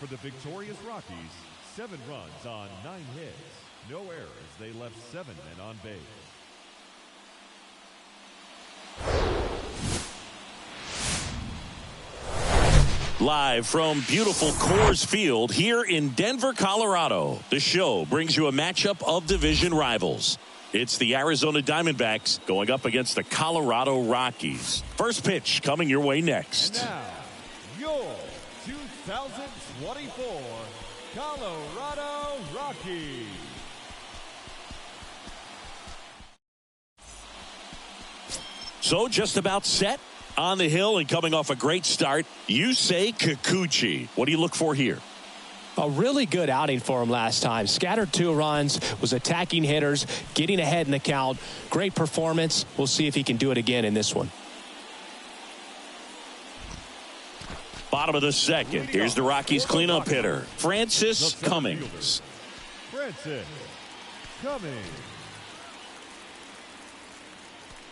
Speaker 4: For the victorious Rockies, 7 runs on 9 hits. No errors. They left 7 men on base.
Speaker 1: Live from beautiful Coors Field here in Denver, Colorado, the show brings you a matchup of division rivals. It's the Arizona Diamondbacks going up against the Colorado Rockies. First pitch coming your way next.
Speaker 4: And now, your 2024 Colorado Rockies.
Speaker 1: So just about set on the hill and coming off a great start, Yusei Kikuchi. What do you look for here?
Speaker 3: A really good outing for him last time. Scattered 2 runs, was attacking hitters, getting ahead in the count. Great performance. We'll see if he can do it again in this one.
Speaker 1: Bottom of the second. Here's the Rockies cleanup hitter, Francis Cummings.
Speaker 4: Francis Cummings.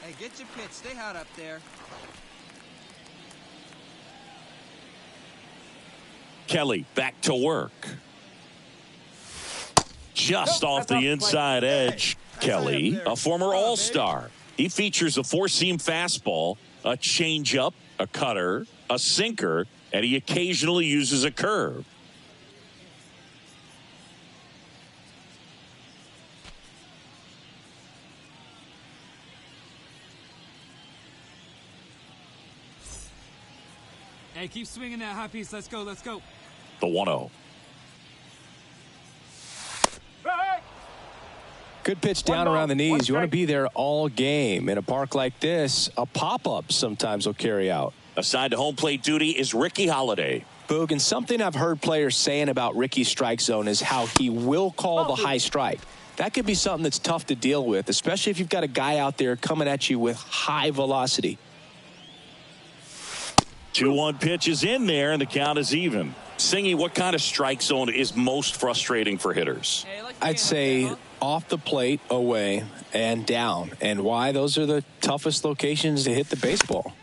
Speaker 5: Hey, get your pitch. Stay hot up there.
Speaker 1: Kelly back to work. Just off the inside edge. Kelly, a former All-Star. He features a 4-seam fastball, a changeup, a cutter, a sinker, and he occasionally uses a curve.
Speaker 2: Hey, keep swinging that high piece. Let's go. Let's go.
Speaker 1: The 1-0.
Speaker 3: Good pitch down around the knees. You want to be there all game. In a park like this, a pop-up sometimes will carry out.
Speaker 1: Assigned to home plate duty is Ricky Holiday.
Speaker 3: Boog, and something I've heard players saying about Ricky's strike zone is how he will call the high strike. that could be something that's tough to deal with, especially if you've got a guy out there coming at you with high velocity.
Speaker 1: 2-1 pitch is in there, and the count is even. Singy, what kind of strike zone is most frustrating for hitters?
Speaker 3: I'd say off the plate, away, and down. And why? Those are the toughest locations to hit the baseball.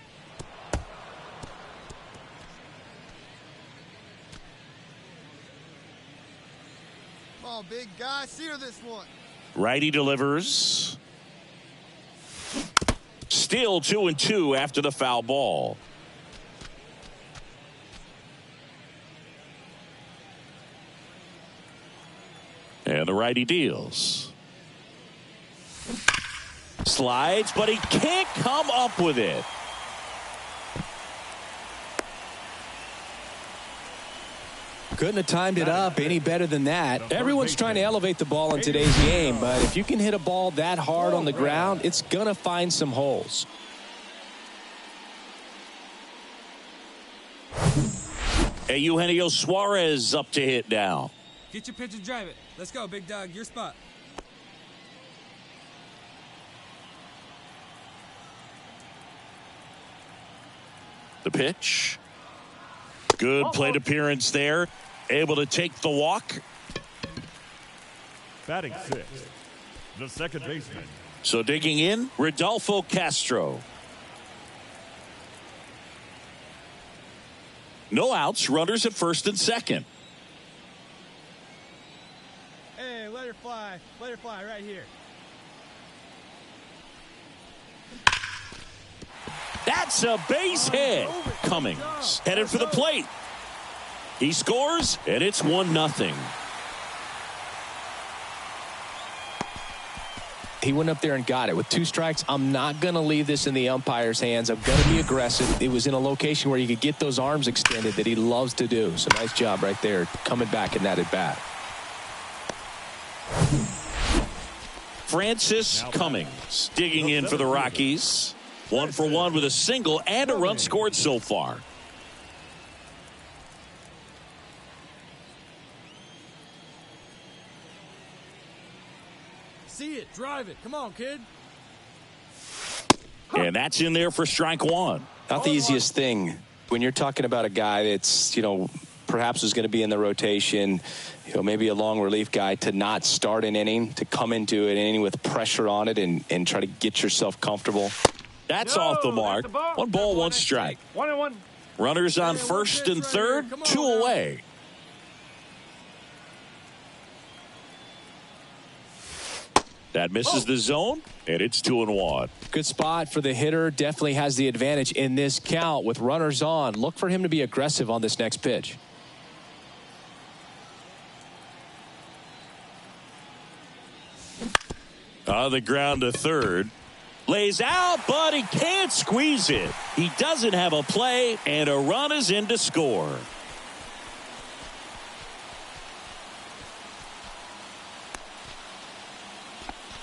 Speaker 2: Come on, big guy. Sear this one.
Speaker 1: Righty delivers. Still 2-2 after the foul ball. And the righty deals. Slides, but he can't come up with it.
Speaker 3: Couldn't have timed it up any better than that. Everyone's trying to elevate the ball in today's game, but if you can hit a ball that hard on the ground, it's going to find some holes.
Speaker 1: Eugenio Suarez up to hit now.
Speaker 5: Get your pitch and drive it. Let's go, big dog. Your spot.
Speaker 1: The pitch. Good plate appearance there. Able to take the walk.
Speaker 4: Batting sixth, the second baseman.
Speaker 1: So digging in, Rodolfo Castro. No outs, runners at first and second.
Speaker 2: Hey, let her fly. Let her fly right here.
Speaker 1: That's a base hit. Cummings headed for the plate. He scores, and it's 1-0.
Speaker 3: He went up there and got it. With 2 strikes, I'm not going to leave this in the umpire's hands. I'm going to be aggressive. It was in a location where you could get those arms extended that he loves to do. So nice job right there, coming back in that at bat.
Speaker 1: Francis Cummings digging in for the Rockies. 1 for 1 with a single and a run scored so far.
Speaker 2: See it. Drive it. Come on, kid.
Speaker 1: And that's in there for strike 1.
Speaker 3: Not the easiest thing when you're talking about a guy that's, perhaps is going to be in the rotation, maybe a long relief guy, to not start an inning, to come into an inning with pressure on it and try to get yourself comfortable.
Speaker 1: That's off the mark. 1 ball, 1 strike.
Speaker 5: 1-1.
Speaker 1: Runners on first and third, 2 away. That misses the zone, and it's 2-1.
Speaker 3: Good spot for the hitter. Definitely has the advantage in this count with runners on. Look for him to be aggressive on this next pitch.
Speaker 1: On the ground to third. Lays out, but he can't squeeze it. He doesn't have a play, and a run is in to score.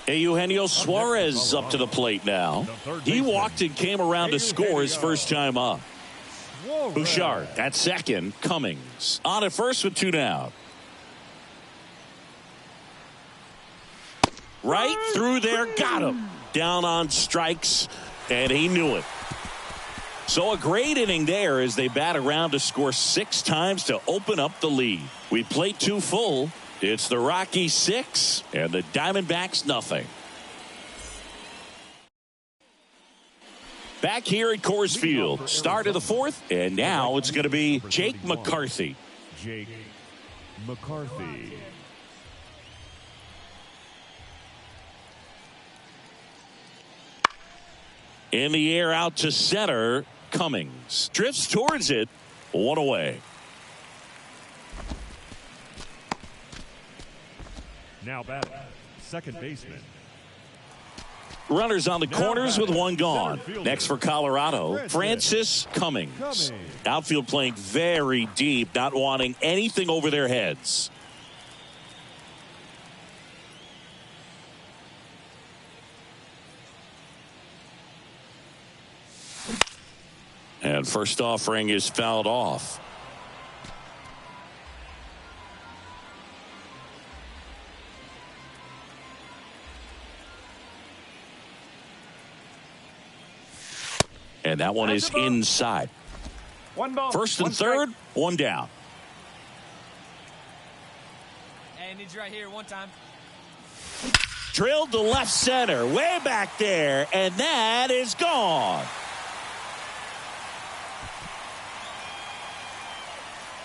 Speaker 1: Eugenio Suarez up to the plate now. He walked and came around to score his first time up. Bouchard at second. Cummings on at first with 2 down. Right through there, got him. Down on strikes, and he knew it. So a great inning there as they bat around to score 6 times to open up the lead. We played 2 full. It's the Rockies 6 and the Diamondbacks nothing. Back here at Coors Field, start of the 4th, and now it's going to be Jake McCarthy.
Speaker 4: Jake McCarthy.
Speaker 1: In the air out to center, Cummings drifts towards it, 1 away.
Speaker 4: Now batting, second baseman.
Speaker 1: Runners on the corners with 1 gone. Next for Colorado, Francis Cummings. Outfield playing very deep, not wanting anything over their heads. And first offering is fouled off. And that one is inside.
Speaker 2: One ball.
Speaker 1: First and third, one down.
Speaker 5: Hey, I need you right here one time.
Speaker 1: Drilled to left center, way back there, and that is gone.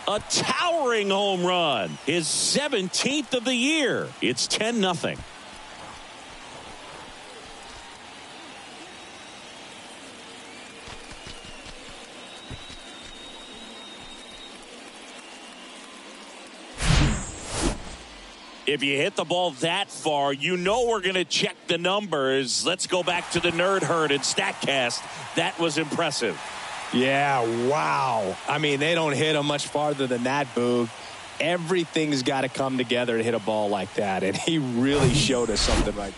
Speaker 1: A towering home run, his 17th of the year. It's 10-0. If you hit the ball that far, you know we're going to check the numbers. Let's go back to the Nerd Herd and StatCast. That was impressive.
Speaker 3: Yeah, wow. I mean, they don't hit him much farther than that, Boog. Everything's got to come together to hit a ball like that, and he really showed us something right.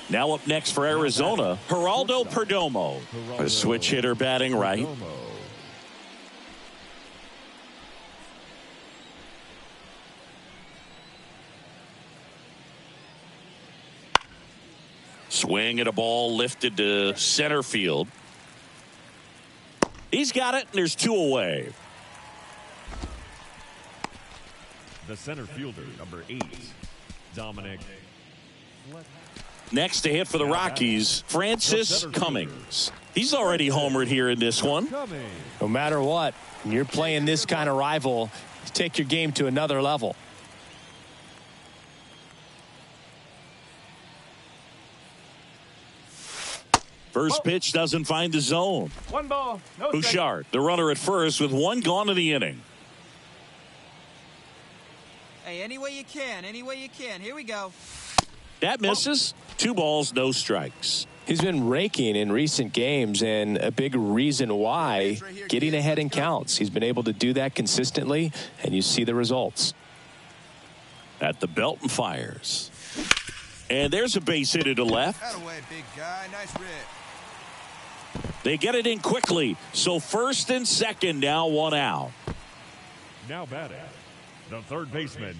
Speaker 1: Now up next for Arizona, Geraldo Perdomo, a switch hitter batting right. Swing at a ball lifted to center field. He's got it, and there's 2 away.
Speaker 4: The center fielder, number 8, Dominic.
Speaker 1: Next to hit for the Rockies, Francis Cummings. He's already homered here in this one.
Speaker 3: No matter what, when you're playing this kind of rival, take your game to another level.
Speaker 1: First pitch doesn't find the zone.
Speaker 2: One ball. No
Speaker 1: Bouchard, the runner at first with 1 gone in the inning.
Speaker 5: Hey, any way you can. Any way you can. Here we go.
Speaker 1: That misses. 2 balls, no strikes.
Speaker 3: He's been raking in recent games, and a big reason why, getting ahead in counts. He's been able to do that consistently, and you see the results.
Speaker 1: At the belt and fires. And there's a base hit to left.
Speaker 2: That away, big guy. Nice rip.
Speaker 1: They get it in quickly. So first and second, now 1 out.
Speaker 4: Now batting, the third baseman.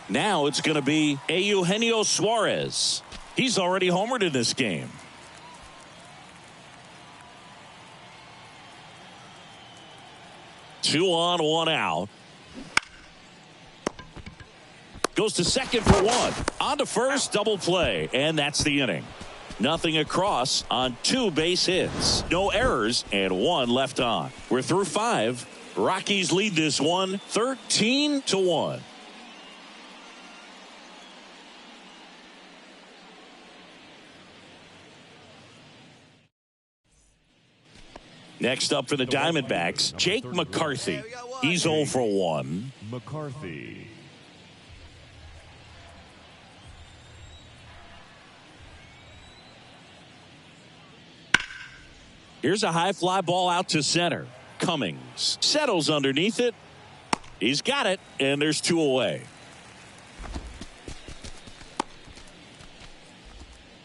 Speaker 1: Now it's going to be Eugenio Suarez. He's already homered in this game. Two on, 1 out. Goes to second for 1. On to first, double play, and that's the inning. Nothing across on 2 base hits. No errors and 1 left on. We're through 5. Rockies lead this one 13-1. Next up for the Diamondbacks, Jake McCarthy. He's 0 for 1.
Speaker 4: McCarthy.
Speaker 1: Here's a high fly ball out to center. Cummings settles underneath it. He's got it, and there's 2 away.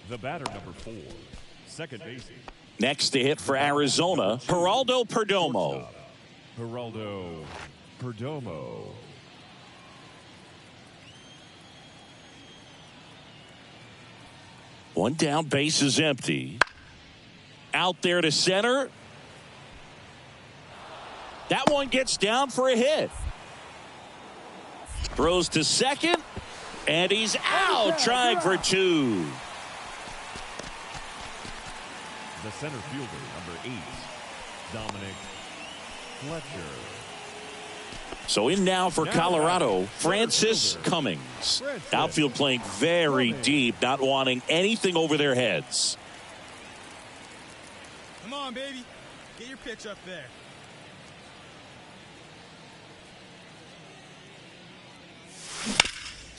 Speaker 4: The batter, number 4, second baseman.
Speaker 1: Next to hit for Arizona, Geraldo Perdomo.
Speaker 4: Geraldo Perdomo.
Speaker 1: One down, base is empty. Out there to center. That one gets down for a hit. Throws to second, and he's out trying for 2.
Speaker 4: The center fielder, number 8, Dominic Fletcher.
Speaker 1: So in now for Colorado, Francis Cummings. Outfield playing very deep, not wanting anything over their heads.
Speaker 2: Come on, baby. Get your pitch up there.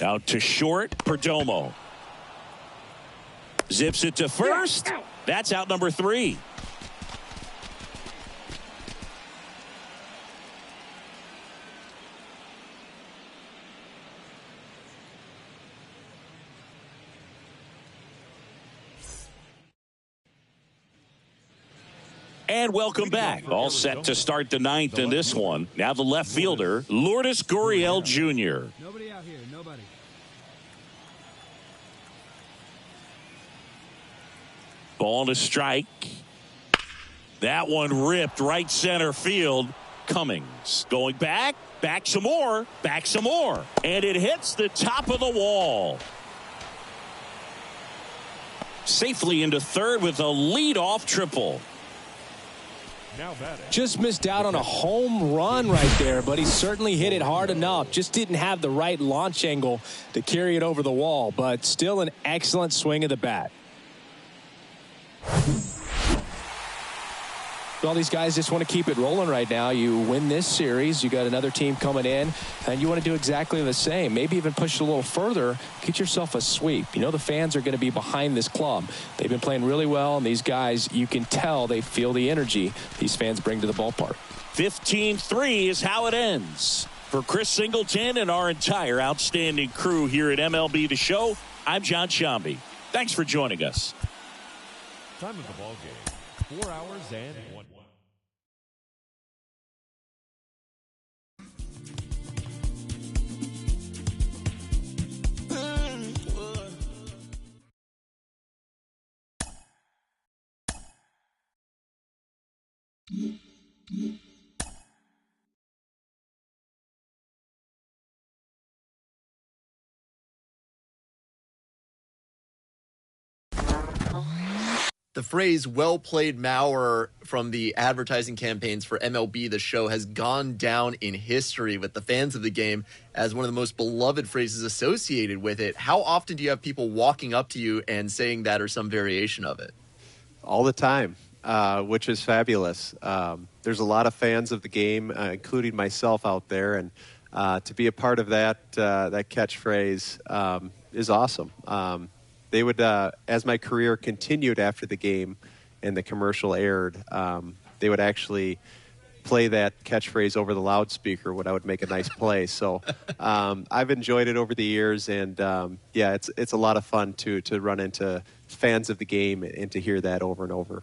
Speaker 1: Out to short, Perdomo. Zips it to first. That's out number 3. And welcome back. All set to start the 9th in this one. Now the left fielder, Lourdes Gurriel Jr.
Speaker 2: Nobody out here. Nobody.
Speaker 1: Ball to strike. That one ripped right center field. Cummings going back some more, and it hits the top of the wall. Safely into third with a leadoff triple.
Speaker 3: Just missed out on a home run right there, but he certainly hit it hard enough. Just didn't have the right launch angle to carry it over the wall, but still an excellent swing of the bat. All these guys just want to keep it rolling right now. You win this series, you got another team coming in, and you want to do exactly the same. Maybe even push it a little further, get yourself a sweep. You know the fans are going to be behind this club. They've been playing really well, and these guys, you can tell they feel the energy these fans bring to the ballpark.
Speaker 1: 15-3 is how it ends. For Chris Singleton and our entire outstanding crew here at MLB The Show, I'm John Shambi. Thanks for joining us.
Speaker 4: Time of the ball game, 4 hours and 1.
Speaker 6: The phrase "well played, Maurer" from the advertising campaigns for MLB The Show has gone down in history with the fans of the game as one of the most beloved phrases associated with it. How often do you have people walking up to you and saying that or some variation of it?
Speaker 9: All the time, which is fabulous. There's a lot of fans of the game, including myself out there, and to be a part of that catchphrase is awesome. They would, as my career continued after the game and the commercial aired, they would actually play that catchphrase over the loudspeaker when I would make a nice play. So I've enjoyed it over the years, and it's a lot of fun to run into fans of the game and to hear that over and over.